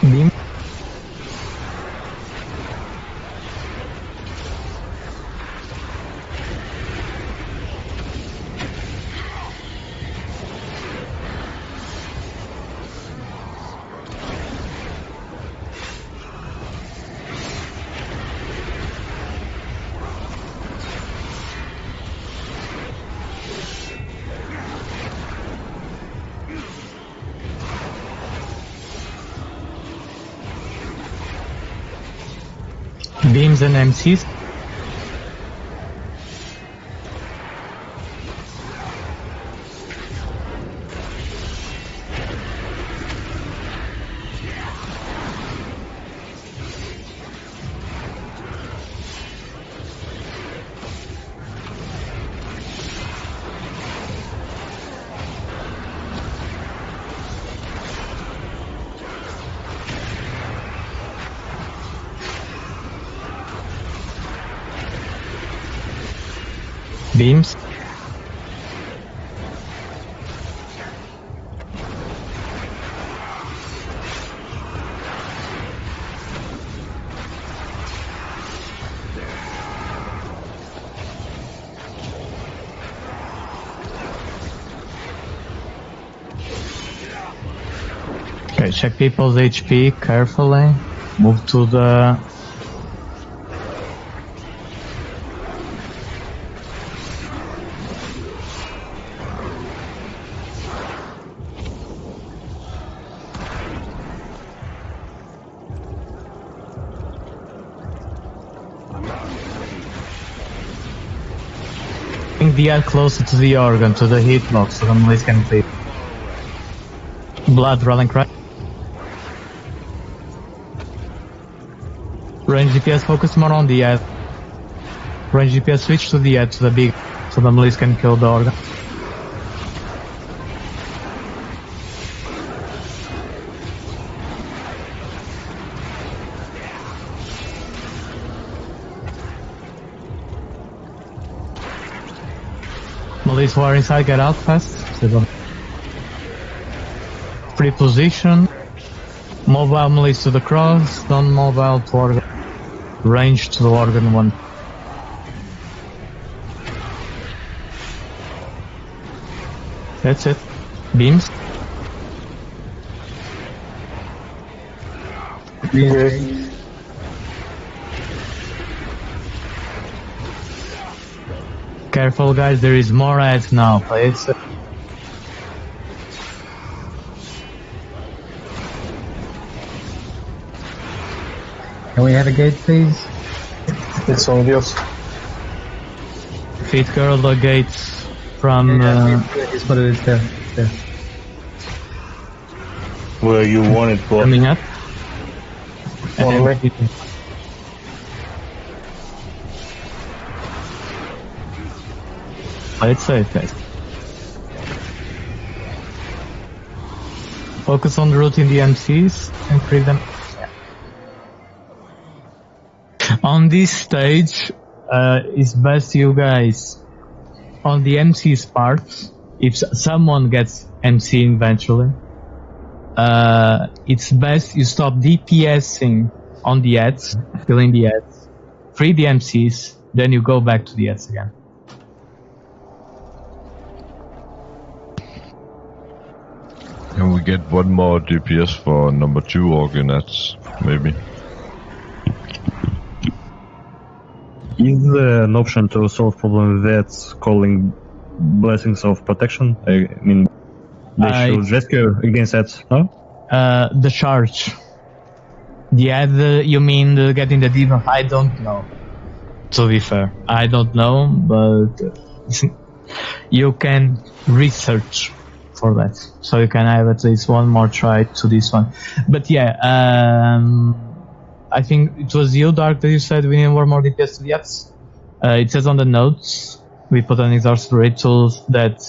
Beam. Beams and MCs. Beams. Okay, check people's HP carefully. Move to the... Bring the air closer to the organ, to the heat box, so the police can see. Blood running right. Range DPS focus more on the head. Range DPS switch to the head, to the big, so the police can kill the organ. Police who are inside, get out fast. Free position. Mobile police to the cross, non-mobile to organ. Range to the organ 1. That's it. Beams. Okay. Careful guys, there is more ads now, please. Can we have a gate, please? It's on yours. Feed girl the gates from... It's what it is there. There. Where you want it, boy. Coming up. On me. Play it safe, guys. Focus on the route in the MCs and free them. On this stage, it's best you guys, on the MC's part, if someone gets MC eventually, it's best you stop DPSing on the ads, killing the ads, free the MCs, then you go back to the ads again. Can we get one more DPS for number 2 organ ads, maybe? Is there an option to solve problem with that calling blessings of protection? I mean, they should rescue against that, no? The charge. The ad, you mean getting the demon? I don't know. To be fair, I don't know, but you can research for that, so you can have at least one more try to this one. But yeah, I think it was you, Dark, that you said we need one more DPS to the apps. It says on the notes, we put an exhaust rituals that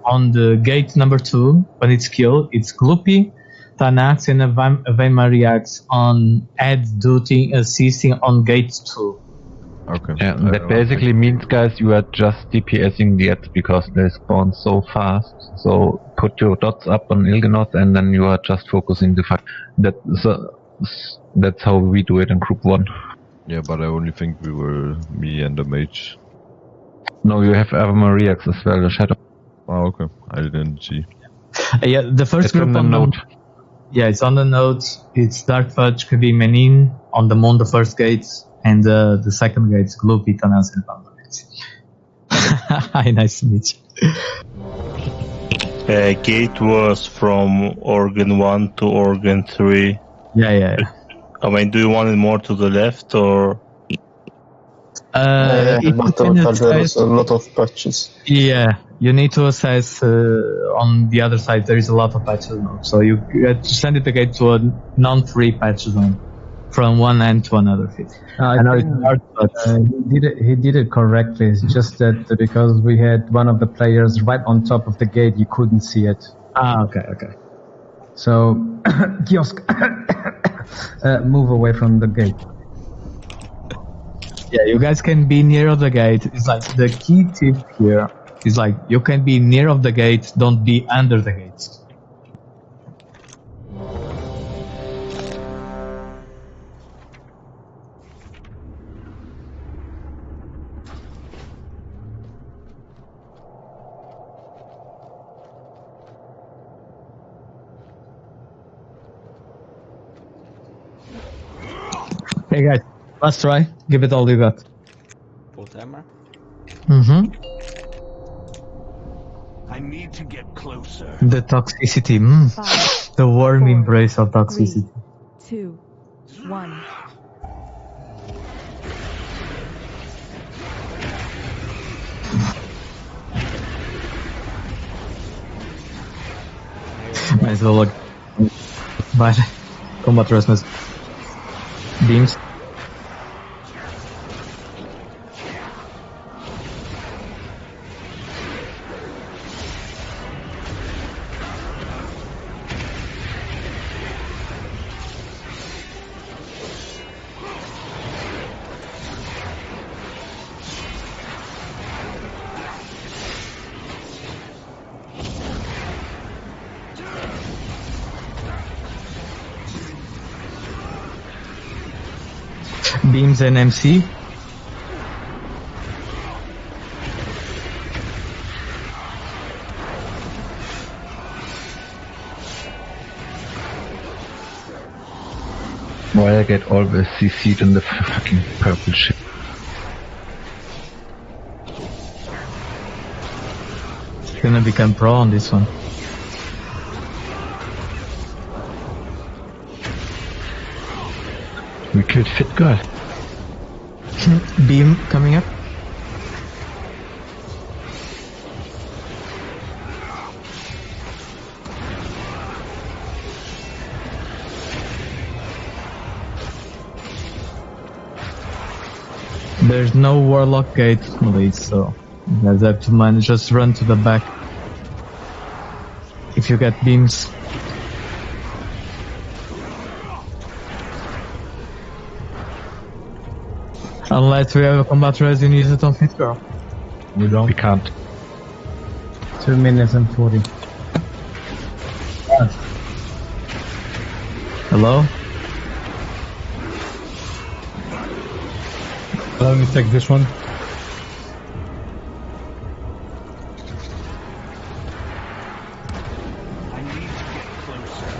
on the gate number 2, when it's killed, it's Gloopy, Tanax, and Avema reacts on add duty assisting on gate 2. Okay. Yeah, that basically means, guys, you are just DPSing the ads because they spawn so fast. So put your dots up on Ilganoth and then you are just focusing the fight. That's how we do it in group 1. Yeah, but I only think we were me and the mage. No, you have Avamariax as well, the Shadow. Oh, okay. I didn't see. Yeah, the first It's group on the on note. Yeah, it's on the note. It's Dark Fudge, Kabi Menin, on the moon, the first gates, and the second gates, Gloopy, Tanas, and Vandavic. Hi, nice to meet you. Gate was from organ 1 to organ 3. Yeah. I mean, do you want it more to the left or? But there's a lot of patches. Yeah, you need to assess on the other side. There is a lot of patches now, so you have to send it again to a non-free patch zone from one end to another. I know it's hard, but he did it correctly. It's just that because we had one of the players right on top of the gate, you couldn't see it. Okay. So, Kiosk, move away from the gate. Yeah, you guys can be near of the gate. It's like the key tip here is like you can be near of the gate, don't be under the gates. Hey guys, last try. Give it all you got. Full timer. Mm-hmm. I need to get closer. The toxicity. 5, the warm 4, embrace of toxicity. 3, 2, 1. Might as well look. But combat restless. Beams. Beams and MC. Why I get always CC'd in the fucking purple shit. Gonna become pro on this one. We killed Fit Girl. Beam coming up. There's no Warlock gate lead, so you guys have to manage. Just run to the back. If you get beams. Unless we have a combat res, you use it on Fit Girl. We don't. We can't. 2 minutes and 40. Hello? Let me take this one. I need to get closer.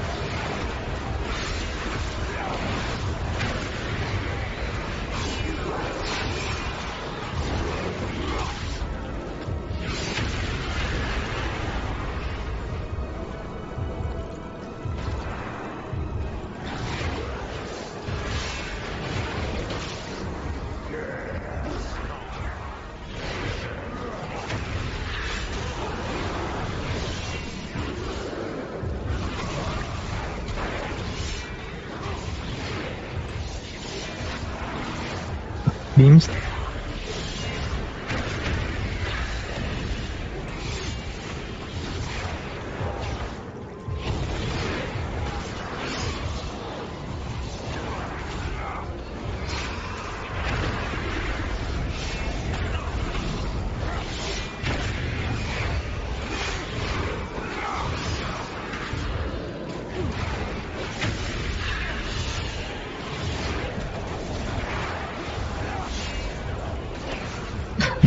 Beams.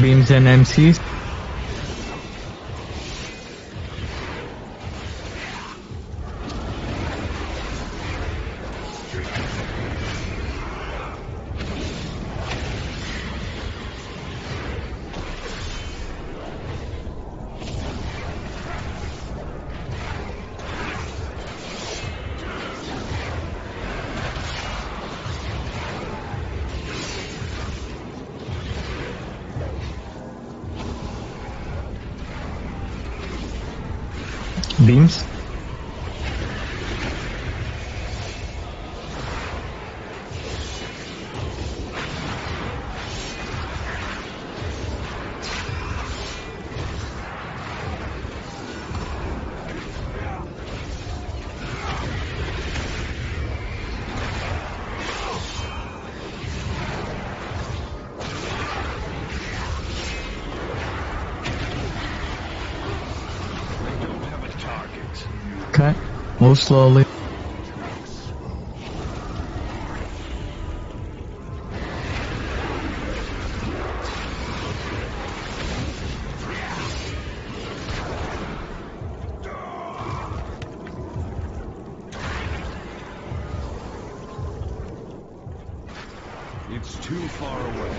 Beams and MCs. Beams. Okay, move slowly. too far away.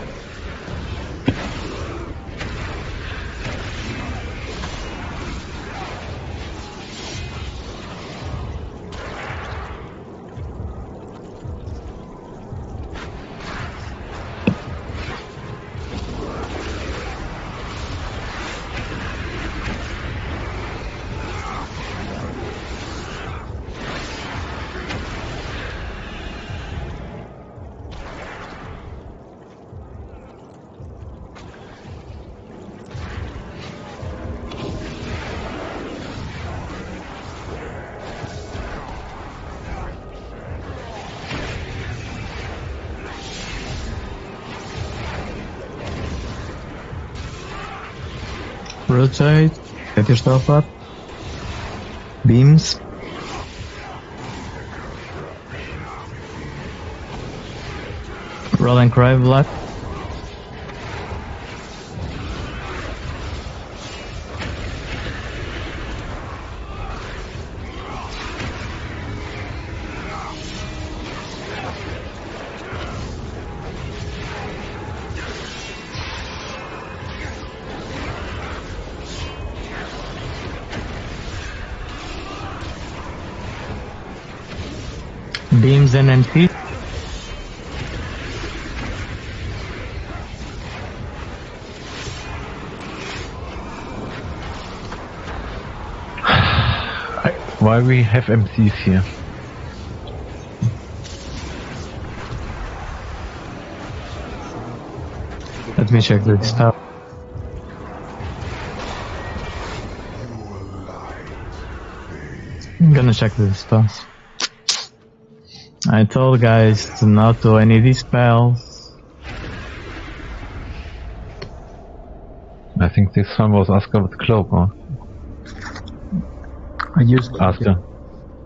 Rotate, get yourself up. Beams. Roll and cry blood. Beams and MP. Why we have MCs here? Let me check the stuff. I'm gonna check the spells. I told guys to not do any of these spells. I think this one was Oscar with cloak, huh? I used Oscar.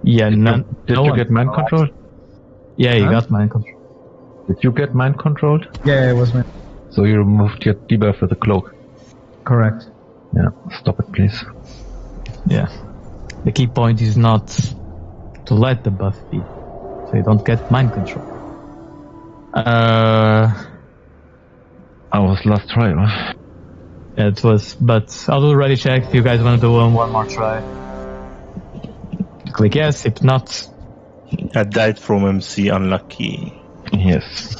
Yeah, Did you get mind controlled? Yeah, you got mind control. Did you get mind controlled? Yeah, it was me. So you removed your debuff with the cloak? Correct. Yeah, stop it please. Yeah. The key point is not to let the buff be, so you don't get mind control. I was last try, huh? Yeah, it was, but I'll already check if you guys want to do one more try. Click yes, if not... I died from MC, unlucky. Yes.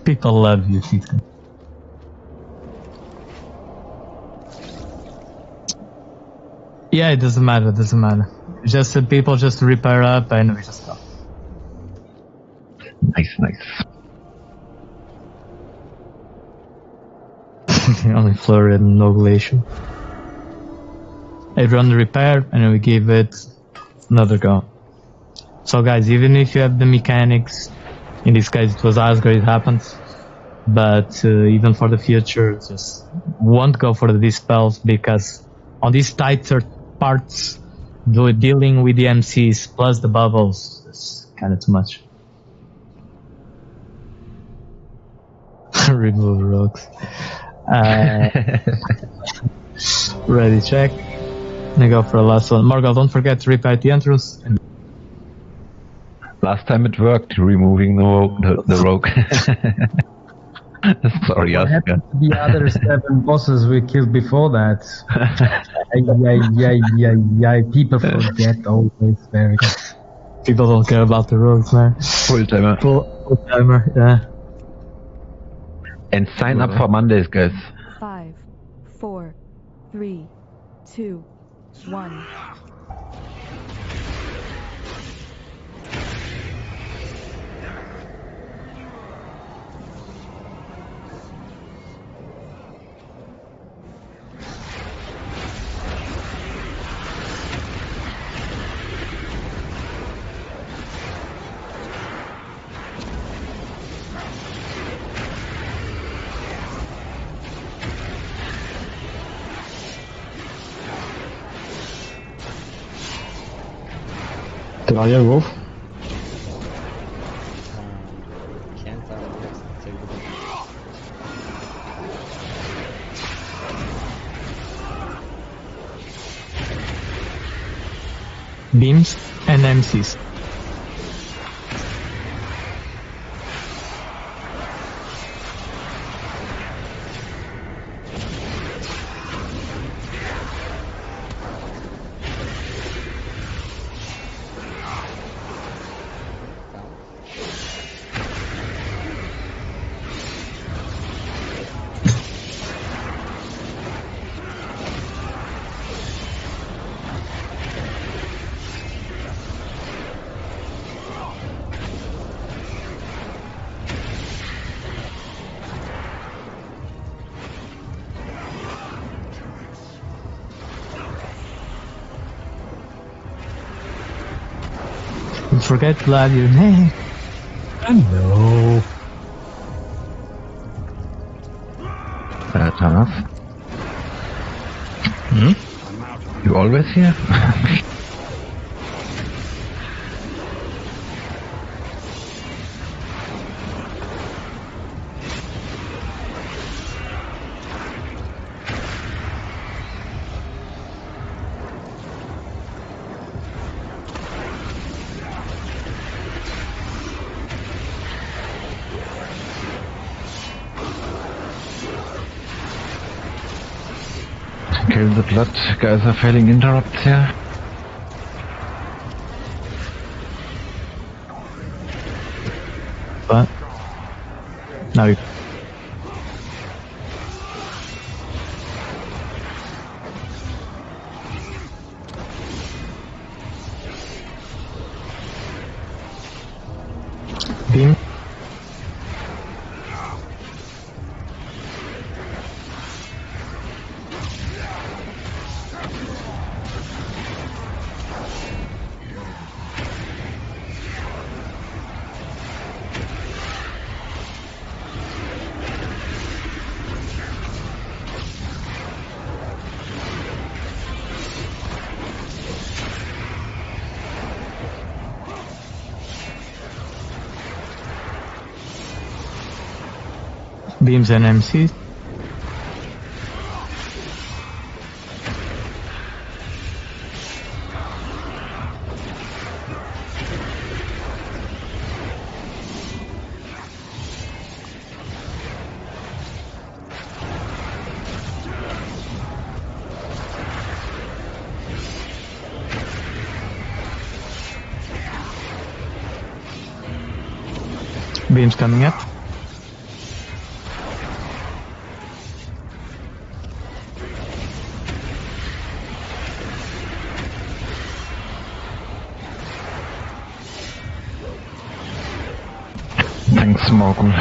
People love you, Ethan. Yeah, it doesn't matter, Just people just repair up and we just go. Nice. Only flurry and no glacial. Everyone repair and then we give it another go. So guys, even if you have the mechanics, in this case it was Asgard, it happens, but even for the future, just won't go for these spells because on these tighter parts, dealing with the MCs plus the bubbles is kind of too much. Remove rocks. Ready, check. I go for the last one. Morgul, don't forget to repair the entrance. Last time it worked, removing the rogue. Sorry, what Oscar. happened to the other 7 bosses we killed before that? People forget always very good. People don't care about the rogues, man. Full timer. Full timer, yeah. And sign up for Mondays, guys. 5, 4, 3, 2, 1. Did I get wolf? Can't take the Beams and MCs. forget, Vlad, your name. I know. Thomas? You always here? Kill the blood, guys are failing interrupts here. But no. Beam. Beams and MCs. Beams coming up. Thanks, Morgan.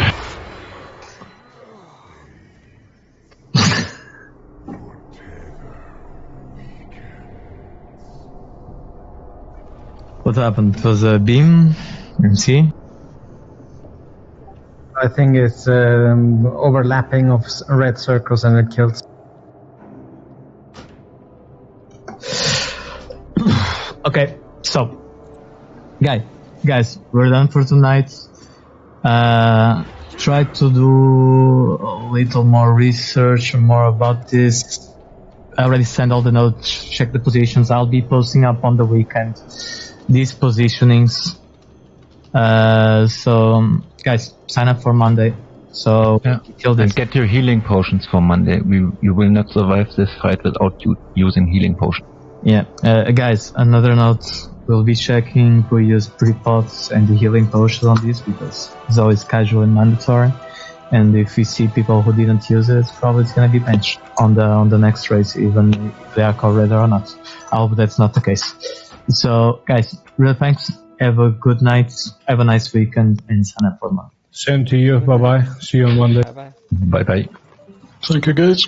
What happened? It was a beam? MC? I think it's overlapping of red circles and it kills. Okay, so guys, we're done for tonight. Try to do a little more research more about this. I already sent all the notes, check the positions. I'll be posting up on the weekend these positionings. So guys, sign up for Monday. So kill this. And get your healing potions for Monday. You will not survive this fight without using healing potions. Yeah, guys, another note. We'll be checking who used pre-pots and the healing potions on these because it's always casual and mandatory. And if we see people who didn't use it, probably it's gonna be benched on the next race, even if they are called Raider or not. I hope that's not the case. So, guys, real thanks. Have a good night. Have a nice weekend and sign up for more. Same to you. Bye bye. See you on Monday. Bye bye. Bye bye. Thank you, guys.